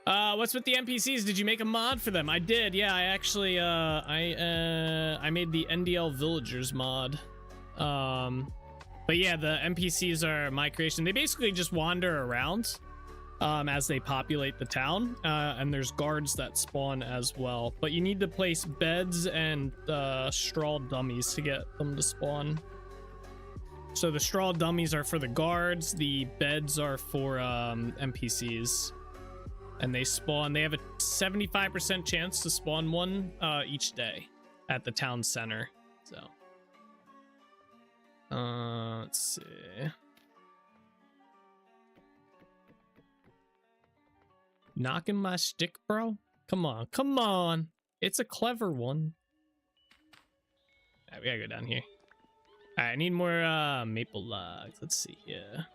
What's with the NPCs? Did you make a mod for them? I did. Yeah, I actually, I made the NDL Villagers mod. But yeah, the NPCs are my creation. They basically just wander around, as they populate the town. And there's guards that spawn as well. But you need to place beds and, straw dummies to get them to spawn. So the straw dummies are for the guards. The beds are for, NPCs. And they spawn, they have a 75% chance to spawn one each day at the town center. So let's see. Knocking my stick, bro. Come on, come on. It's a clever one. All right, we gotta go down here. All right, I need more maple logs. Let's see here.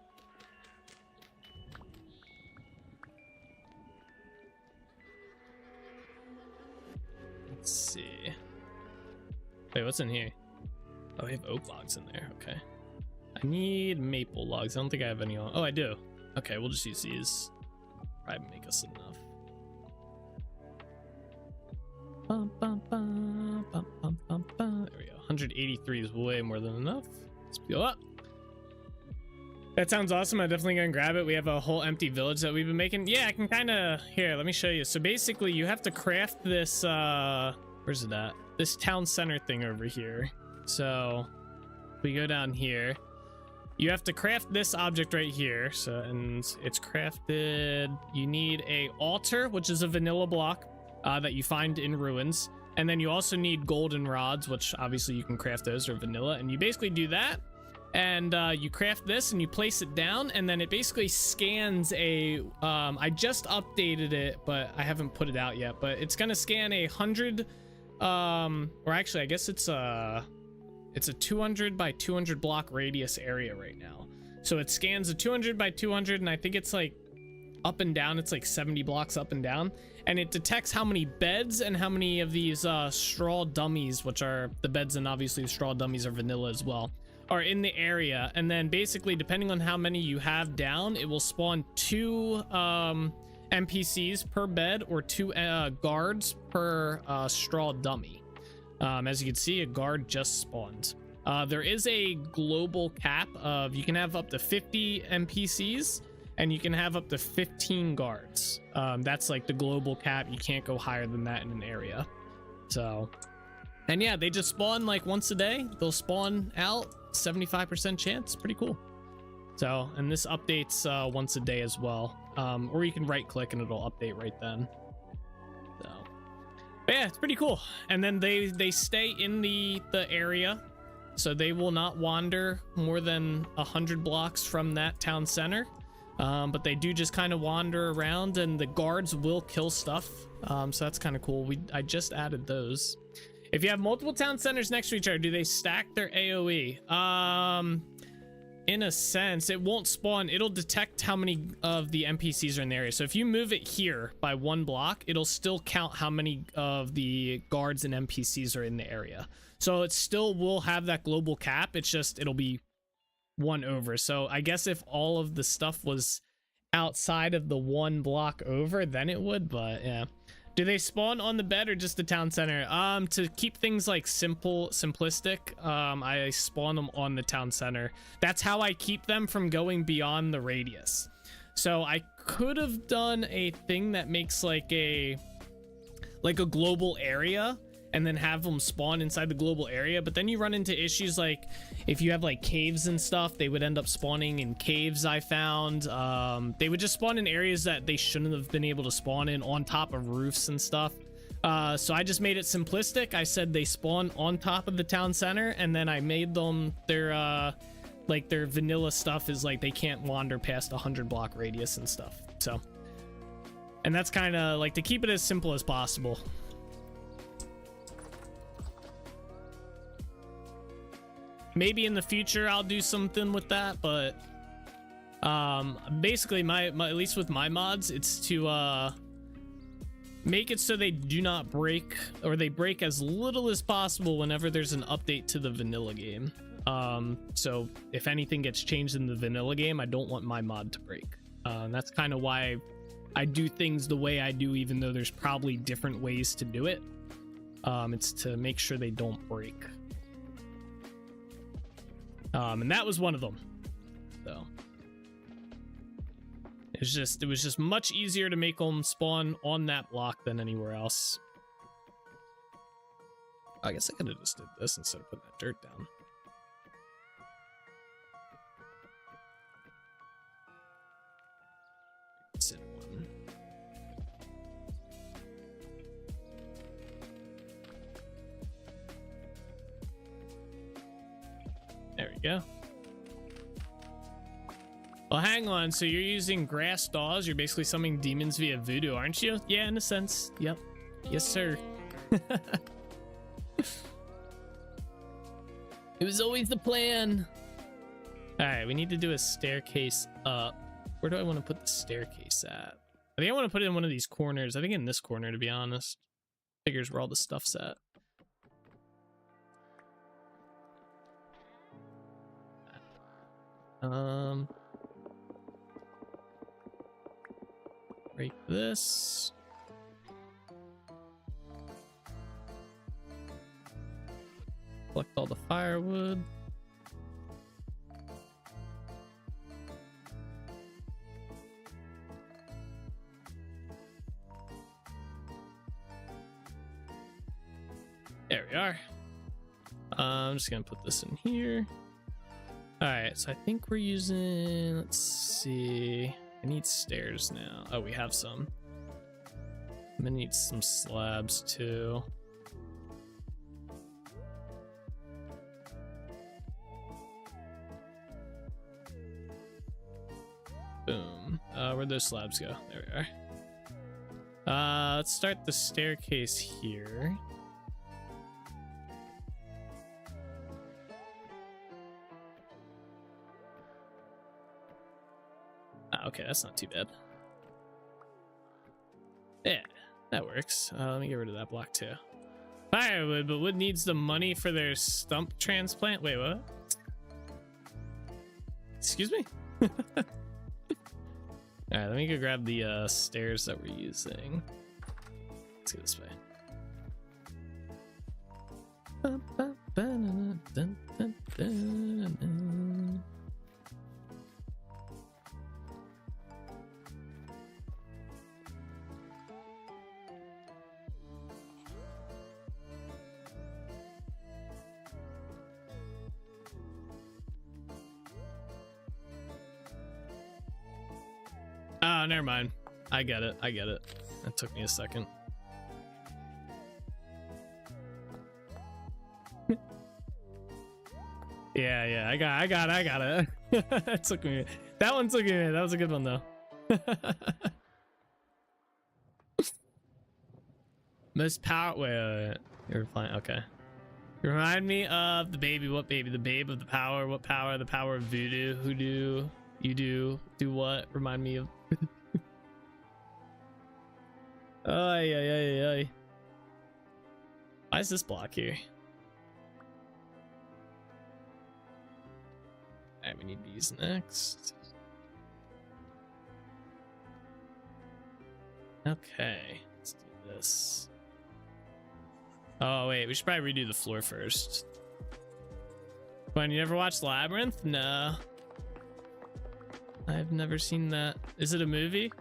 Let's see. Wait, what's in here? Oh, I have oak logs in there. Okay. I need maple logs. I don't think I have any on. Oh, I do. Okay, we'll just use these. Probably make us enough. Bum, bum, bum, bum, bum, bum, bum. There we go. 183 is way more than enough. Let's go up. That sounds awesome. I'm definitely gonna grab it. We have a whole empty village that we've been making. Yeah, I can kind of, here, let me show you. So basically you have to craft this, where's it at? This town center thing over here. So we go down here. You have to craft this object right here. So, and it's crafted. You need a altar, which is a vanilla block that you find in ruins. And then you also need golden rods, which obviously you can craft those, or vanilla. And you basically do that. And you craft this and you place it down. And then it basically scans a... I just updated it, but I haven't put it out yet. But it's going to scan 100... or actually, I guess it's a 200 by 200 block radius area right now. So it scans a 200 by 200, and I think it's like up and down. It's like 70 blocks up and down, and it detects how many beds and how many of these straw dummies, which are the beds, and obviously the straw dummies are vanilla as well, are in the area. And then basically, depending on how many you have down, it will spawn 2 NPCs per bed or 2 guards per straw dummy. As you can see, a guard just spawned. There is a global cap of, you can have up to 50 NPCs and you can have up to 15 guards. That's like the global cap. You can't go higher than that in an area. So, and yeah, they just spawn like once a day. They'll spawn out, 75% chance. Pretty cool. So, and this updates once a day as well. Or you can right click and it'll update right then. So, but yeah, it's pretty cool. And then they stay in the area, so they will not wander more than 100 blocks from that town center. But they do just kind of wander around, and the guards will kill stuff. So that's kind of cool. I just added those. If you have multiple town centers next to each other, do they stack their AoE? In a sense, it won't spawn. It'll detect how many of the NPCs are in the area. So if you move it here by 1 block, it'll still count how many of the guards and NPCs are in the area. So it still will have that global cap. It's just, it'll be 1 over. So I guess if all of the stuff was outside of the 1 block over, then it would, but yeah. Do they spawn on the bed or just the town center? To keep things like simplistic, I spawn them on the town center. That's how I keep them from going beyond the radius. So I could have done a thing that makes like a global area and then have them spawn inside the global area, but then you run into issues like if you have like caves and stuff, they would end up spawning in caves. I found they would just spawn in areas that they shouldn't have been able to spawn in, on top of roofs and stuff. So I just made it simplistic. I said they spawn on top of the town center, and then I made them their vanilla stuff is like they can't wander past 100 block radius and stuff. So, and that's kind of like to keep it as simple as possible. Maybe in the future I'll do something with that, but basically my at least with my mods, it's to make it so they do not break, or they break as little as possible whenever there's an update to the vanilla game. So if anything gets changed in the vanilla game, I don't want my mod to break. And that's kind of why I do things the way I do, even though there's probably different ways to do it. It's to make sure they don't break. And that was one of them. So it was just much easier to make them spawn on that block than anywhere else. I guess I could have just did this instead of putting that dirt down. Send one. There we go. Well, hang on. So you're using grass dolls. You're basically summoning demons via voodoo, aren't you? Yeah, in a sense. Yep. Yes, sir. It was always the plan. All right, we need to do a staircase up. Where do I want to put the staircase at? I think I want to put it in one of these corners. I think in this corner, to be honest. Figures where all the stuff's at. Break this. Collect all the firewood. There we are. I'm just gonna put this in here. All right, so I think we're using, let's see, I need stairs now. Oh, we have some. I'm gonna need some slabs too. Boom. Where'd those slabs go? There we are. Let's start the staircase here. Okay, that's not too bad. Yeah, that works. Let me get rid of that block too. Firewood, but wood needs the money for their stump transplant. Wait, what? Excuse me? All right, let me go grab the stairs that we're using. Let's go this way. Oh, never mind. I get it. I get it. That took me a second. Yeah, I got it. That took me. That one took me. That was a good one though. Most power. Wait. You're fine. Okay. You remind me of the baby. What baby? The babe of the power. What power? The power of voodoo. Who do? You do what? Remind me of. Ay. Why is this block here? Alright, we need these next. Okay, let's do this. Oh wait, we should probably redo the floor first. When you never watched Labyrinth? No. I've never seen that. Is it a movie?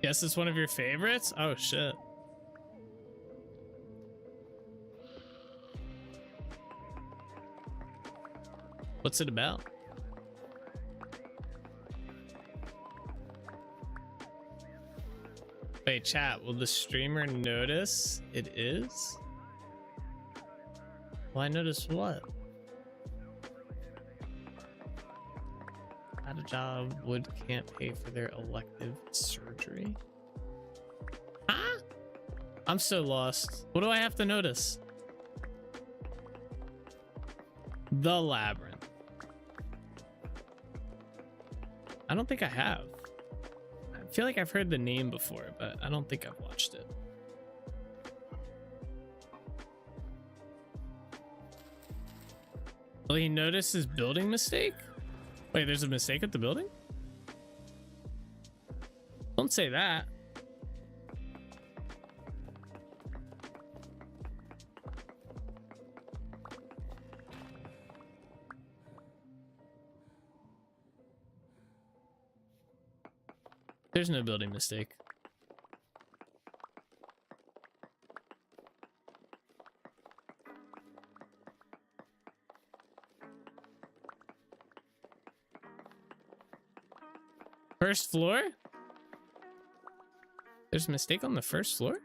Yes, it's one of your favorites? Oh shit. What's it about? Wait, chat, will the streamer notice it is? Well, I notice what? Had a job, would can't pay for their elective surgery. Huh? I'm so lost. What do I have to notice? The Labyrinth. I don't think I have. I feel like I've heard the name before, but I don't think I've watched it. Will he notice his building mistake? Wait, there's a mistake at the building? Don't say that. There's no building mistake. First floor? There's a mistake on the first floor?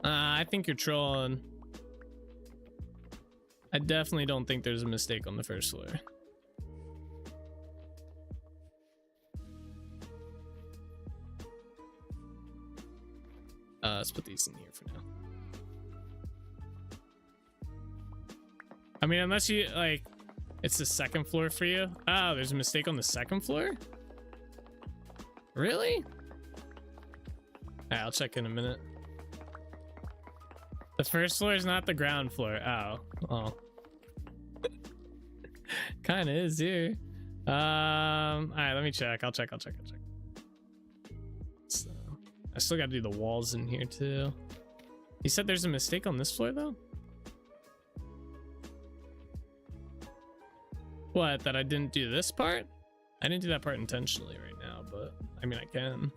I think you're trolling. I definitely don't think there's a mistake on the first floor. Let's put these in here for now. I mean, unless you like, it's the second floor for you. Oh, there's a mistake on the second floor? Really? Alright, I'll check in a minute. The first floor is not the ground floor. Oh. Kinda is here. Alright, let me check. I'll check. So, I still gotta do the walls in here too. You said there's a mistake on this floor though? What, that I didn't do this part? I didn't do that part intentionally right now, but I mean I can.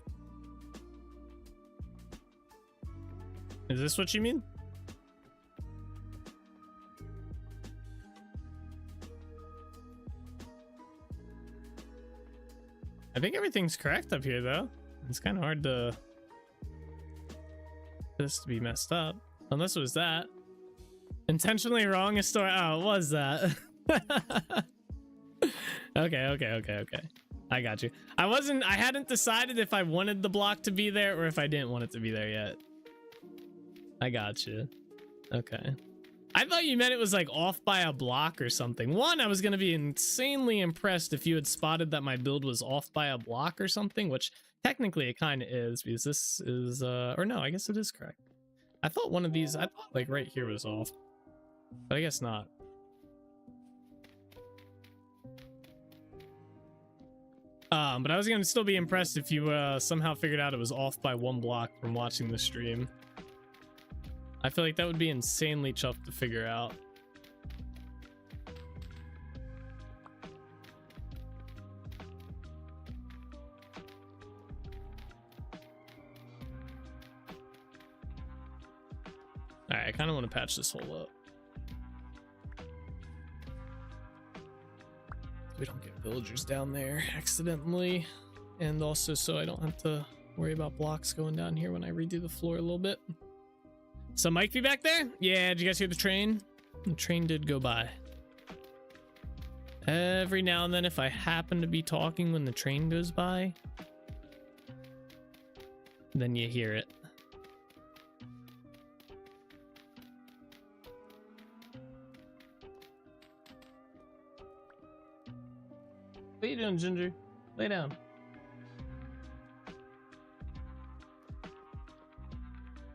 Is this what you mean? I think everything's correct up here though. It's kind of hard to this to be messed up, unless it was that intentionally wrong a story. Oh, it was that. Okay. I got you. I hadn't decided if I wanted the block to be there or if I didn't want it to be there yet. I got you. Okay. I thought you meant it was like off by a block or something. One, I was going to be insanely impressed if you had spotted that my build was off by a block or something, which technically it kind of is, because this is, or no, I guess it is correct. I thought one of these, I thought like right here was off, but I guess not. But I was going to still be impressed if you somehow figured out it was off by one block from watching the stream. I feel like that would be insanely tough to figure out. Alright, I kind of want to patch this hole up. We don't get villagers down there accidentally. And also so I don't have to worry about blocks going down here when I redo the floor a little bit. So Mike be back there? Yeah, did you guys hear the train? The train did go by. Every now and then if I happen to be talking when the train goes by, then you hear it. What are you doing, Ginger? Lay down.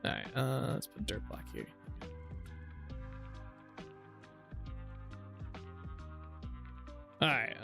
Alright, let's put dirt block here. Alright,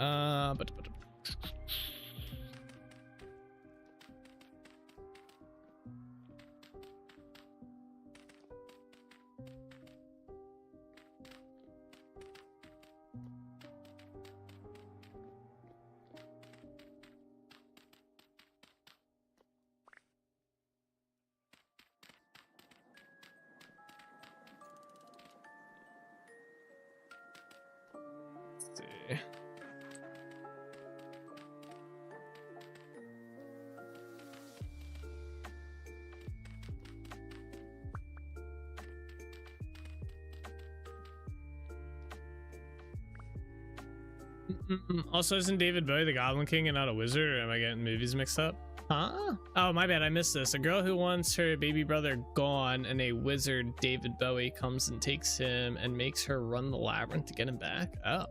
also, isn't David Bowie the Goblin King and not a wizard, or am I getting movies mixed up? Huh? Oh, my bad, I missed this. A girl who wants her baby brother gone, and a wizard, David Bowie, comes and takes him and makes her run the labyrinth to get him back. Oh.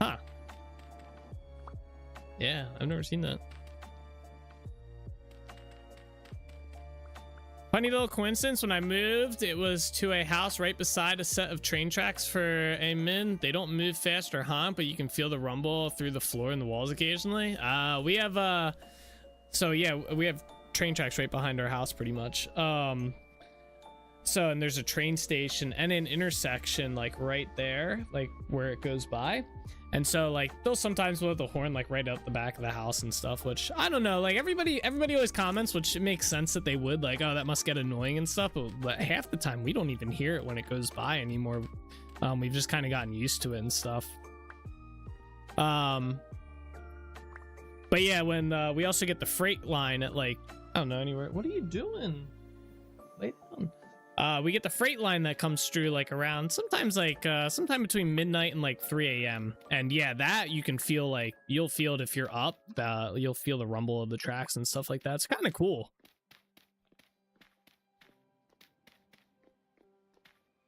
Huh. Yeah, I've never seen that. Funny little coincidence, when I moved, it was to a house right beside a set of train tracks for a min. They don't move fast or honk, but you can feel the rumble through the floor and the walls occasionally. We have, so yeah, we have train tracks right behind our house pretty much. And there's a train station and an intersection like right there, like where it goes by. And so like they'll sometimes blow the horn like right out the back of the house and stuff, which I don't know, like everybody always comments, which it makes sense that they would, like, oh, that must get annoying and stuff, but half the time we don't even hear it when it goes by anymore. We've just kind of gotten used to it and stuff. But yeah, when we also get the freight line at like, I don't know, anywhere. What are you doing? Lay down. We get the freight line that comes through like around sometimes like sometime between midnight and like 3 a.m. And yeah, that you can feel, like you'll feel it if you're up, you'll feel the rumble of the tracks and stuff like that. It's kind of cool.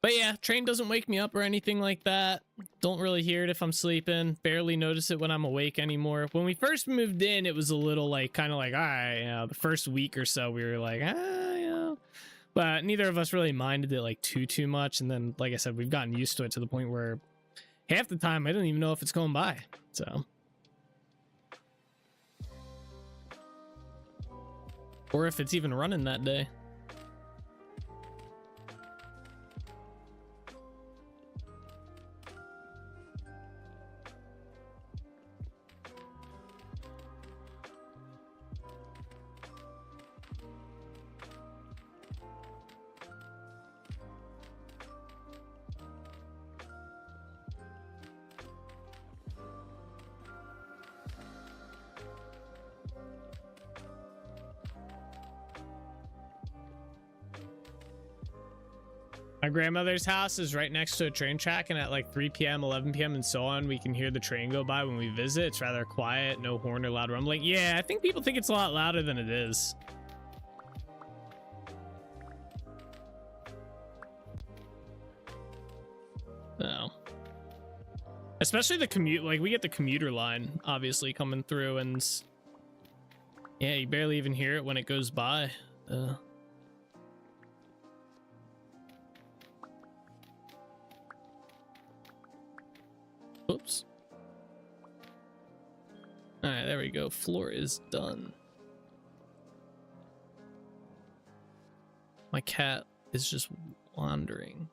But yeah, train doesn't wake me up or anything like that. Don't really hear it if I'm sleeping. Barely notice it when I'm awake anymore. When we first moved in, it was a little like, kind of like, all right, you know, the first week or so, we were like, ah, you know. But neither of us really minded it like too much. And then, like I said, we've gotten used to it to the point where half the time I don't even know if it's going by. So. Or if it's even running that day. My grandmother's house is right next to a train track, and at like 3 p.m., 11 p.m., and so on, we can hear the train go by when we visit. It's rather quiet, no horn or loud rumbling. Yeah, I think people think it's a lot louder than it is. No. Especially the commute, like we get the commuter line, obviously, coming through, and yeah, you barely even hear it when it goes by. Oops. All right, there we go. Floor is done. My cat is just wandering.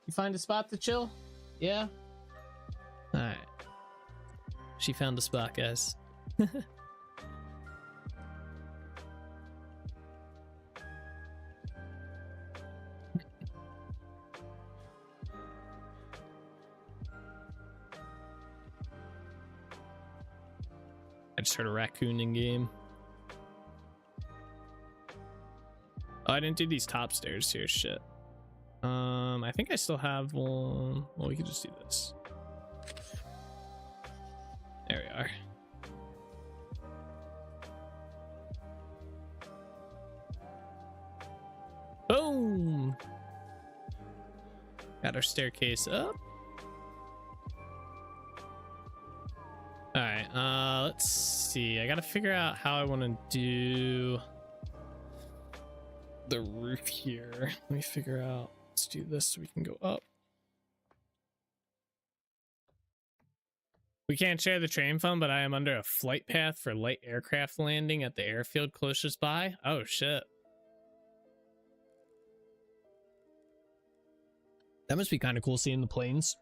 You find a spot to chill? Yeah? All right. She found a spot, guys. I just heard a raccoon in game. Oh, I didn't do these top stairs here. Shit. I think I still have one. Well, we could just do this. There we are. Boom! Got our staircase up. All right, let's see. I gotta figure out how I want to do the roof here. Let me figure out. Let's do this so we can go up. We can't share the train phone, but I am under a flight path for light aircraft landing at the airfield closest by. Oh, shit. That must be kind of cool seeing the planes.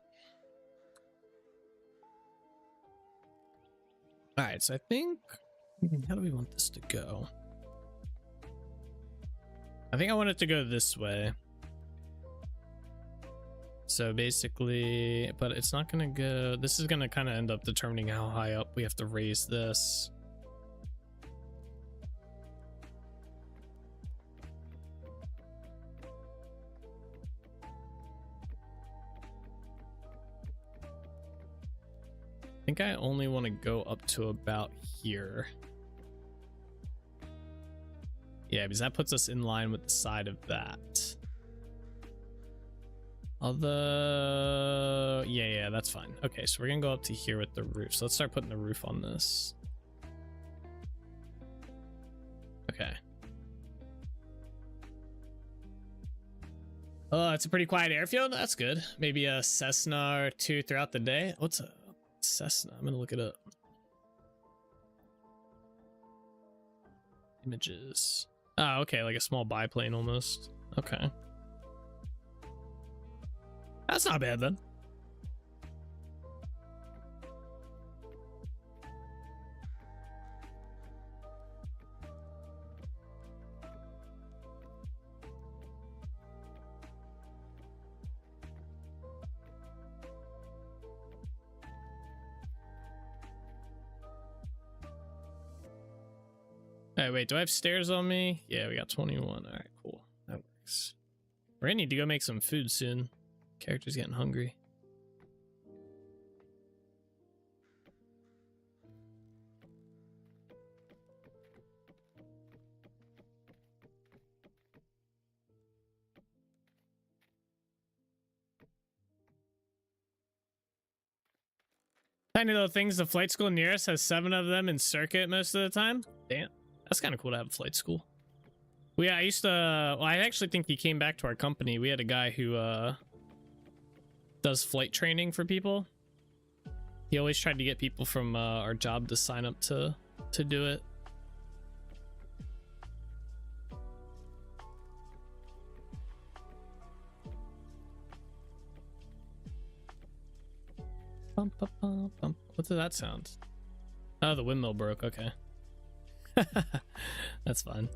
All right, so I think, how do we want this to go? I think I want it to go this way. So basically, but it's not gonna go, this is gonna kind of end up determining how high up we have to raise this. I think I only want to go up to about here. Yeah, because that puts us in line with the side of that. Although, yeah, that's fine. Okay, so we're gonna go up to here with the roof. So let's start putting the roof on this. Okay. Oh, it's a pretty quiet airfield. That's good. Maybe a Cessna or two throughout the day. What's a Cessna? I'm gonna look it up. Images. Oh, okay, like a small biplane almost. Okay. That's not bad then. Hey, wait, do I have stairs on me? Yeah, we got 21. All right, cool. That works. We're gonna need to go make some food soon. Character's getting hungry. Tiny little things. The flight school near us has 7 of them in circuit most of the time. Damn, that's kind of cool to have a flight school. Well, yeah, I used to. Well, I actually think he came back to our company. We had a guy who does flight training for people. He always tried to get people from our job to sign up to do it. Bum, bum, bum, bum. What did that sound? Oh, the windmill broke. Okay. That's fine.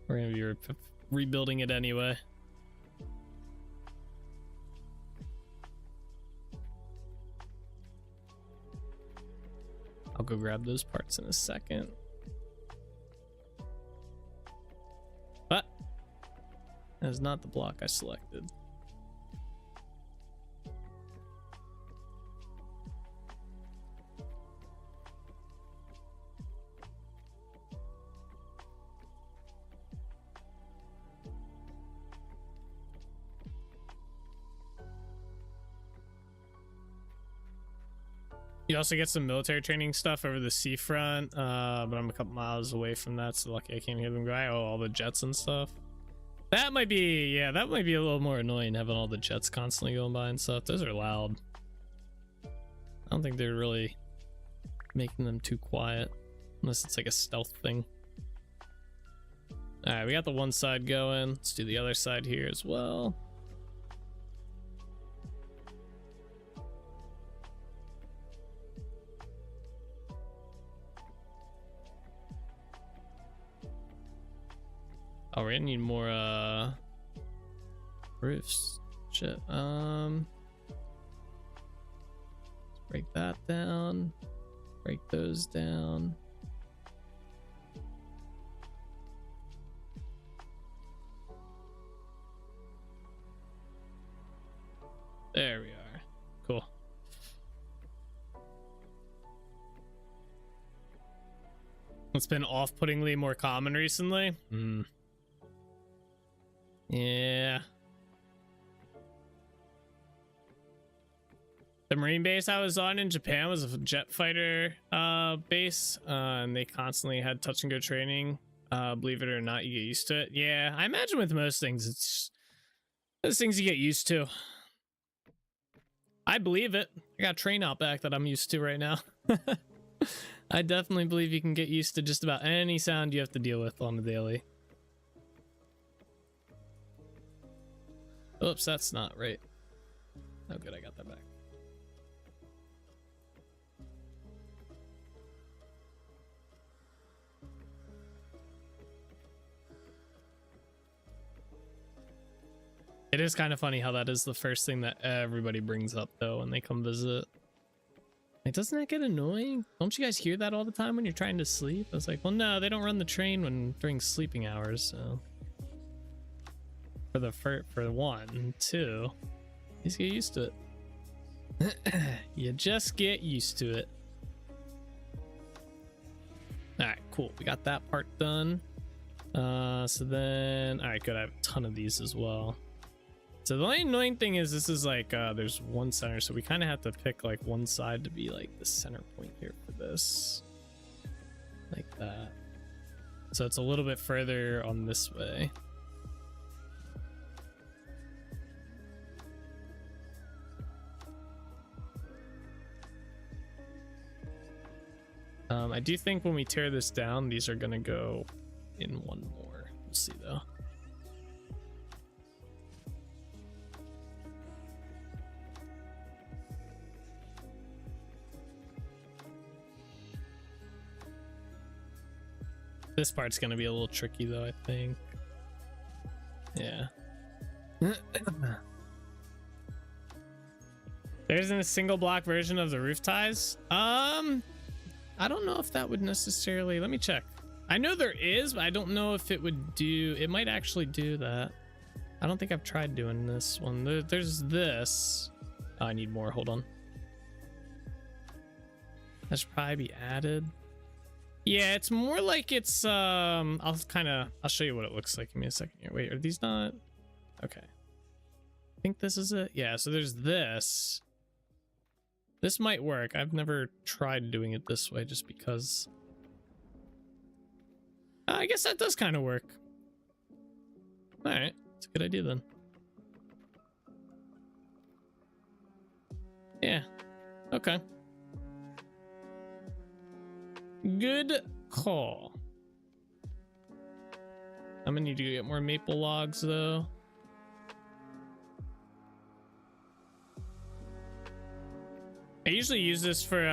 We're gonna be rebuilding it anyway. I'll go grab those parts in a second. But that is not the block I selected. You also get some military training stuff over the seafront, but I'm a couple miles away from that, so lucky I can't hear them go. Oh, all the jets and stuff. That might be, yeah, that might be a little more annoying, having all the jets constantly going by and stuff. Those are loud. I don't think they're really making them too quiet, unless it's like a stealth thing. All right, we got the one side going. Let's do the other side here as well. Oh, we're gonna need more roofs. Shit. Let's break that down. Break those down. There we are. Cool. It's been off-puttingly more common recently. Yeah. The Marine base I was on in Japan was a jet fighter base, and they constantly had touch and go training. Believe it or not, you get used to it. Yeah, I imagine with most things, it's those things you get used to. I believe it. I got a train out back that I'm used to right now. I definitely believe you can get used to just about any sound you have to deal with on the daily. Oops, that's not right. Oh, good, I got that back. It is kind of funny how that is the first thing that everybody brings up, though, when they come visit. Like, doesn't that get annoying? Don't you guys hear that all the time when you're trying to sleep? I was like, well, no, they don't run the train during sleeping hours, so... For one, two, you just get used to it. You just get used to it. All right, cool. We got that part done. So then, all right, good. I have a ton of these as well. So the only annoying thing is this is like there's one center, so we kind of have to pick like one side to be like the center point here for this, like that. So it's a little bit further on this way. I do think when we tear this down, these are gonna go in one more. We'll see though. This part's gonna be a little tricky though, I think. Yeah. There isn't a single block version of the roof ties. I don't know if that would necessarily, let me check. I know there is, but I don't know if it would do, it might actually do that. I don't think I've tried doing this one. There's this. Oh, I need more, hold on. That should probably be added. Yeah, it's more like it's, I'll show you what it looks like. Give me a second here. Wait, are these not? Okay. I think this is it. Yeah, so there's this. This might work. I've never tried doing it this way just because. I guess that does kind of work. All right, it's a good idea then. Yeah. Okay. Good call. I'm gonna need to get more maple logs though. I usually use this for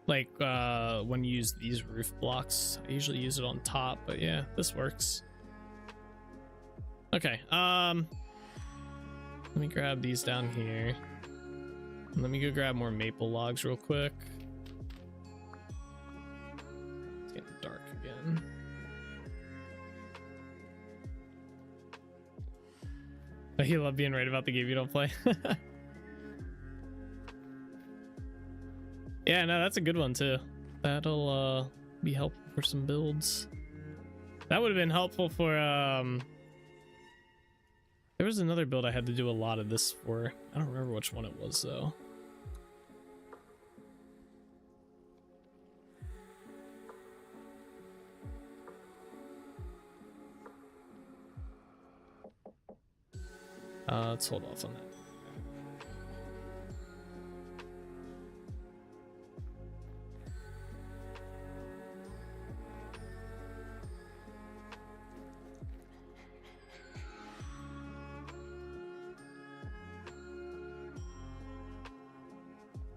when you use these roof blocks. I usually use it on top, but yeah, this works. Okay, let me grab these down here. Let me go grab more maple logs real quick. It's getting dark again. But you love being right about the game you don't play. Yeah, no, that's a good one too. That'll be helpful for some builds. That would have been helpful for there was another build I had to do a lot of this for. I don't remember which one it was though. Let's hold off on that.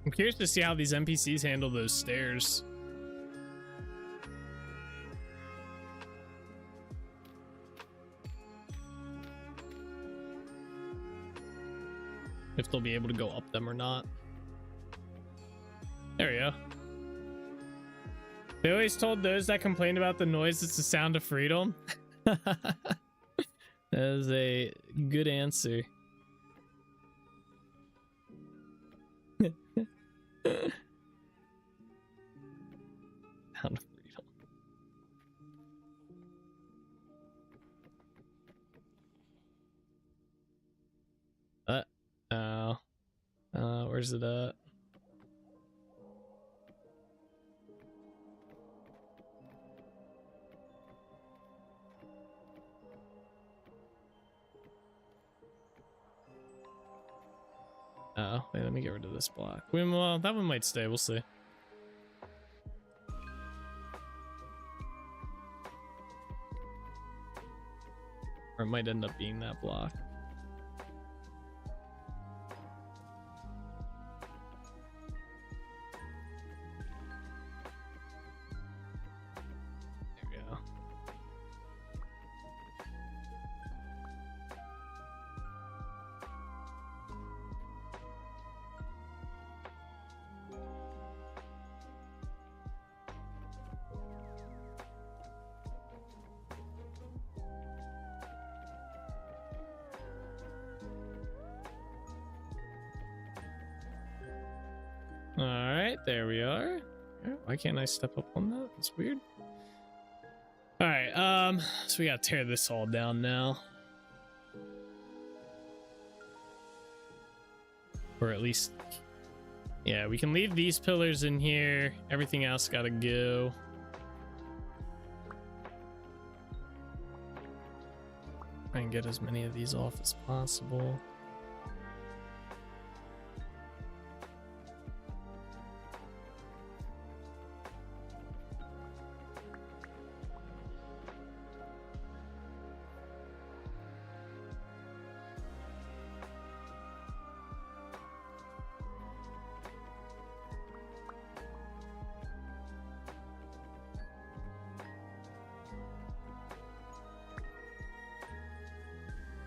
I'm curious to see how these NPCs handle those stairs. If they'll be able to go up them or not. There we go. They always told those that complained about the noise it's the sound of freedom. That is a good answer. Sound of freedom. Where's it at? Oh, wait, let me get rid of this block. Well, that one might stay, we'll see. Or it might end up being that block. There we go. All right, there we are. Why can't I step up on that? That's weird. All right, so we gotta tear this all down now. Or at least, yeah, we can leave these pillars in here. Everything else gotta go. Try and get as many of these off as possible.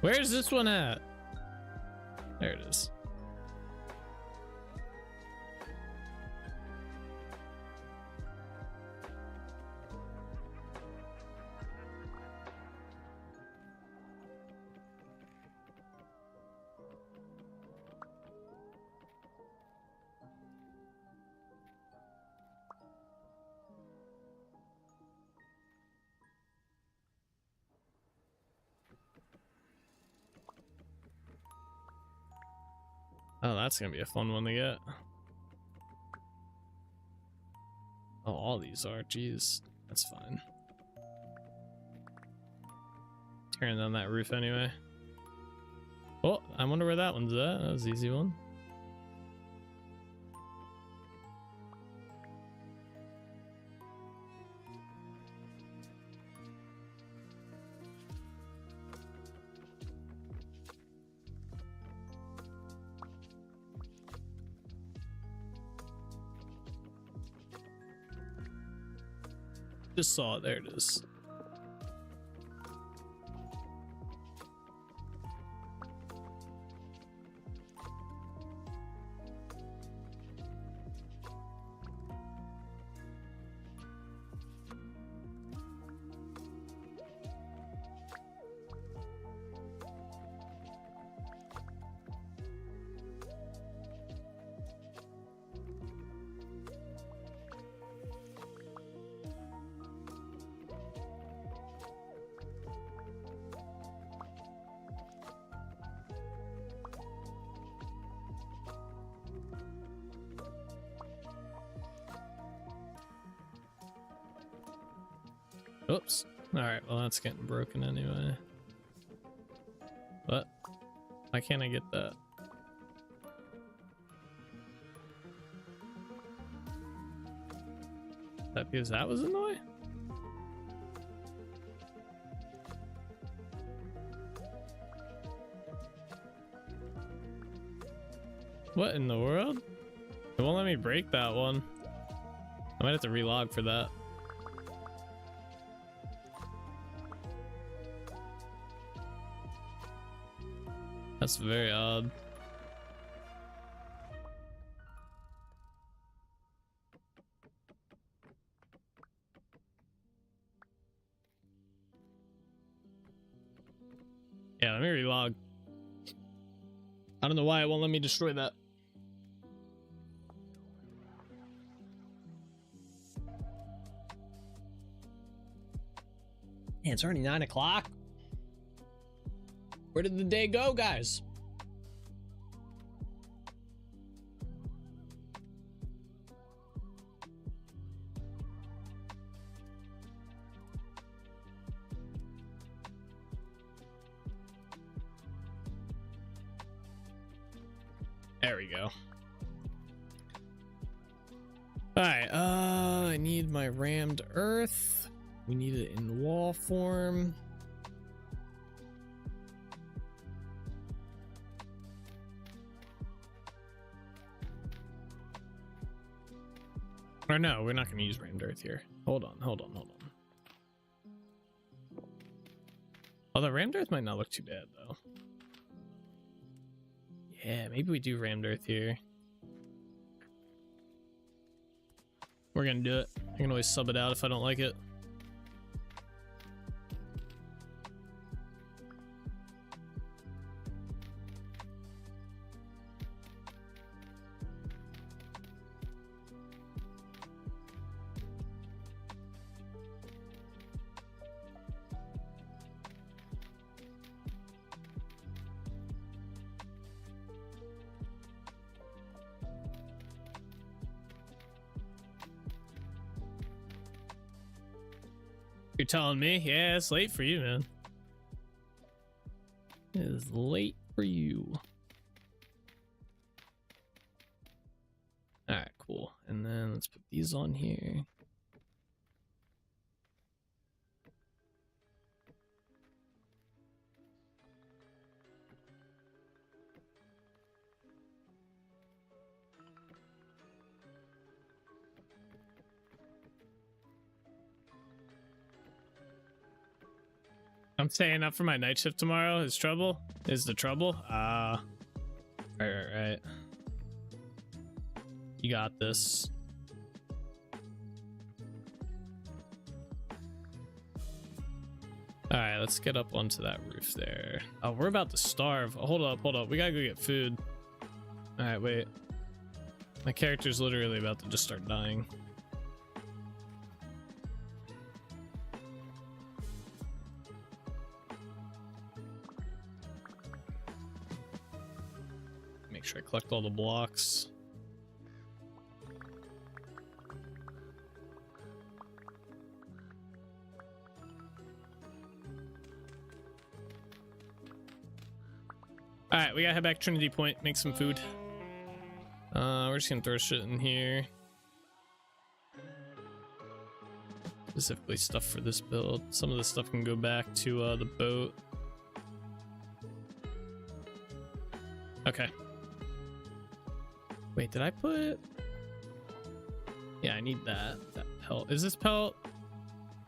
Where's this one at? There it is. Oh, that's gonna be a fun one to get. Oh, all these are. Jeez, that's fine. Tearing down that roof anyway. Oh, I wonder where that one's at. That was an easy one. Just saw it. There it is. Oops. Alright, well that's getting broken anyway. What? Why can't I get that? Is that because that was in the way? What in the world? It won't let me break that one. I might have to relog for that. That's very odd. Yeah, let me relog. I don't know why it won't let me destroy that. Yeah, it's already 9 o'clock. Where did the day go, guys? There we go. Alright, I need my rammed earth. We need it in wall form. Or no, we're not going to use rammed earth here. Hold on. Although rammed earth might not look too bad though. Yeah, maybe we do rammed earth here. We're gonna do it. I can always sub it out if I don't like it. You're telling me? Yeah, it's late for you, man. It is late for you. Alright, cool. And then let's put these on here. I'm staying up for my night shift tomorrow. Is the trouble? Right. You got this. All right, let's get up onto that roof there. Oh, we're about to starve. Oh, hold up. We gotta go get food. All right, wait. My character's literally about to just start dying. Make sure I collect all the blocks. Alright, we gotta head back to Trinity Point, make some food. We're just gonna throw shit in here. Specifically stuff for this build. Some of this stuff can go back to the boat. Okay. Wait, did I put... Yeah, I need that pelt. Is this pelt?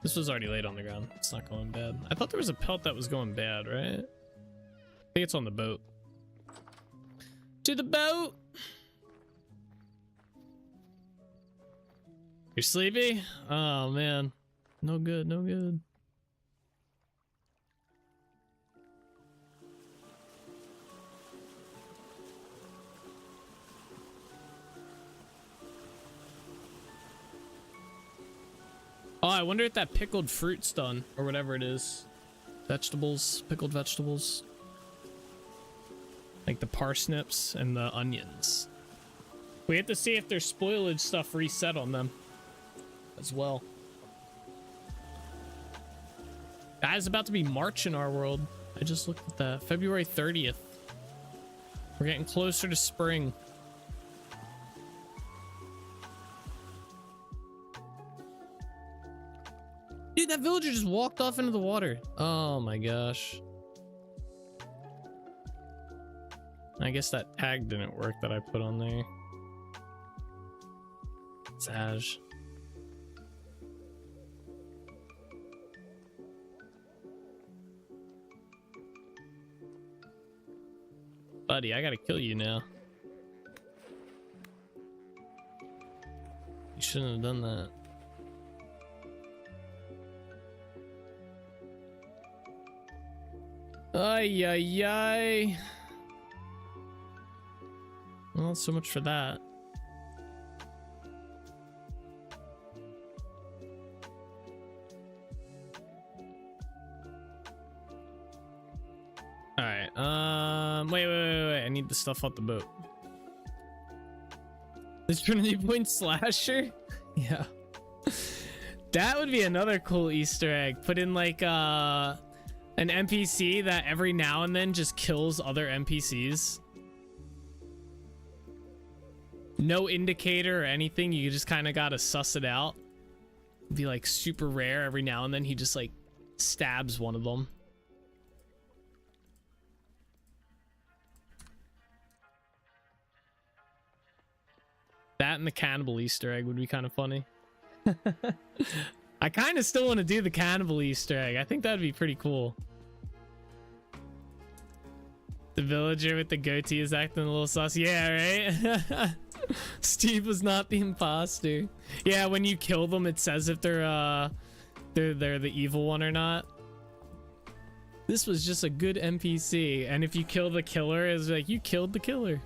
This was already laid on the ground. It's not going bad. I thought there was a pelt that was going bad, right? I think it's on the boat. To the boat! You're sleepy? Oh, man. No good, no good. Oh, I wonder if that pickled fruit's done, or whatever it is. Vegetables, pickled vegetables. Like the parsnips and the onions. We have to see if there's spoilage stuff reset on them as well. Guys, about to be March in our world. I just looked at that. February 30th. We're getting closer to spring. Dude, that villager just walked off into the water. Oh my gosh. I guess that tag didn't work that I put on there. Saj. Buddy, I gotta kill you now. You shouldn't have done that. Ay, ay, ay. Well, so much for that. All right. Wait. I need the stuff off the boat. This Trinity Point slasher? Yeah. That would be another cool Easter egg. Put in like an NPC that every now and then just kills other NPCs. No indicator or anything. You just kind of gotta suss it out. It'd be like super rare. Every now and then he just like stabs one of them. That and the cannibal Easter egg would be kind of funny. I kind of still want to do the cannibal Easter egg. I think that'd be pretty cool. The villager with the goatee is acting a little sus. Yeah, right? Steve was not the imposter. Yeah, when you kill them, it says if they're the evil one or not. This was just a good NPC, and if you kill the killer, it's like you killed the killer.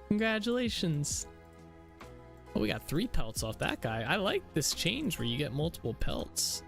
Congratulations. Oh, we got 3 pelts off that guy. I like this change where you get multiple pelts.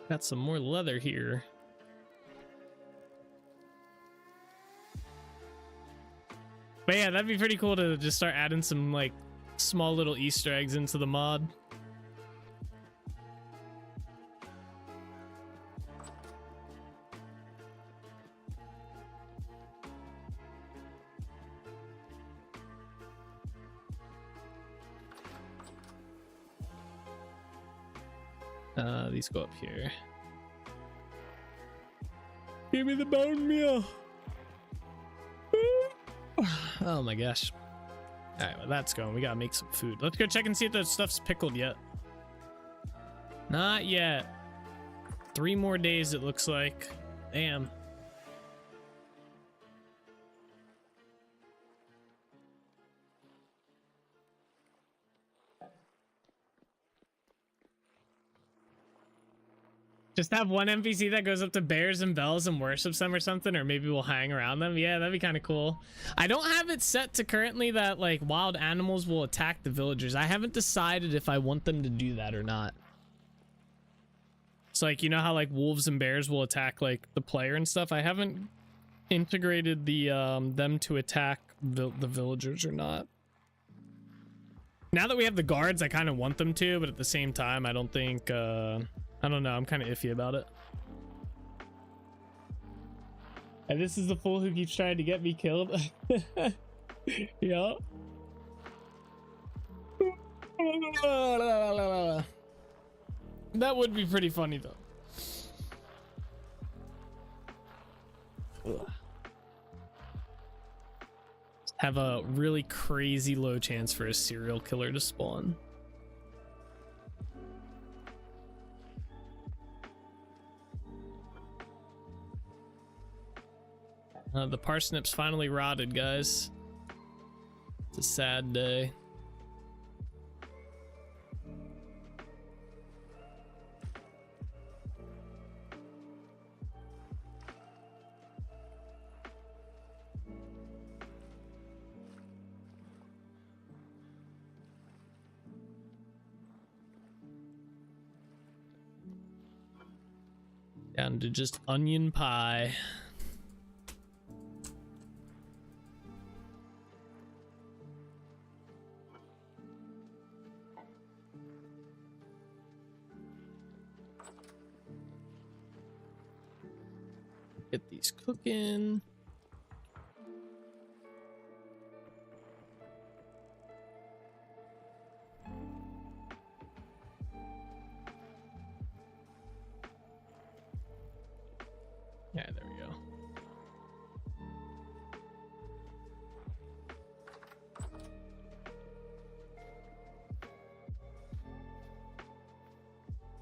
Got some more leather here. But yeah, that'd be pretty cool to just start adding some like small little Easter eggs into the mod. These go up here. Give me the bone meal. Oh my gosh. All right, well that's going. We gotta make some food. Let's go check and see if that stuff's pickled yet. Not yet. 3 more days it looks like. Damn. Just have one NPC that goes up to bears and bells and worships them or something, or maybe we'll hang around them. Yeah, that'd be kind of cool. I don't have it set to currently that like wild animals will attack the villagers. I haven't decided if I want them to do that or not. So like, you know how like wolves and bears will attack like the player and stuff? I haven't integrated the them to attack the villagers or not. Now that we have the guards, I kind of want them to, but at the same time, I don't think I don't know, I'm kind of iffy about it. And this is the fool who keeps trying to get me killed. Yeah. That would be pretty funny though. Ugh. Have a really crazy low chance for a serial killer to spawn. The parsnips finally rotted, guys. It's a sad day. Down to just onion pie. Get these cooking. Yeah, there we go.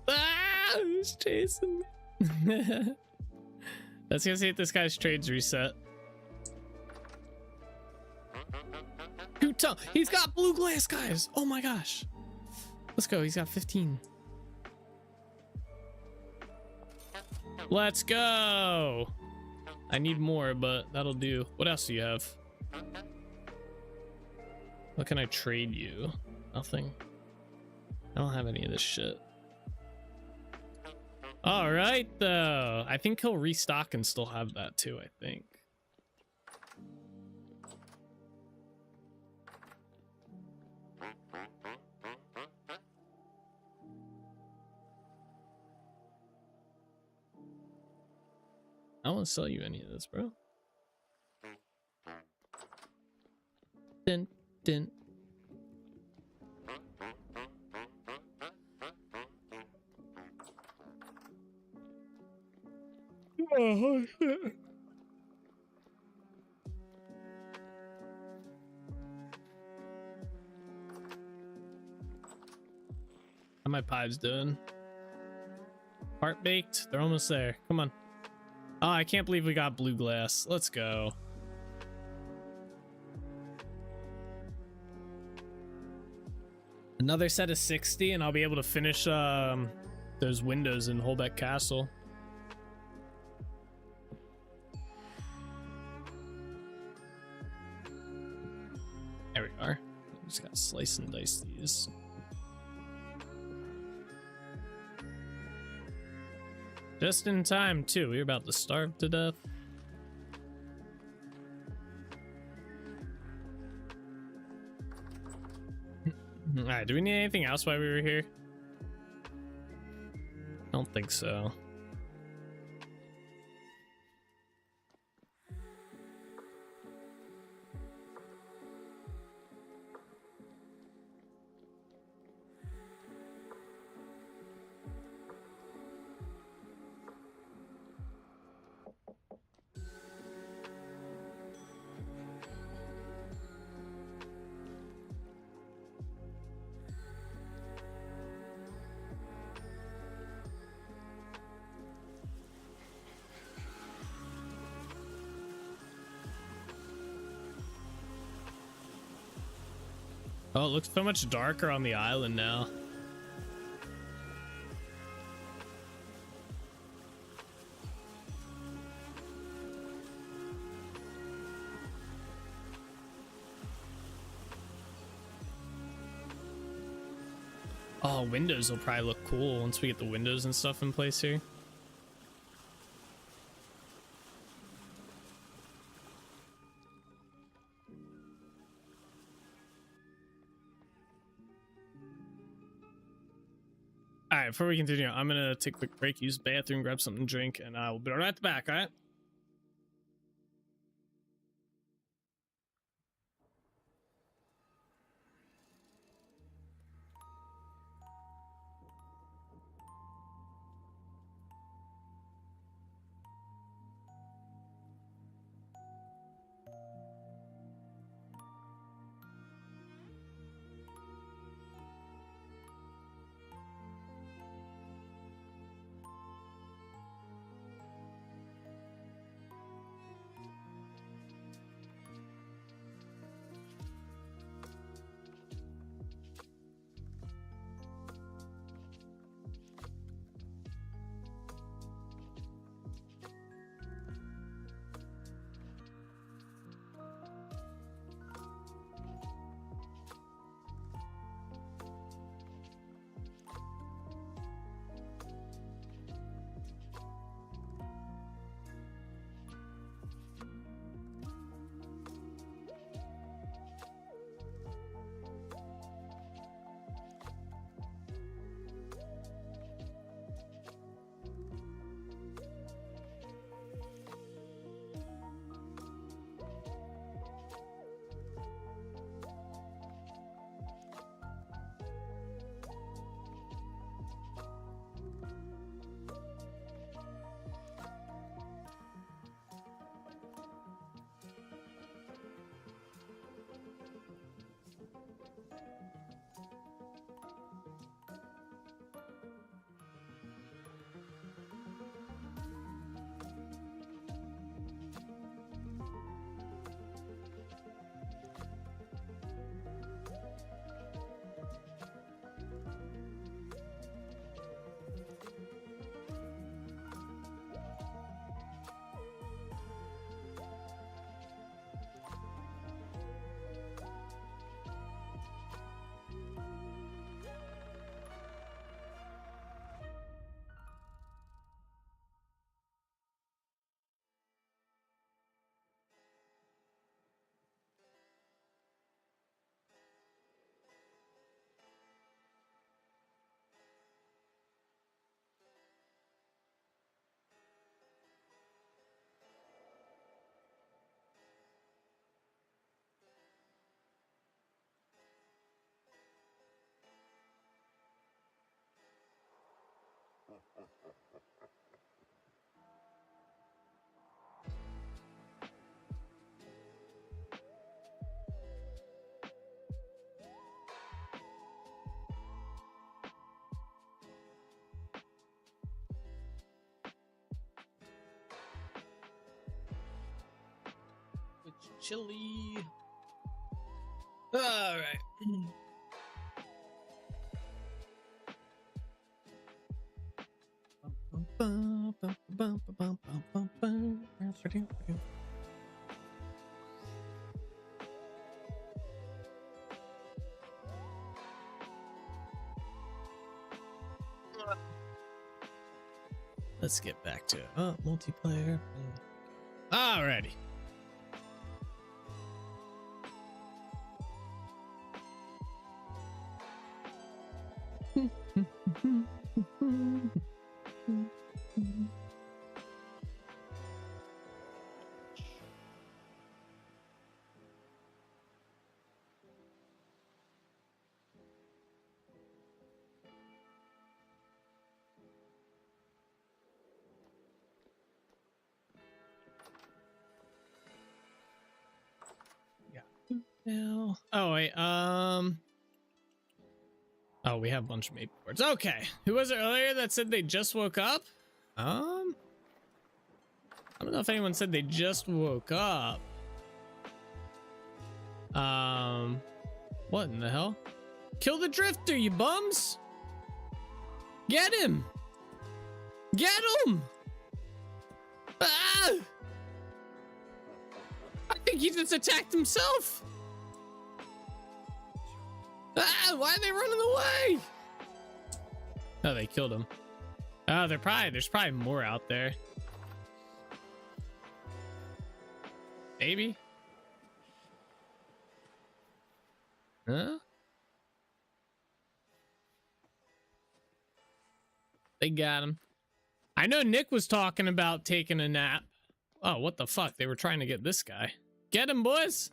Ah, who's chasing me? Let's go see if this guy's trades reset. He's got blue glass, guys. Oh my gosh. Let's go. He's got 15. Let's go. I need more, but that'll do. What else do you have? What can I trade you? Nothing. I don't have any of this shit. All right, though. I think he'll restock and still have that too, I think. I don't want to sell you any of this, bro. Dun, dun. Oh, shit. How my pies doing? Heart baked? They're almost there. Come on. Oh, I can't believe we got blue glass. Let's go. Another set of 60 and I'll be able to finish those windows in Holbeck Castle. There we are. Just gotta slice and dice these. Just in time, too. We were about to starve to death. Alright, do we need anything else while we were here? I don't think so. Oh, it looks so much darker on the island now. Oh, windows will probably look cool once we get the windows and stuff in place here. All right, before we continue, I'm gonna take a quick break, use the bathroom, grab something to drink, and I will be right back. All right. Chili. All right. Let's get back to multiplayer. Alrighty. Now, oh wait, oh, we have a bunch of maple boards. Okay, who was it earlier that said they just woke up? I don't know if anyone said they just woke up. What in the hell? Kill the drifter, you bums! Get him! Get him! Ah! I think he just attacked himself. Ah, why are they running away? Oh, they killed him. Oh, there's probably more out there. Maybe. Huh? They got him. I know Nick was talking about taking a nap. Oh, what the fuck? They were trying to get this guy. Get him, boys.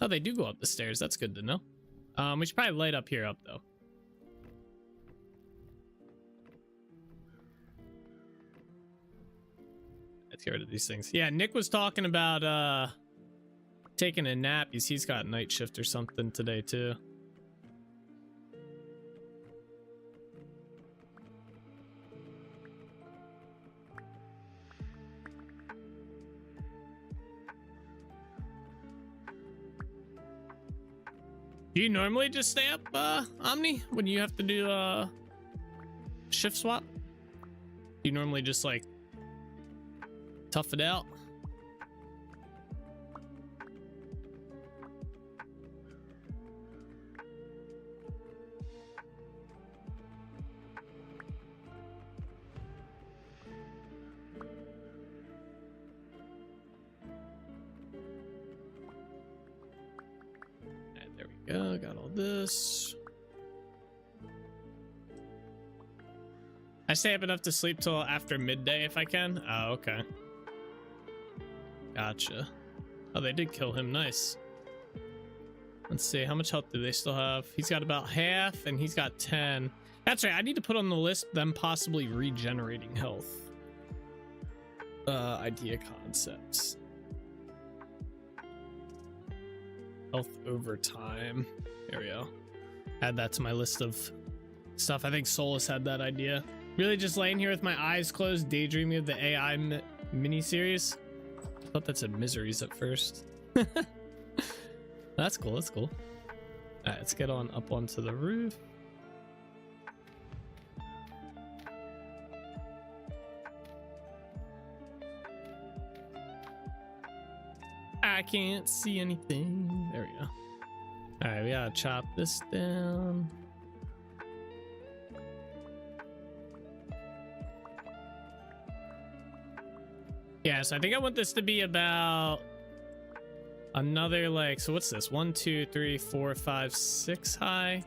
Oh, they do go up the stairs. That's good to know. We should probably light up here up though. Let's get rid of these things. Yeah, Nick was talking about taking a nap. He's got night shift or something today too. Do you normally just stay up, Omni, when you have to do shift swap? Do you normally just like tough it out? Go, got all this. I stay up enough to sleep till after midday if I can. Oh, okay. Gotcha. Oh, they did kill him. Nice. Let's see. How much health do they still have? He's got about half and he's got 10. That's right. I need to put on the list them possibly regenerating health. Idea concepts. Health over time. There we go. Add that to my list of stuff. I think Solus had that idea. Really just laying here with my eyes closed, daydreaming of the AI miniseries. I thought that said miseries at first. That's cool. That's cool. All right, let's get on up onto the roof. I can't see anything. There we go. All right, we gotta chop this down. Yeah, so I think I want this to be about another, like, so what's this? 1, 2, 3, 4, 5, 6 high.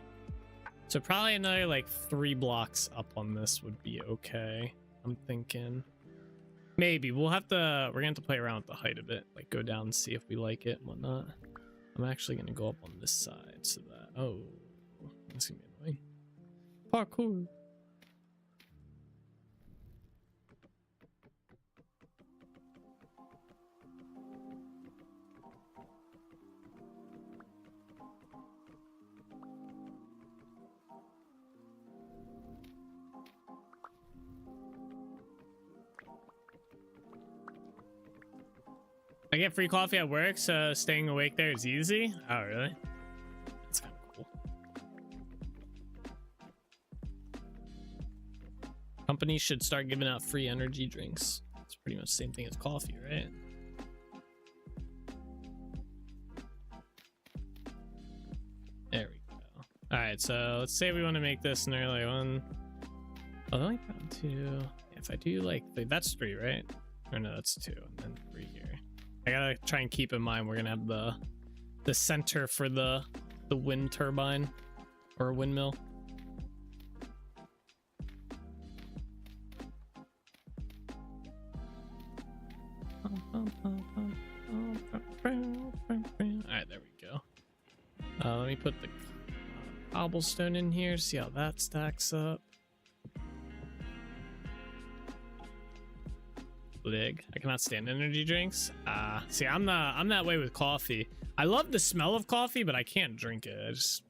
So probably another like 3 blocks up on this would be okay. I'm thinking. Maybe we're gonna have to play around with the height of it, like go down and see if we like it and whatnot. I'm actually gonna go up on this side so that, oh, that's gonna be annoying. Parkour. I get free coffee at work, so staying awake there is easy. Oh, really? That's kind of cool. Companies should start giving out free energy drinks. It's pretty much the same thing as coffee, right? There we go. All right, so let's say we want to make this an early one. Oh, only got 2. If I do like, that's 3, right? Or no, that's 2, and then 3 here. I gotta try and keep in mind we're gonna have the center for the wind turbine or windmill. Alright, there we go. Let me put the cobblestone in here, see how that stacks up. I cannot stand energy drinks. See, I'm that way with coffee. I love the smell of coffee, but I can't drink it. I just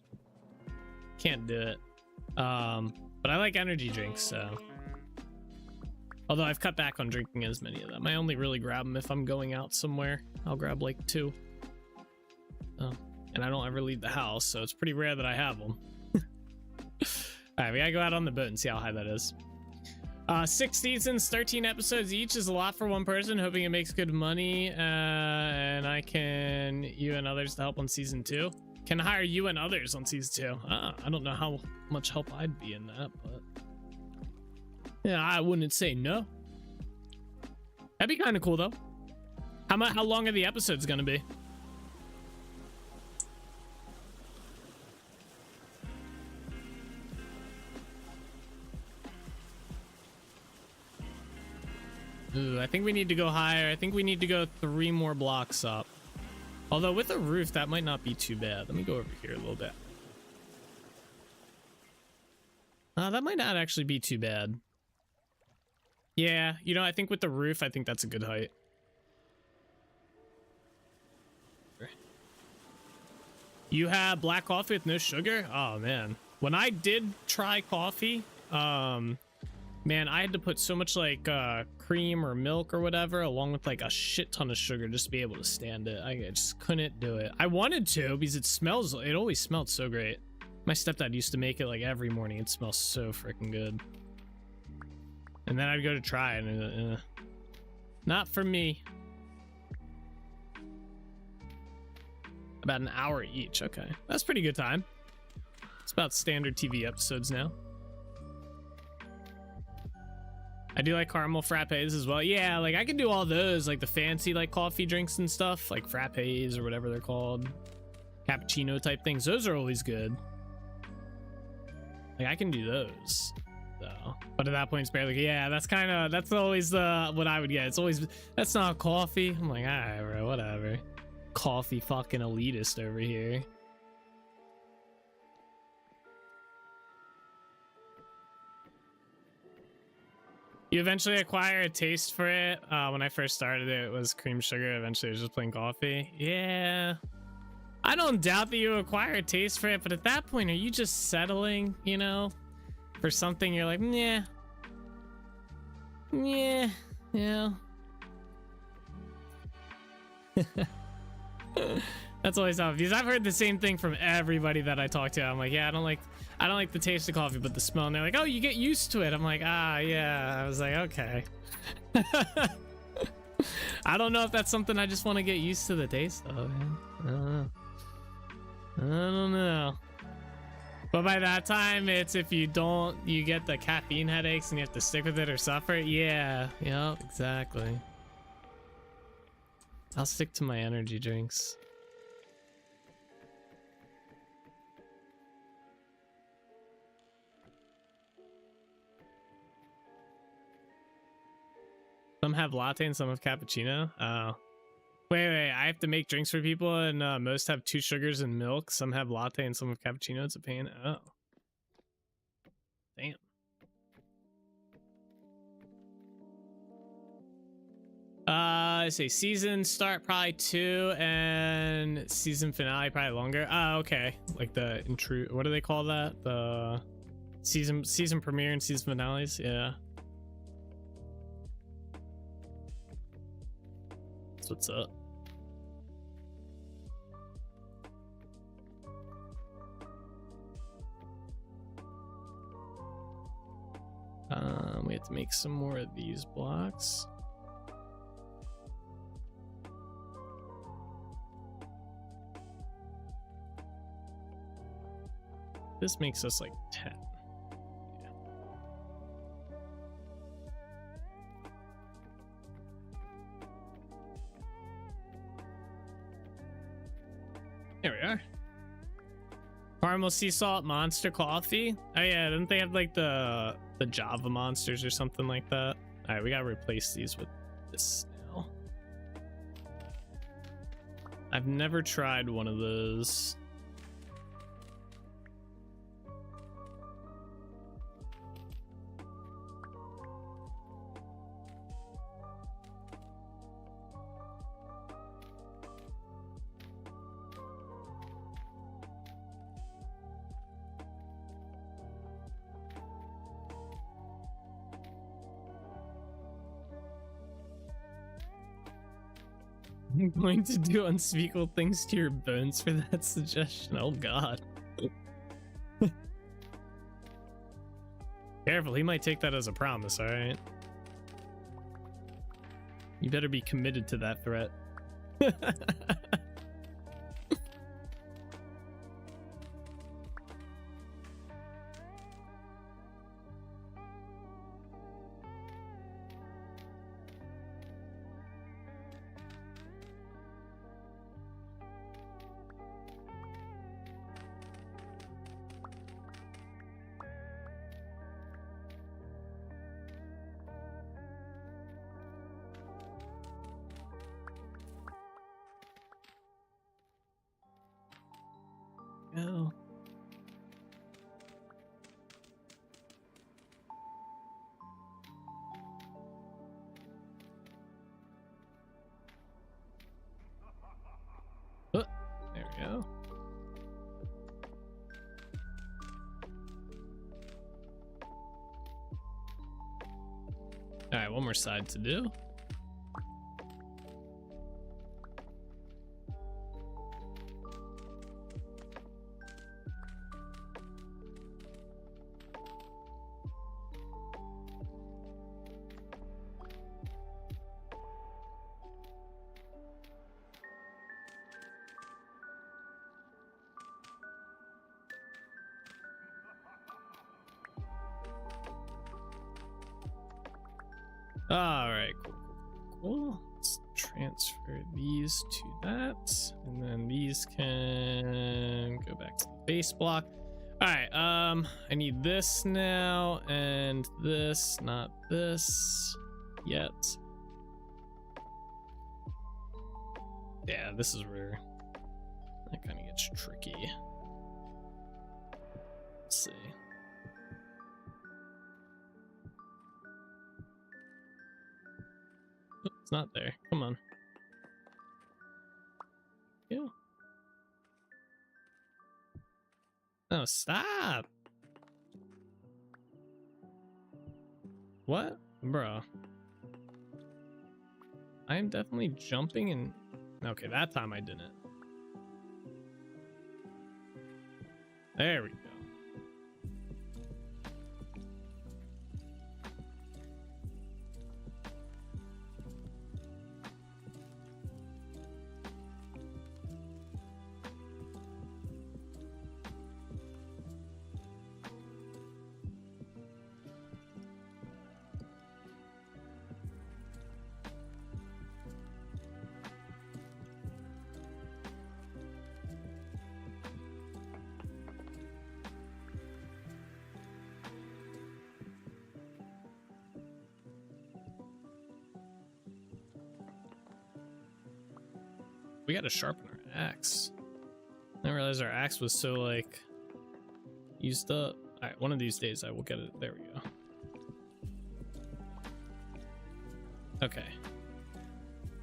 can't do it. But I like energy drinks, so. Although I've cut back on drinking as many of them. I only really grab them if I'm going out somewhere. I'll grab like 2. And I don't ever leave the house, so it's pretty rare that I have them. All right, we gotta go out on the boat and see how high that is. 6 seasons, 13 episodes each is a lot for one person. Hoping it makes good money, and I can you and others to help on season 2. Can hire you and others on season 2. I don't know how much help I'd be in that, but yeah, I wouldn't say no. That'd be kind of cool though. How long are the episodes gonna be? Ooh, I think we need to go higher. I think we need to go 3 more blocks up. Although with a roof, that might not be too bad. Let me go over here a little bit. That might not actually be too bad. Yeah, you know, I think with the roof, I think that's a good height. You have black coffee with no sugar? Oh, man. When I did try coffee, man, I had to put so much like cream or milk or whatever along with like a shit ton of sugar just to be able to stand it. I just couldn't do it. I wanted to because it always smelled so great. My stepdad used to make it like every morning. It smells so freaking good. And then I'd go to try it and not for me. About an hour each. Okay, that's pretty good time. It's about standard TV episodes now. I do like caramel frappes as well. Yeah, like I can do all those, like the fancy like coffee drinks and stuff, like frappes or whatever they're called, cappuccino type things. Those are always good. Like I can do those though. But at that point it's barely, yeah, that's always the what I would get. It's always, that's not coffee. I'm like, all right, bro, whatever. Coffee fucking elitist over here. You eventually acquire a taste for it. When I first started it was cream sugar. Eventually it was just plain coffee. Yeah, I don't doubt that you acquire a taste for it, but at that point, are you just settling, you know, for something you're like, yeah, yeah. That's always tough because I've heard the same thing from everybody that I talk to. I'm like, yeah, I don't like the taste of coffee, but the smell. And they're like, oh, you get used to it. I'm like, ah, yeah. I was like, okay. I don't know if that's something I just want to get used to the taste of, man. I don't know. But by that time, it's if you don't, you get the caffeine headaches and you have to stick with it or suffer. Yeah, exactly. I'll stick to my energy drinks. Some have latte and some have cappuccino. Oh. Wait, I have to make drinks for people and most have 2 sugars and milk. Some have latte and some have cappuccino. It's a pain. Oh. Damn. I say season start probably 2 and season finale probably longer. Oh, okay. Like the what do they call that? The season premiere and season finales. Yeah. That's what's up. We have to make some more of these blocks. This makes us like 10. Yeah. There we are. Caramel sea salt monster coffee. Oh yeah, didn't they have like the Java monsters or something like that? All right, we gotta replace these with this now. I've never tried one of those. I'm going to do unspeakable things to your bones for that suggestion. Oh god. Careful, he might take that as a promise, alright? You better be committed to that threat. go. Oh, there we go. All right, one more side to do. All right, cool. Let's transfer these to that, and then these can go back to the base block. All right, I need this now, and this, not this yet. Yeah, this is where that kind of gets tricky. Let's see. It's not there. Come on. Yeah. No, stop. What? Bro. I am definitely jumping and... Okay, that time I didn't. There we go. We gotta sharpen our axe. I didn't realize our axe was so like used up. All right, one of these days I will get it. There we go. Okay.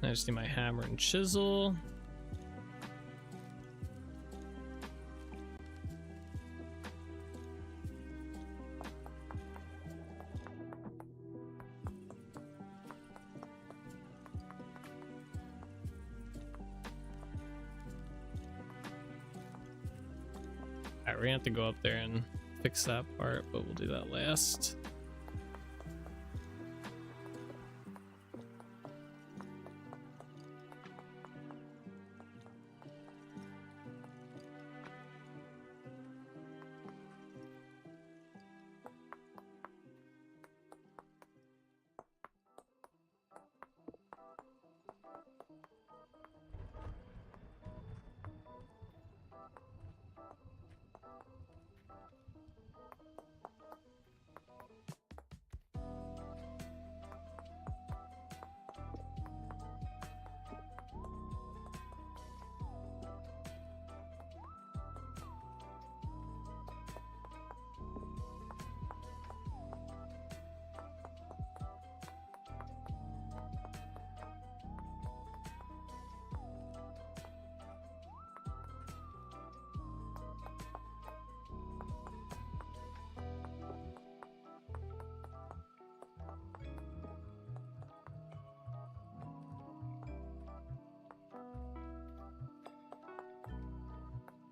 I just need my hammer and chisel. Alright, we're gonna have to go up there and fix that part, but we'll do that last.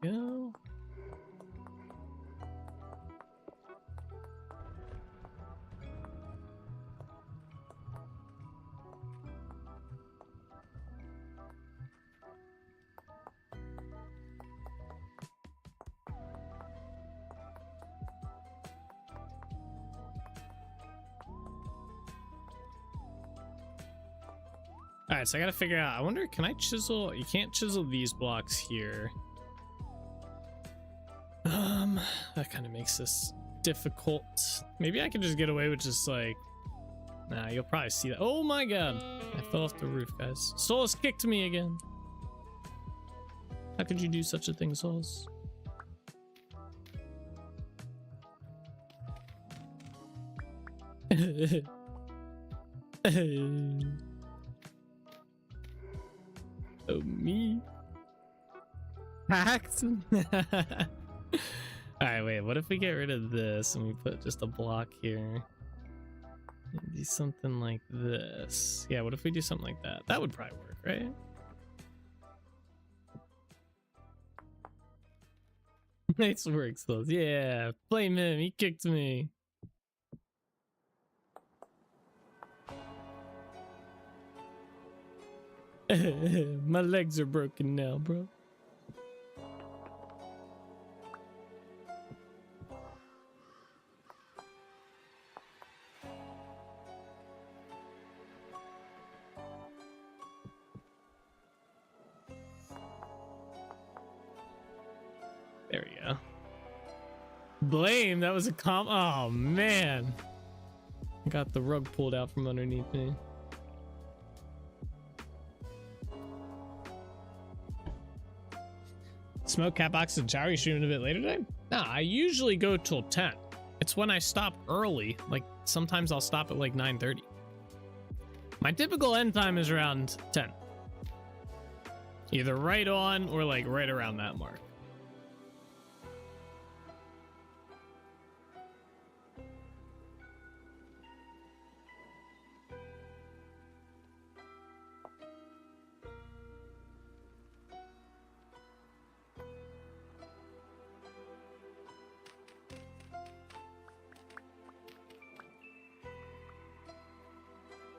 Go. All right, so I gotta figure out, I wonder, can I chisel? You can't chisel these blocks here. That kind of makes this difficult. Maybe I can just get away with just like, nah, you'll probably see that. Oh my god, I fell off the roof, guys. Souls kicked me again. How could you do such a thing, Souls? Oh, me. Hacked. Alright, wait, what if we get rid of this and we put just a block here? And do something like this. Yeah, what if we do something like that? That would probably work, right? Nice work, Slows. Yeah, blame him. He kicked me. My legs are broken now, bro. There we go. Blame, that was a oh man. I got the rug pulled out from underneath me. Smoke cat box and shower. You streaming a bit later today? Nah, I usually go till 10. It's when I stop early. Like sometimes I'll stop at like 9:30. My typical end time is around 10. Either right on or like right around that mark.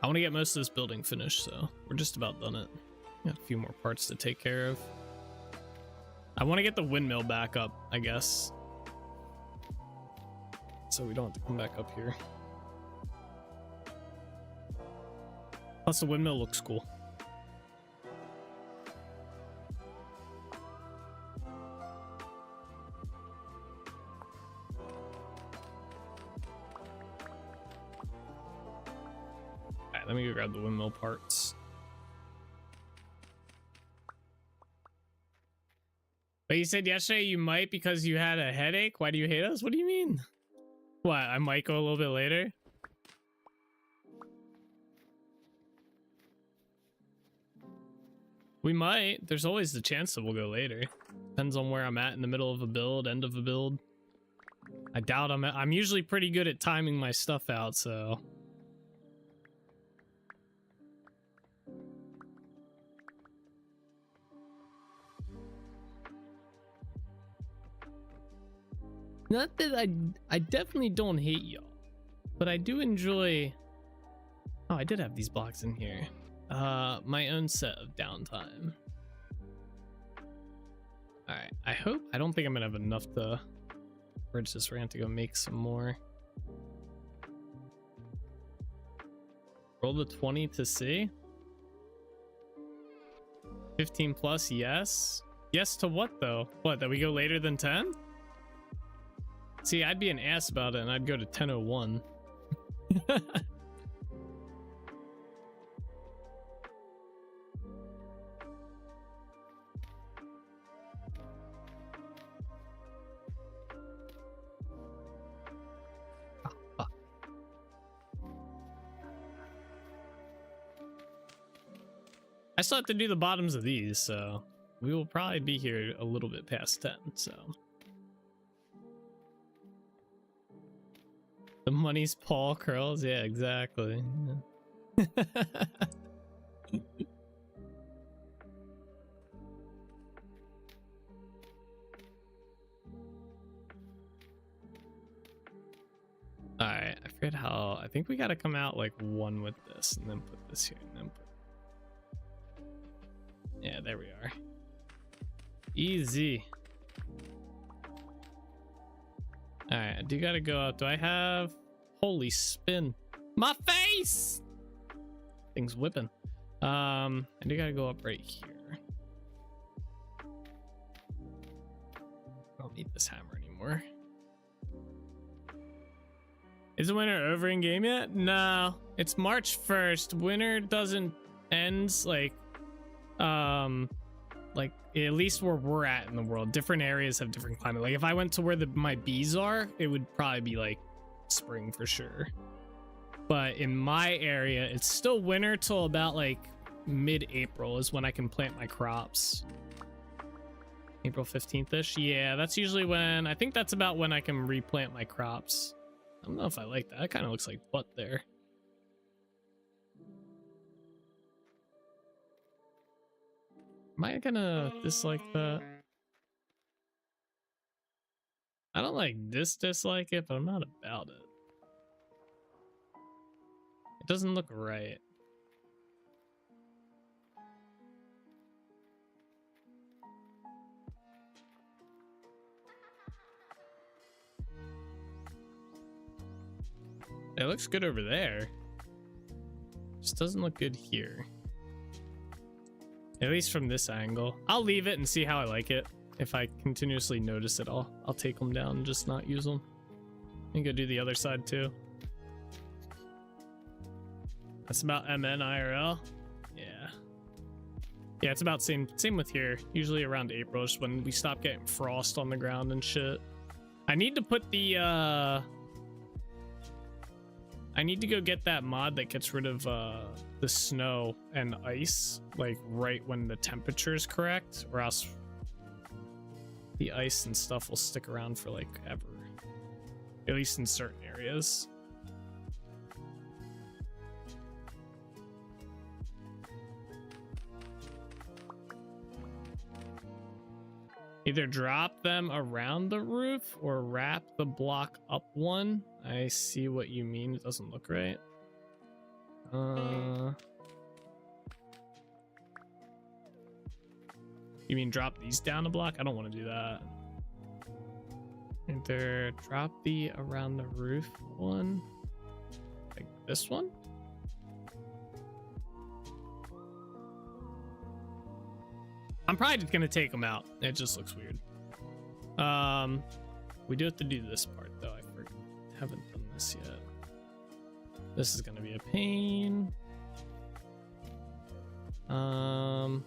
I want to get most of this building finished, so we're just about done it. Got a few more parts to take care of. I want to get the windmill back up, I guess, so we don't have to come back up here. Plus the windmill looks cool. Let me go grab the windmill parts. But you said yesterday you might because you had a headache? Why do you hate us? What do you mean? What, I might go a little bit later? We might. There's always the chance that we'll go later. Depends on where I'm at in the middle of a build, end of a build. I doubt I'm usually pretty good at timing my stuff out, so... Not that I definitely don't hate y'all, but I do enjoy... Oh, I did have these blocks in here. My own set of downtime. Alright, I don't think I'm gonna have enough to bridge this ramp to go make some more. Roll the 20 to see. 15 plus, yes. Yes to what though? What, that we go later than 10? See, I'd be an ass about it and I'd go to 10:01. I still have to do the bottoms of these, so we will probably be here a little bit past 10, so. The money's Paul curls, yeah, exactly. Alright, I forget how, I think we gotta come out like one with this and then put this here and then put... Yeah, there we are. Easy. Alright, I do gotta go up. Do I have... Holy spin. My face! Thing's whipping. I do gotta go up right here. I don't need this hammer anymore. Is the winter over in game yet? No. It's March 1st. Winter doesn't end like at least where we're at in the world. Different areas have different climate. Like if I went to where my bees are, it would probably be like spring for sure. But in my area, it's still winter till about like mid-April is when I can plant my crops. April 15th-ish. Yeah, that's usually when, I think that's about when I can replant my crops. I don't know if I like that. It kind of looks like butt there. Am I gonna dislike that? I don't like dislike it, but I'm not about it. It doesn't look right. It looks good over there. Just doesn't look good here. At least from this angle. I'll leave it and see how I like it. If I continuously notice it, I'll take them down and just not use them. And go do the other side too. That's about MN IRL. Yeah. Yeah, it's about same with here. Usually around April is when we stop getting frost on the ground and shit. I need to put the I need to go get that mod that gets rid of the snow and ice, like right when the temperature is correct, or else the ice and stuff will stick around for like ever. At least in certain areas. Either drop them around the roof or wrap the block up one. I see what you mean. It doesn't look right. You mean drop these down a block? I don't want to do that. Either drop the around the roof one, like this one. I'm probably just gonna take them out. It just looks weird. We do have to do this part though. I haven't done this yet. This is gonna be a pain. Yeah,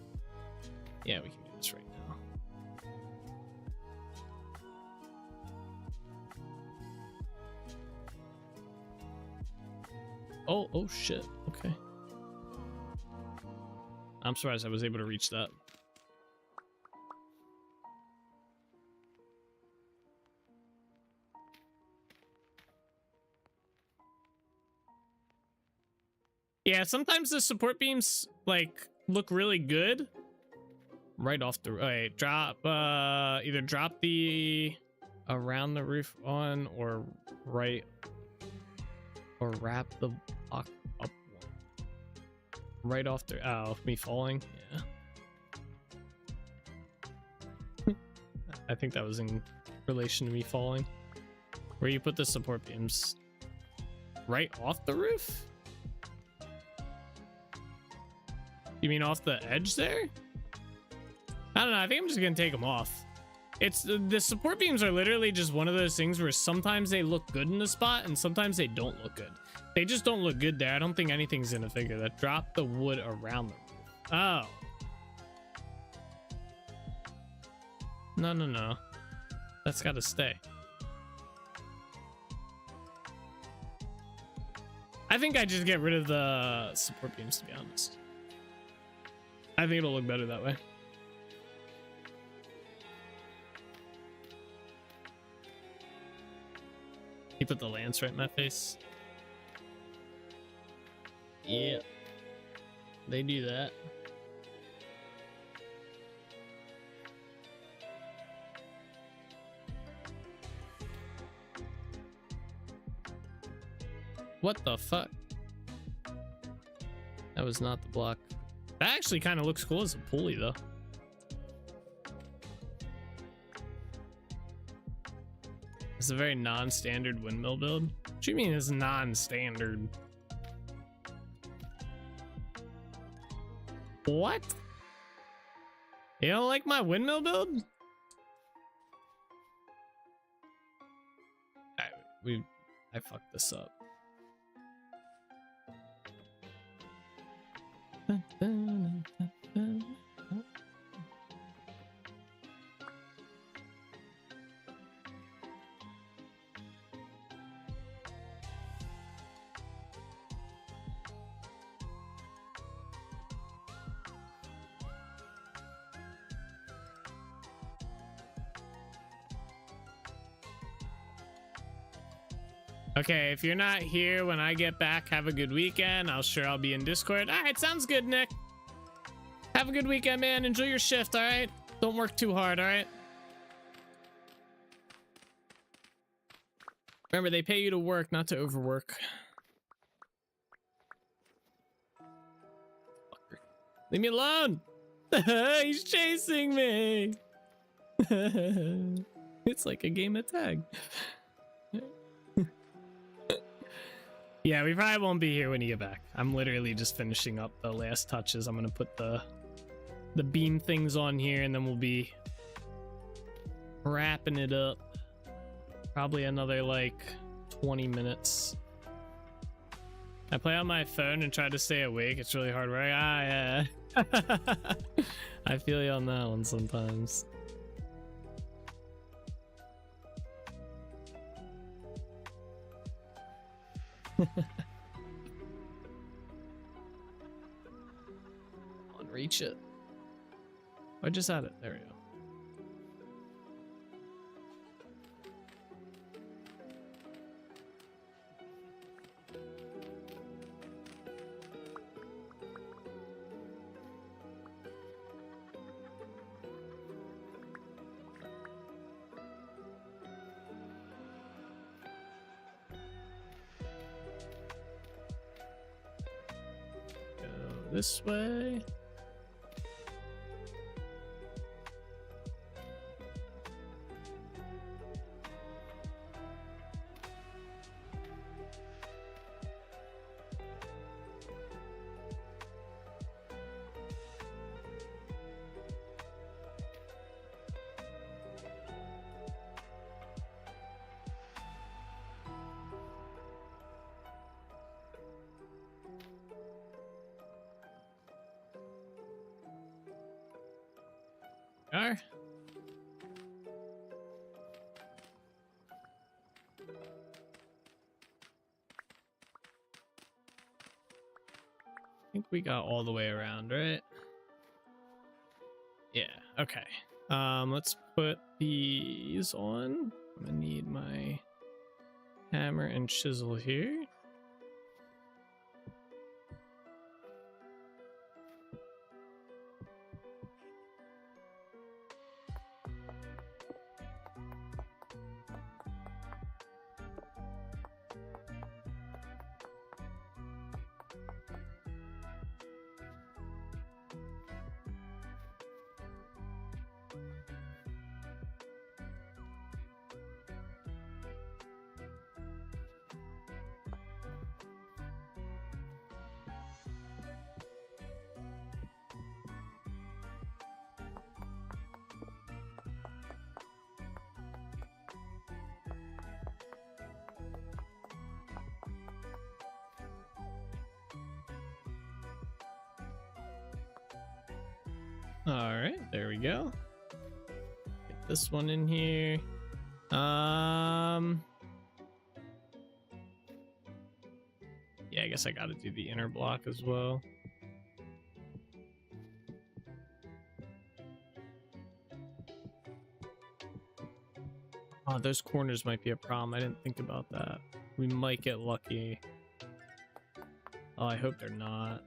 we can do this right now. Oh shit. Okay. I'm surprised I was able to reach that. Yeah, sometimes the support beams like look really good right off the right. Drop either drop the around the roof on or right, or wrap the block up one right off the me falling. Yeah. I think that was in relation to me falling. Where you put the support beams right off the roof? You mean off the edge there? I don't know. I think I'm just gonna take them off. It's the support beams are literally just one of those things where sometimes they look good in the spot and sometimes they don't look good. They just don't look good there. I don't think anything's gonna figure that. Drop the wood around the roof. Oh. No. That's gotta stay. I think I just get rid of the support beams, to be honest. I think it'll look better that way. You put the lance right in my face. Yeah. They do that. What the fuck? That was not the block. That actually kind of looks cool as a pulley, though. It's a very non-standard windmill build. What do you mean it's non-standard? What? You don't like my windmill build? I fucked this up. Okay, if you're not here when I get back, have a good weekend. I'll be in Discord. All right, sounds good, Nick. Have a good weekend, man. Enjoy your shift, all right? Don't work too hard, all right? Remember, they pay you to work, not to overwork. Fucker. Leave me alone! He's chasing me! It's like a game of tag. Yeah, we probably won't be here when you get back. I'm literally just finishing up the last touches. I'm gonna put the beam things on here, and then we'll be wrapping it up. Probably another like 20 minutes. I play on my phone and try to stay awake. It's really hard work. Yeah. I feel you on that one sometimes. On, reach it. I just had it. There we go. This way. Are. I think we got all the way around, right? Yeah, okay. Let's put these on. I'm gonna need my hammer and chisel here. All right, there we go. Get this one in here. Yeah, I guess I gotta do the inner block as well. Oh, those corners might be a problem. I didn't think about that. We might get lucky. Oh, I hope they're not.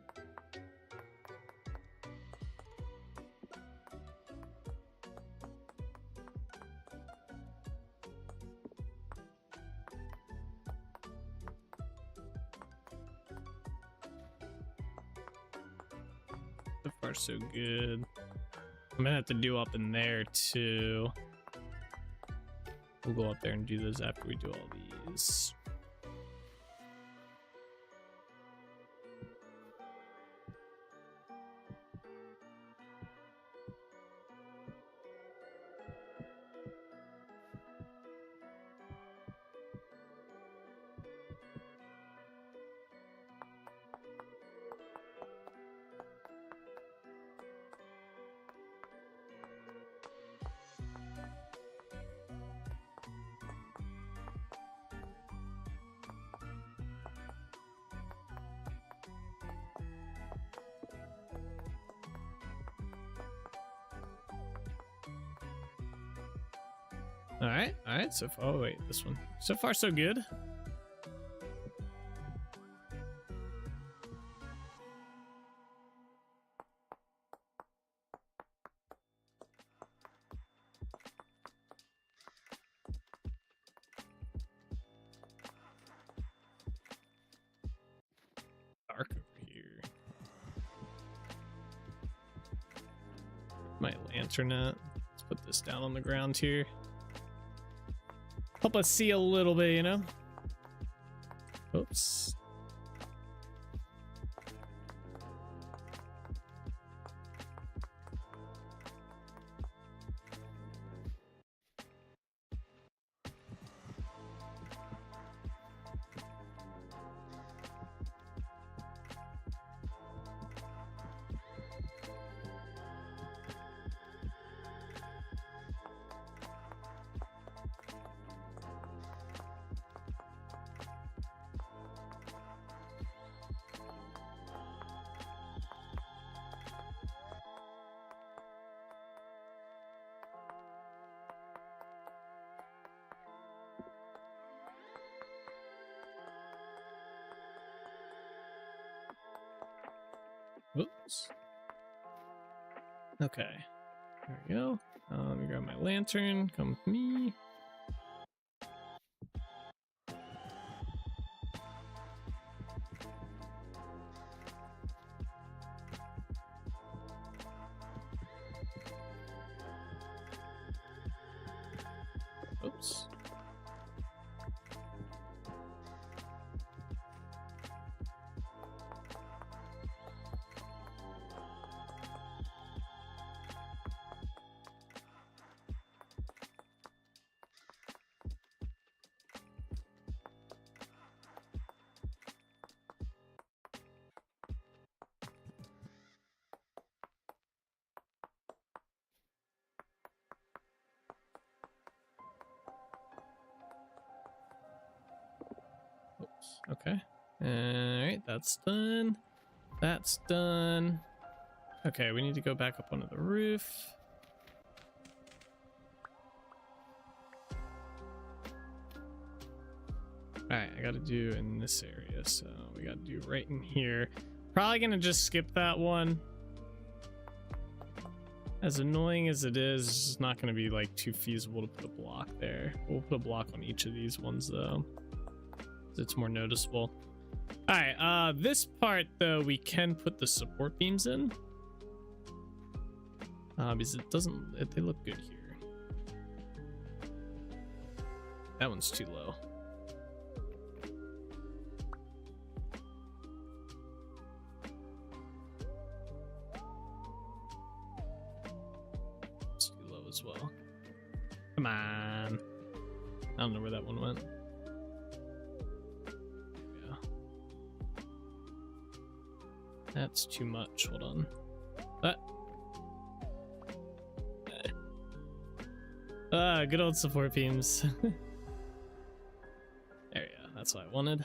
So far, so good. I'm gonna have to do up in there too. We'll go up there and do those after we do all these. All right. So far, oh wait, this one. So far, so good. My lantern at. Let's put this down on the ground here. Help us see a little bit, you know? Oops. Oops. Okay. There we go. Let me grab my lantern. Come with me. Oops. Oops. Okay. Alright, that's done. That's done. Okay, we need to go back up onto the roof. Alright, I gotta do in this area, so we gotta do right in here. Probably gonna just skip that one. As annoying as it is, it's just not gonna be like too feasible to put a block there. We'll put a block on each of these ones though. It's more noticeable. Alright, this part though, we can put the support beams in. Because it doesn't, they look good here. That one's too low. It's too low as well. Come on. I don't know where that one went. That's too much. Hold on. Good old support beams. There we go. That's what I wanted.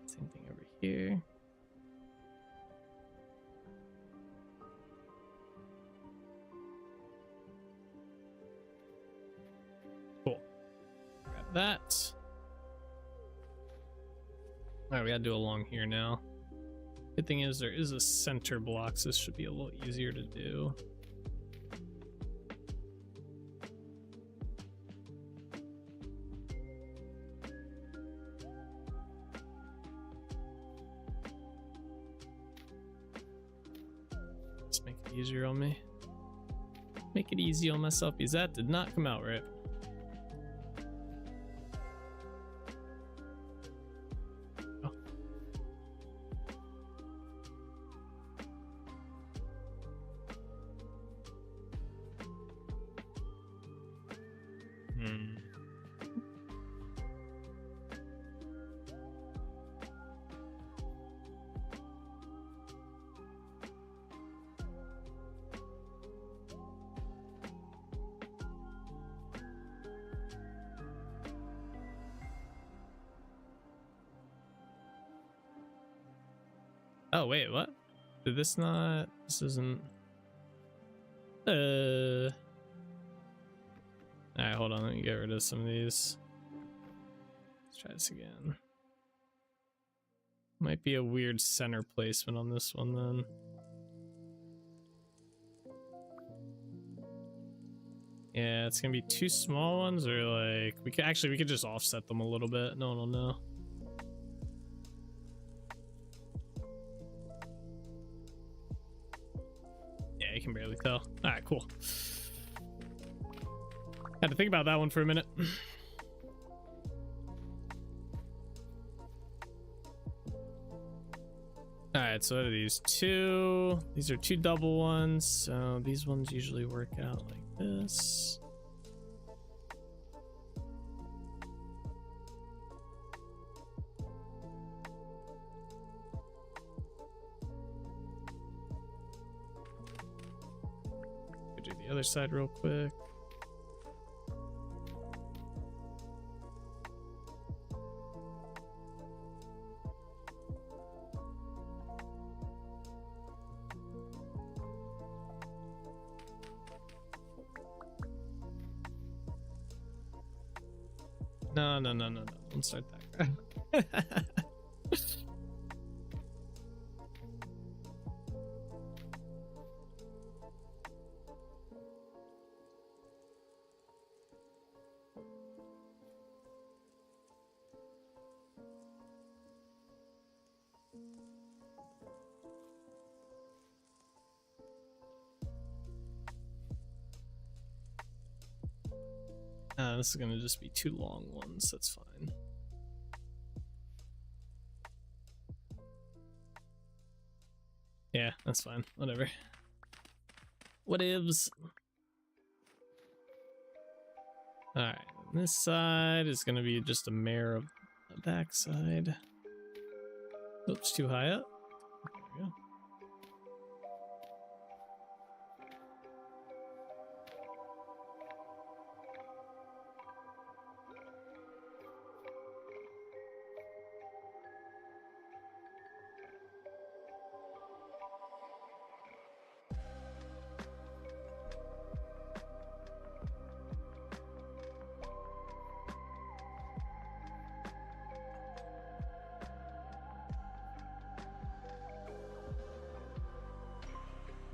Same thing over here. Cool. Grab that. Alright, we gotta do along here now. Good thing is there is a center block, so this should be a little easier to do. Let's make it easier on me. Make it easy on myself, because that did not come out right. Oh wait, what? Did this not? This isn't. Alright, hold on. Let me get rid of some of these. Let's try this again. Might be a weird center placement on this one then. Yeah, it's gonna be two small ones, or like we could just offset them a little bit. No one will know. Yeah, you can barely tell. All right, cool. Had to think about that one for a minute. All right, so what are these? Two. These are two double ones. So these ones usually work out like this. Do the other side real quick. No. Don't start that. This is gonna just be two long ones. That's fine. Yeah, that's fine. Whatever. Whatevs. Alright, this side is gonna be just a mirror of the back side. Oops, too high up. There we go.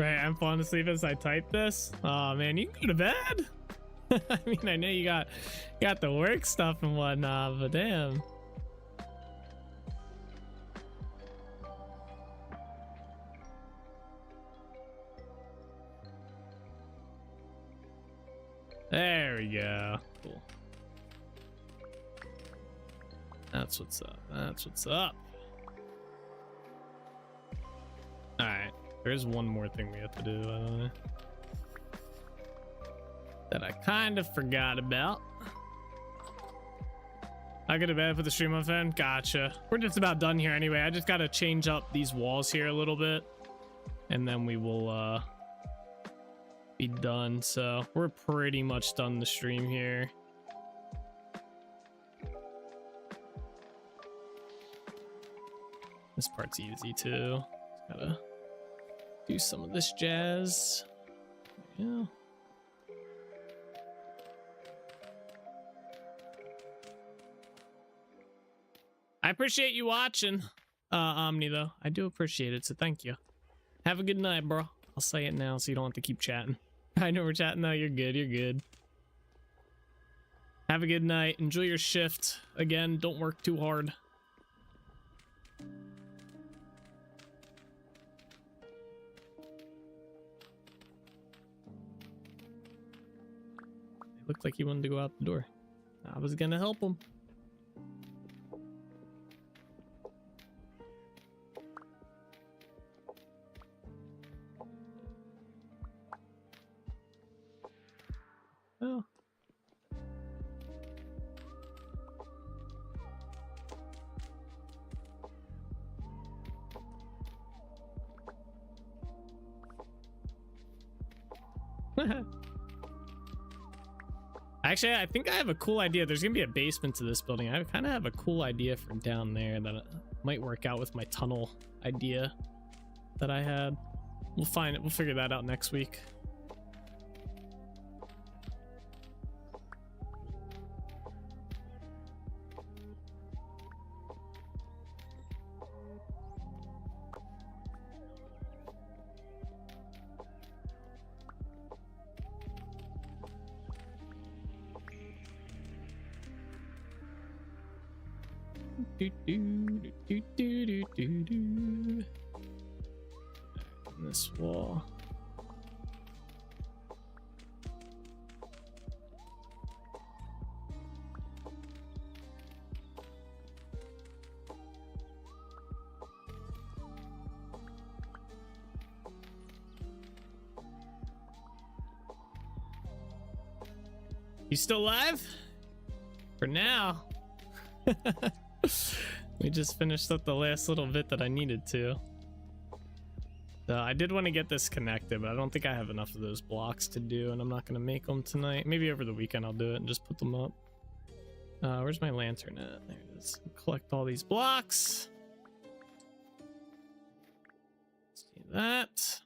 Right, I'm falling asleep as I type this. Oh man, you can go to bed. I mean, I know you got the work stuff and whatnot, but damn. There we go. Cool. That's what's up. That's what's up. All right. There's one more thing we have to do, by the way, that I kind of forgot about. I go to bed for the stream on fan. Gotcha. We're just about done here anyway. I just got to change up these walls here a little bit, and then we will be done. So we're pretty much done the stream here. This part's easy too. Gotta do some of this jazz. Yeah. I appreciate you watching, Omni, though. I do appreciate it, so thank you. Have a good night, bro. I'll say it now so you don't have to keep chatting. I know we're chatting now. You're good. You're good. Have a good night. Enjoy your shift. Again, don't work too hard. Looked like he wanted to go out the door. I was gonna help him. Oh. Actually, I think I have a cool idea. There's gonna be a basement to this building. I kind of have a cool idea for down there that might work out with my tunnel idea that I had. We'll find it. We'll figure that out next week. This wall. You still alive? For now. We just finished up the last little bit that I needed to. So I did want to get this connected, but I don't think I have enough of those blocks to do, and I'm not going to make them tonight. Maybe over the weekend I'll do it and just put them up. Where's my lantern at? There it is. Collect all these blocks. Let's do that.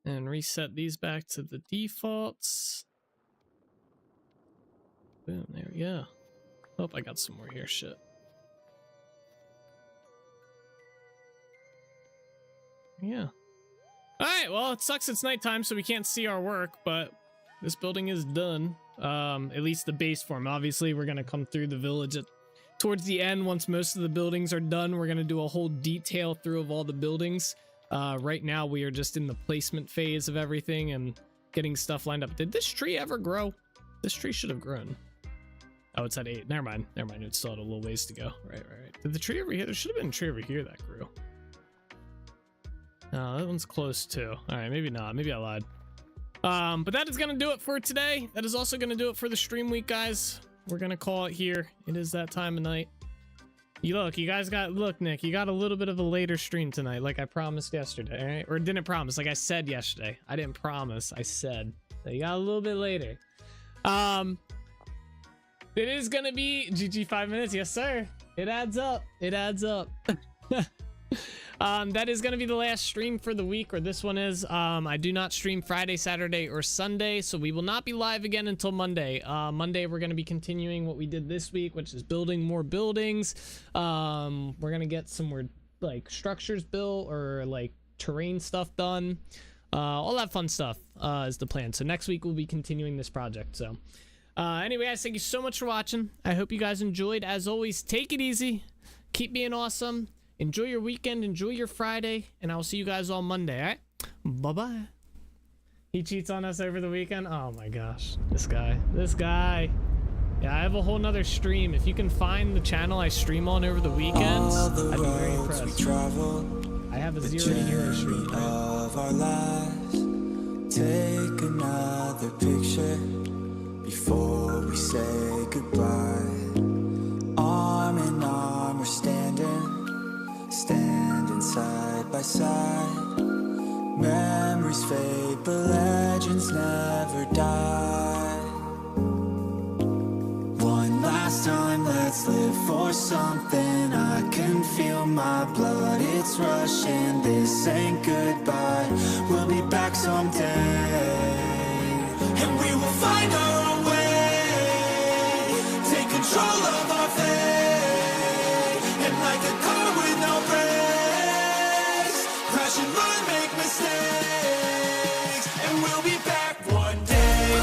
And reset these back to the defaults. Boom, there we go. Oh, I got some more here, shit. Yeah. Alright, well, it sucks it's nighttime, so we can't see our work, but this building is done. At least the base form. Obviously, we're gonna come through the village towards the end. Once most of the buildings are done, we're gonna do a whole detail through of all the buildings. Right now, we are just in the placement phase of everything and getting stuff lined up. Did this tree ever grow? This tree should have grown. Oh, it's at 8. Never mind. It still had a little ways to go. Right. Did the tree over here? There should have been a tree over here that grew. No, that one's close too. All right, maybe not. Maybe I lied. But that is gonna do it for today. That is also gonna do it for the stream week, guys. We're gonna call it here. It is that time of night. You guys got, look, Nick, you got a little bit of a later stream tonight, like I promised yesterday, all right? Or didn't promise, like I said yesterday. I didn't promise, I said. So you got a little bit later. It is gonna be GG 5 minutes, yes sir. It adds up. That is going to be the last stream for the week, or this one is. I do not stream Friday, Saturday, or Sunday, so we will not be live again until Monday. Monday, we're going to be continuing what we did this week, which is building more buildings. We're going to get some more, like, structures built or, like, terrain stuff done. All that fun stuff is the plan. So next week, we'll be continuing this project. So anyway, guys, thank you so much for watching. I hope you guys enjoyed. As always, take it easy. Keep being awesome. Enjoy your weekend, enjoy your Friday, and I will see you guys all Monday, all right? Bye-bye. He cheats on us over the weekend? Oh my gosh, this guy. Yeah, I have a whole nother stream. If you can find the channel I stream on over the weekends, I'd be very impressed. I have a 0 to hero stream. Right? Of our lives, take another picture before we say goodbye. Arm in arm, we're standing side by side. Memories fade, but legends never die. One last time, let's live for something. I can feel my blood, it's rushing. This ain't goodbye, we'll be back someday. And we will find our own way. Take control of our fate. And like a car with no brakes, crash and run, make mistakes, and we'll be back one day.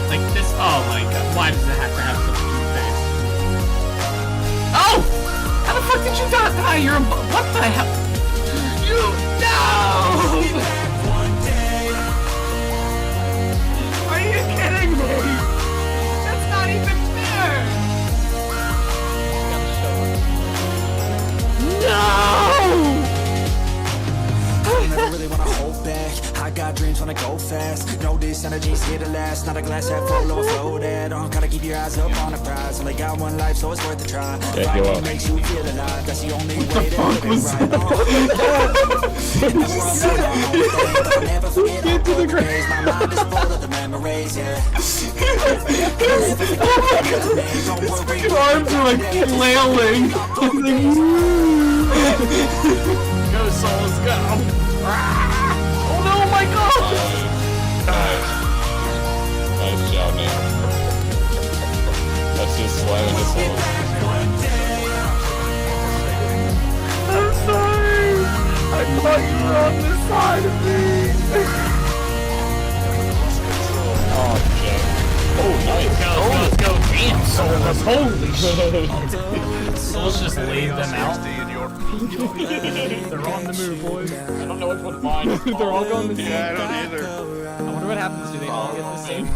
Like this, oh my god, why does it have to have such a cute face? Oh! How the fuck did you die? You're a, what the hell? You, no! We'll be back one day. Are you kidding me? That's not even fair! No! I never really wanna hold back. I got dreams, wanna go fast. Know this energy's here to last. Not a glass half full, overflow that. Gotta keep your eyes up on the prize. Only got one life, so it's worth a try. Fighting makes you feel alive. That's the only way to live it right. Never forget how good the days. My mind is full of the memories, yeah. Your arms are like flailing. Go, souls, go! Oh no, my god! Nice job, man. That's just slamming this hole. I'm sorry! I thought you were on this side of me! Oh, Joe. Oh, nice. Let's go! Damn, souls! Holy shit! Souls just laid them out. They're on the move, boys. I don't know which one's mine. They're all going the same. Yeah, I don't either. I wonder what happens. Do they all get the same?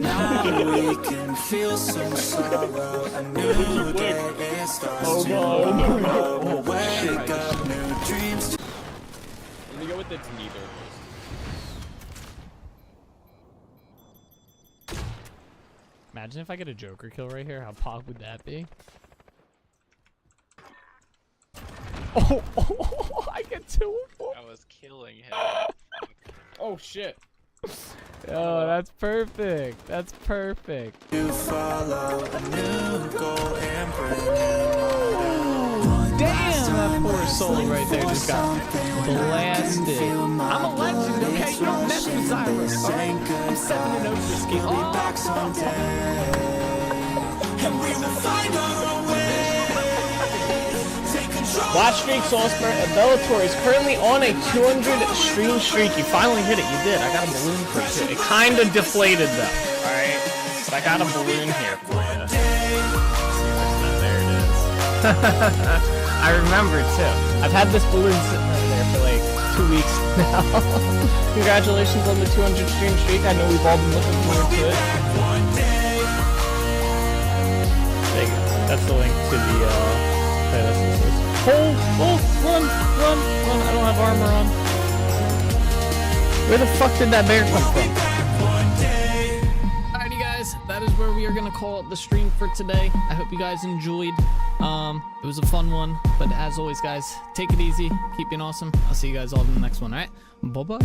Now we can feel some sorrow. A new day starts tomorrow. Wake up, new dreams. Let me go with the neither. Imagine if I get a Joker kill right here. How pog would that be? Oh, I get 2 of 4. I was killing him. Oh shit. Oh, that's perfect. That's perfect. You follow a new goal and Damn, that poor soul right there just got blasted. I'm a legend, okay? You don't mess with Zyra. Alright? I'm 7-0 for ski. back someday. And we will find our own way. Take control. Watch Streak Soulspur at Bellator is currently on a 200 stream streak. You finally hit it. You did. I got a balloon for you too. It kind of deflated though. Alright? But I got a balloon here for you. There it is. I remember too. I've had this balloon sitting over there for like 2 weeks now. Congratulations on the 200 stream streak. I know we've all been looking forward to it. There you go. That's the link to the hold, run. I don't have armor on. Where the fuck did that bear come from? Alrighty guys, that is where we are gonna call it the stream for today. I hope you guys enjoyed. It was a fun one, but as always guys, take it easy, keep being awesome. I'll see you guys all in the next one. Alright, bye bye.